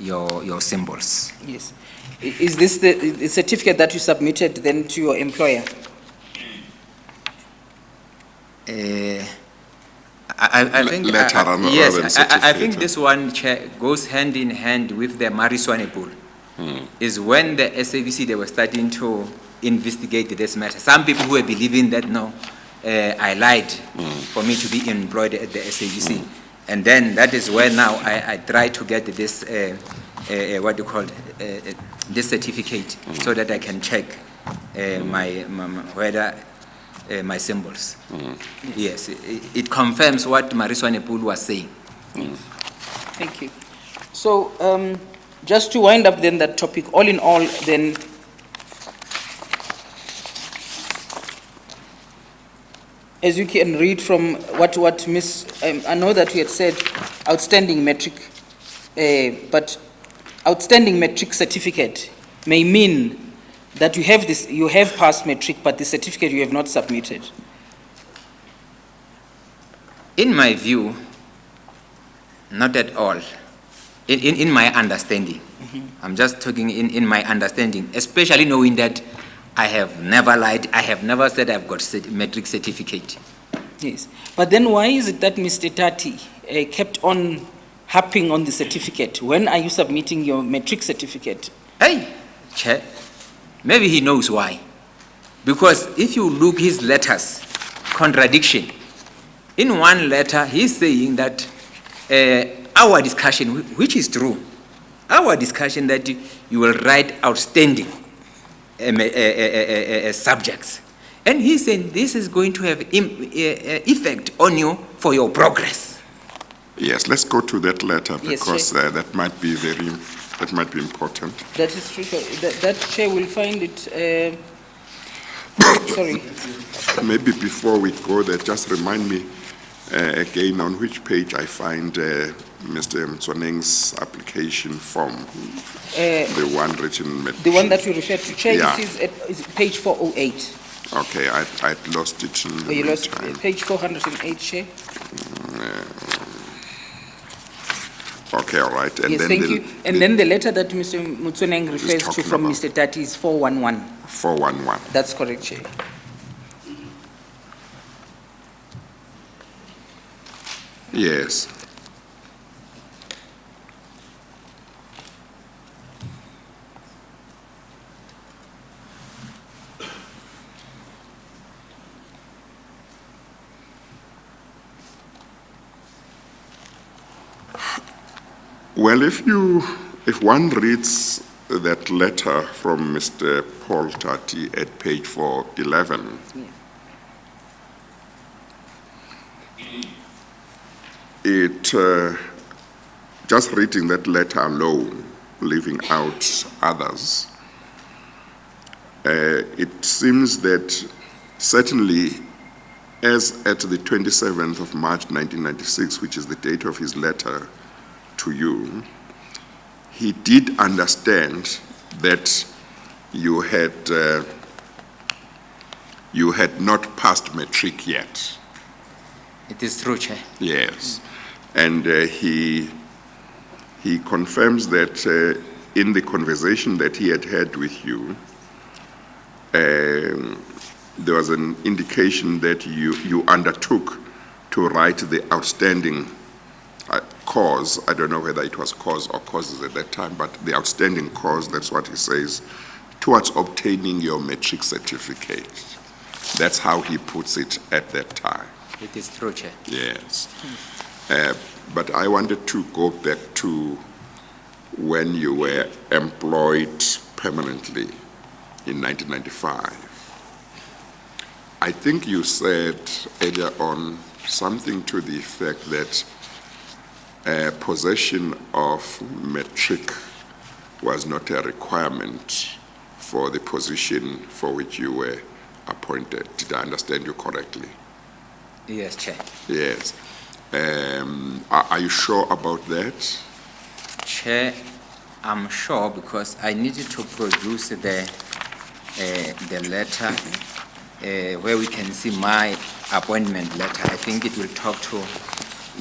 your symbols. Yes. Is this the certificate that you submitted then to your employer? I think Letter rather than yes, I certificate. think this one, Chair, goes hand in hand with the Motsoeneng pool. Is when the SABC, they were starting to investigate this matter. Some people who were believing that, no, I lied for me to be employed at the SABC. And then that is where now I try to get this, what do you call it, this certificate so that I can check whether my symbols. Yes, it confirms what Motsoeneng pool was saying. Thank you. So, just to wind up then that topic, all in all then, as you can read from what Miss, I know that we had said outstanding metric, but outstanding metric certificate may mean that you have this, you have passed metric, but the certificate you have not submitted. In my view, not at all. In my understanding, I'm just talking in my understanding, especially knowing that I have never lied, I have never said I've got metric certificate. Yes, but then why is it that Mr. Tati kept on harping on the certificate? When are you submitting your metric certificate? Hey, Chair, maybe he knows why. Because if you look his letters, contradiction, in one letter he's saying that our discussion, which is true, our discussion that you will write outstanding subjects. And he's saying this is going to have effect on you for your progress. Yes, let's go to that letter Yes, because that might be important. That is true. That Chair will find it. Sorry. Maybe before we go there, just remind me again on which page I find Mr. Motsoeneng's application form, the one written. The one that you referred to, Chair, Yeah. is page 408. Okay, I'd lost it in the You lost meantime. page 408, Chair. Okay, all right. And Yes, then thank you. And then the letter that Mr. Motsoeneng refers to talking from about- Mr. Tati is 411. 411. That's correct, Chair. Yes. Well, if one reads that letter from Mr. Paul Tati at page 411, just reading that letter alone, leaving out others, it seems that certainly as at the 27th of March 1996, which is the date of his letter to you, he did understand that you had not passed matric yet. It is true, Chair. Yes, and he confirms that in the conversation that he had with you, there was an indication that you undertook to write the outstanding, cause, I don't know whether it was cause or causes at that time, but the outstanding cause, that's what he says, towards obtaining your matric certificate. That's how he puts it at that time. It is true, Chair. Yes. But I wanted to go back to when you were employed permanently in 1995. I think you said earlier on something to the effect that possession of matric was not a requirement for the position for which you were appointed. Did I understand you correctly? Yes, Chair. Yes. Are you sure about that? Chair, I'm sure because I needed to produce the letter where we can see my appointment letter. I think it will talk to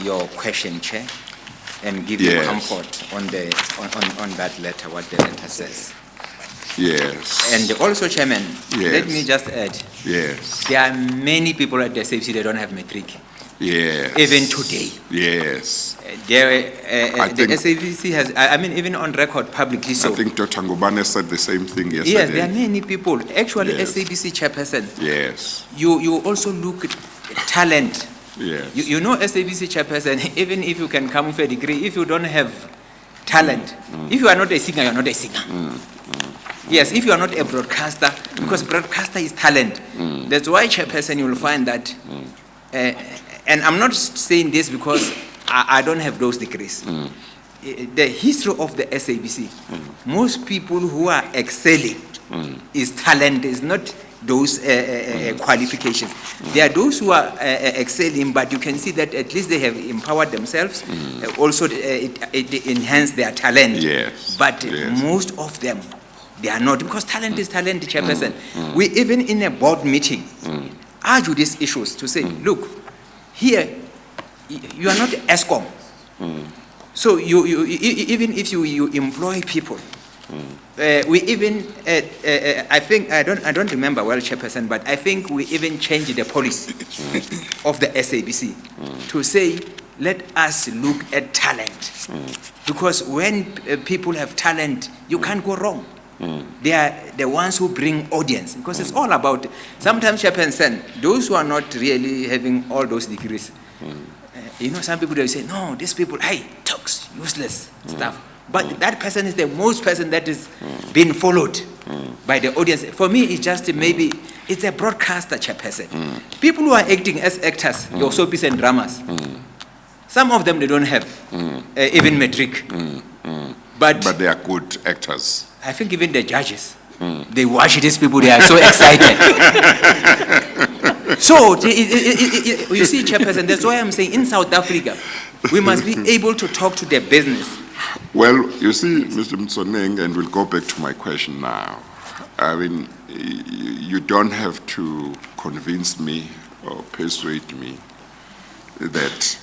your question, Chair, and give you Yes. comfort on that letter, what the letter says. Yes. And also, Chairman, Yes. let me just add, Yes. there are many people at the SABC that don't have matric, Yes. even today. Yes. The think- SABC has, I mean, even on record publicly so. I think Dr. Ngubane said the same thing yesterday. Yes, there are many people. Actually, Yes. SABC chairperson, Yes. you also look at talent. Yes. You know SABC chairperson, even if you can come with a degree, if you don't have talent, if you are not a singer, you're not a singer. Yes, if you are not a broadcaster, because broadcaster is talent. That's why, chairperson, you will find that, and I'm not saying this because I don't have those degrees. The history of the SABC, most people who are excelling is talent, is not those qualifications. There are those who are excelling, but you can see that at least they have empowered themselves. Also, it enhanced their talent. Yes. But Yes. most of them, they are not, because talent is talent, chairperson. We even in a board meeting argue these issues to say, look, here you are not ESCOM. So you even if you employ people, we even I think I don't remember well, chairperson, but I think we even changed the policy of the SABC to say, let us look at talent, because when people have talent, you can't go wrong. They are the ones who bring audience, because it's all about, sometimes, chairperson, those who are not really having all those degrees, you know, some people, they say, no, these people, hey, talks, useless stuff. But that person is the most person that is being followed by the audience. For me, it's just maybe, it's a broadcaster, chairperson. People who are acting as actors, your soapies and dramas, some of them, they don't have even matric. But But they are good actors. I think even the judges, they watch these people, they are so excited. So, you see, chairperson, that's why I'm saying in South Africa, we must be able to talk to the business. Well, you see, Mr. Motsoeneng, and we'll go back to my question now. I mean, you don't have to convince me or persuade me that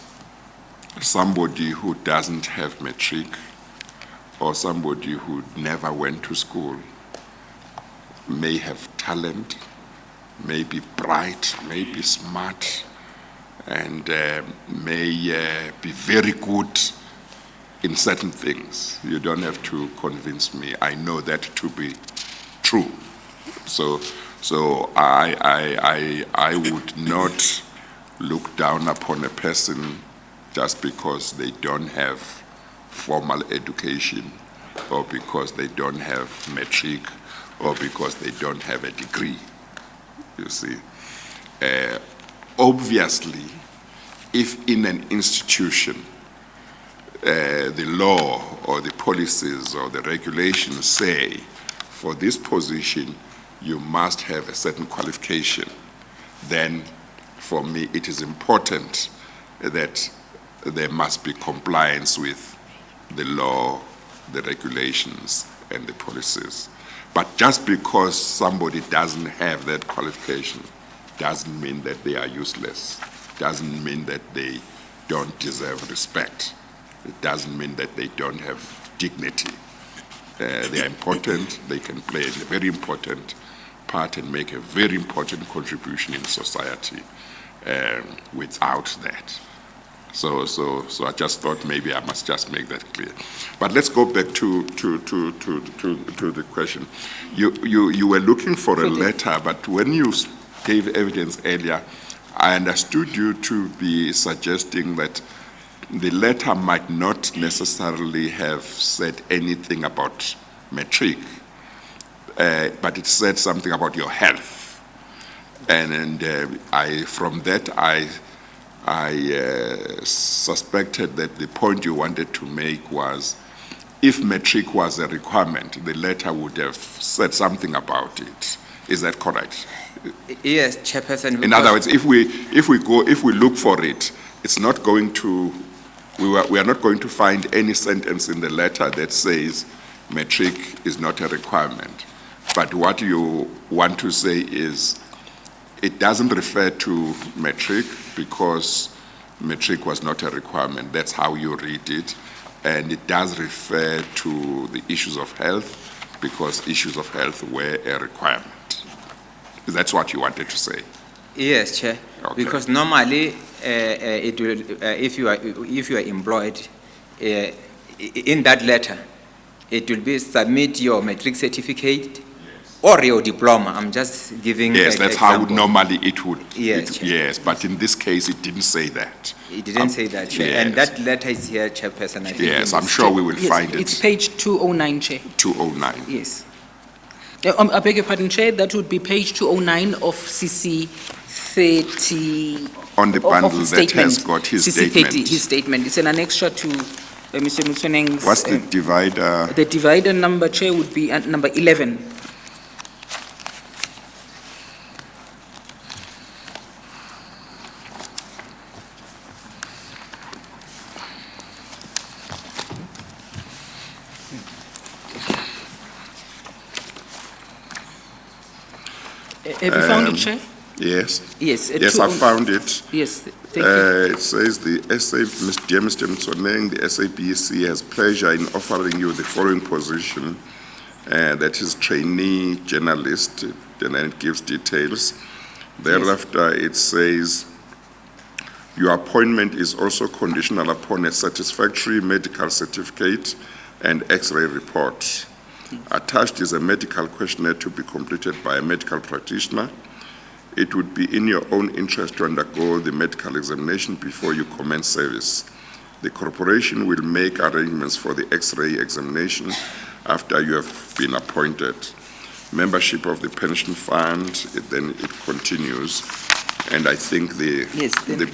somebody who doesn't have matric or somebody who never went to school may have talent, may be bright, may be smart, and may be very good in certain things. You don't have to convince me. I know that to be true. So I would not look down upon a person just because they don't have formal education, or because they don't have matric, or because they don't have a degree. You see, obviously, if in an institution the law or the policies or the regulations say for this position you must have a certain qualification, then for me it is important that there must be compliance with the law, the regulations, and the policies. But just because somebody doesn't have that qualification doesn't mean that they are useless, doesn't mean that they don't deserve respect. It doesn't mean that they don't have dignity. They are important, they can play a very important part and make a very important contribution in society without that. So I just thought maybe I must just make that clear. But let's go back to the question. You were looking for a letter, but when you gave evidence earlier, I understood you to be suggesting that the letter might not necessarily have said anything about matric, but it said something about your health. And from that, I suspected that the point you wanted to make was, if matric was a requirement, the letter would have said something about it. Is that correct? Yes, Chairperson. In other words, if we look for it, it's not going to. We are not going to find any sentence in the letter that says matric is not a requirement. But what you want to say is, it doesn't refer to matric because matric was not a requirement. That's how you read it. And it does refer to the issues of health because issues of health were a requirement. That's what you wanted to say. Yes, Chair. Okay. Because normally, it will, if you are employed, in that letter, it will be submit your matric certificate or your diploma. I'm just giving. Yes, that's how normally it would. Yes, yes, but in this case, it didn't say that. It didn't say that, Chair. Yes. And that letter is here, Chairperson. I think Yes, I'm sure we will Yes, find it. it's page 209, Chair. 209. Yes. I beg your pardon, Chair, that would be page 209 of CC 30. On the of bundle his that has statement. got his CC 30, statement. his statement. It's an annexure to Mr. Motsoeneng's. What's the divider? The divider number, Chair, would be at number 11. Have you found it, Chair? Yes. Yes. Yes, I found it. Yes, thank you. It says dear Mr. Motsoeneng, the SABC has pleasure in offering you the following position, that is trainee journalist, and then it gives details. Thereafter, it says your appointment is also conditional upon a satisfactory medical certificate and X-ray report. Attached is a medical questionnaire to be completed by a medical practitioner. It would be in your own interest to undergo the medical examination before you commence service. The corporation will make arrangements for the X-ray examination after you have been appointed. Membership of the pension fund, then it continues. And I think the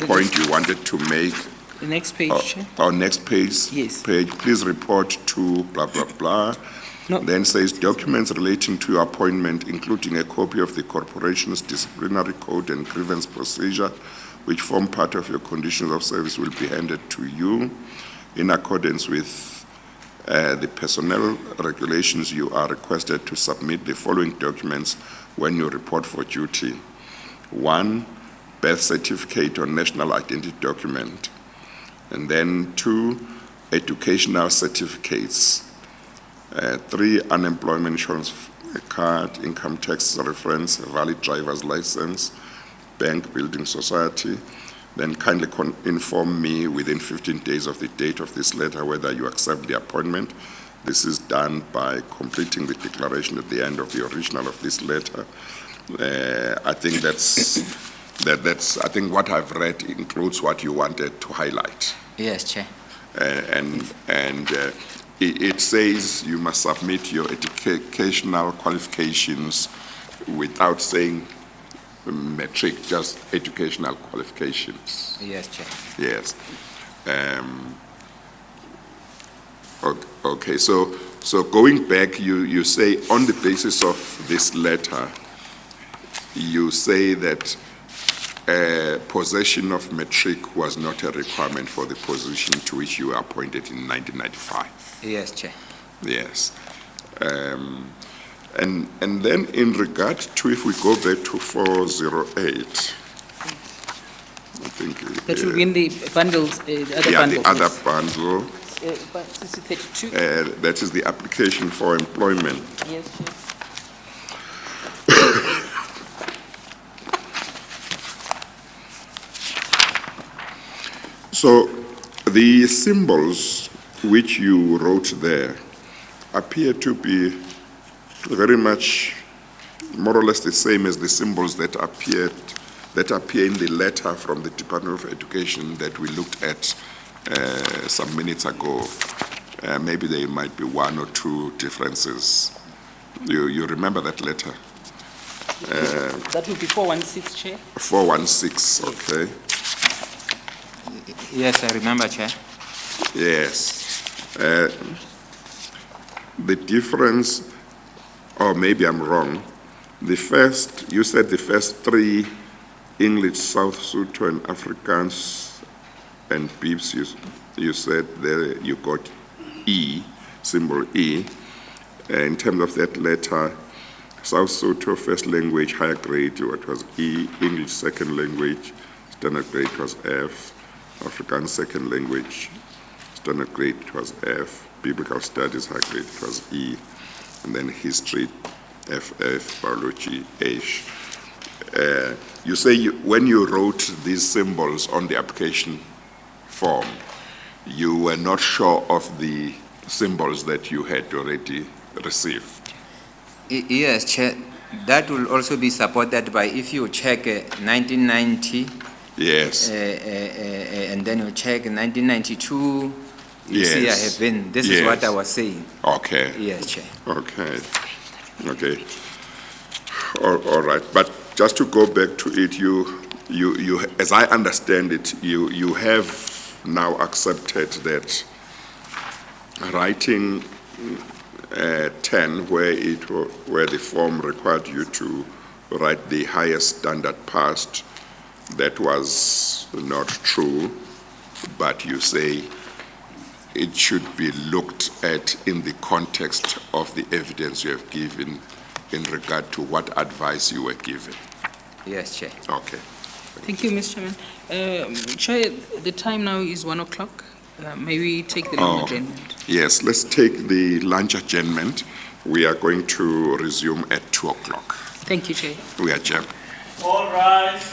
point you wanted to make. The next page, Chair. Our next page. Yes. Page, please report to blah, blah, blah. No. Then says documents relating to your appointment, including a copy of the corporation's disciplinary code and grievance procedure, which form part of your conditions of service, will be handed to you. In accordance with the personnel regulations, you are requested to submit the following documents when you report for duty. 1, birth certificate or national identity document. And then 2, educational certificates. 3, unemployment insurance card, income tax reference, valid driver's license, bank, building society. Then kindly inform me within 15 days of the date of this letter whether you accept the appointment. This is done by completing the declaration at the end of the original of this letter. I think that's I think what I've read includes what you wanted to highlight. Yes, Chair. It says you must submit your educational qualifications without saying matric, just educational qualifications. Yes, Chair. Yes. Okay, so going back, you say on the basis of this letter, you say that possession of matric was not a requirement for the position to which you were appointed in 1995. Yes, Chair. Yes. And then in regard to, if we go back to 408, I think. That will be in the bundles, the other yeah, bundle. the other bundle. CC 32. That is the application for employment. Yes, Chair. So the symbols which you wrote there appear to be very much more or less the same as the symbols that appear in the letter from the Department of Education that we looked at some minutes ago. Maybe there might be one or two differences. You remember that letter? That would be 416, Chair. 416, okay. Yes, I remember, Chair. Yes. The difference, or maybe I'm wrong, you said the first three, English, South Sotho, and Afrikaans, and Beeps, you said there you got E, symbol E. In terms of that letter, South Sotho first language, higher grade, what was E, English second language, standard grade was F, Afrikaans second language, standard grade was F, biblical studies high grade was E, and then history, FF, biology, H. You say when you wrote these symbols on the application form, you were not sure of the symbols that you had already received. Yes, Chair. That will also be supported by if you check 1990. Yes. And then you check 1992. You see, I have been. This is what I was saying. Okay. Yes, Chair. Okay. Okay. All right. But just to go back to it, you, as I understand it, you have now accepted that writing 10, where the form required you to write the highest standard passed, that was not true, but you say it should be looked at in the context of the evidence you have given in regard to what advice you were given. Yes, Chair. Okay. Thank you, Mr. Chairman. Chair, the time now is 1 o'clock. May we take the long adjournment? Yes, let's take the lunch adjournment. We are going to resume at 2 o'clock. Thank you, Chair. We adjourn. All rise.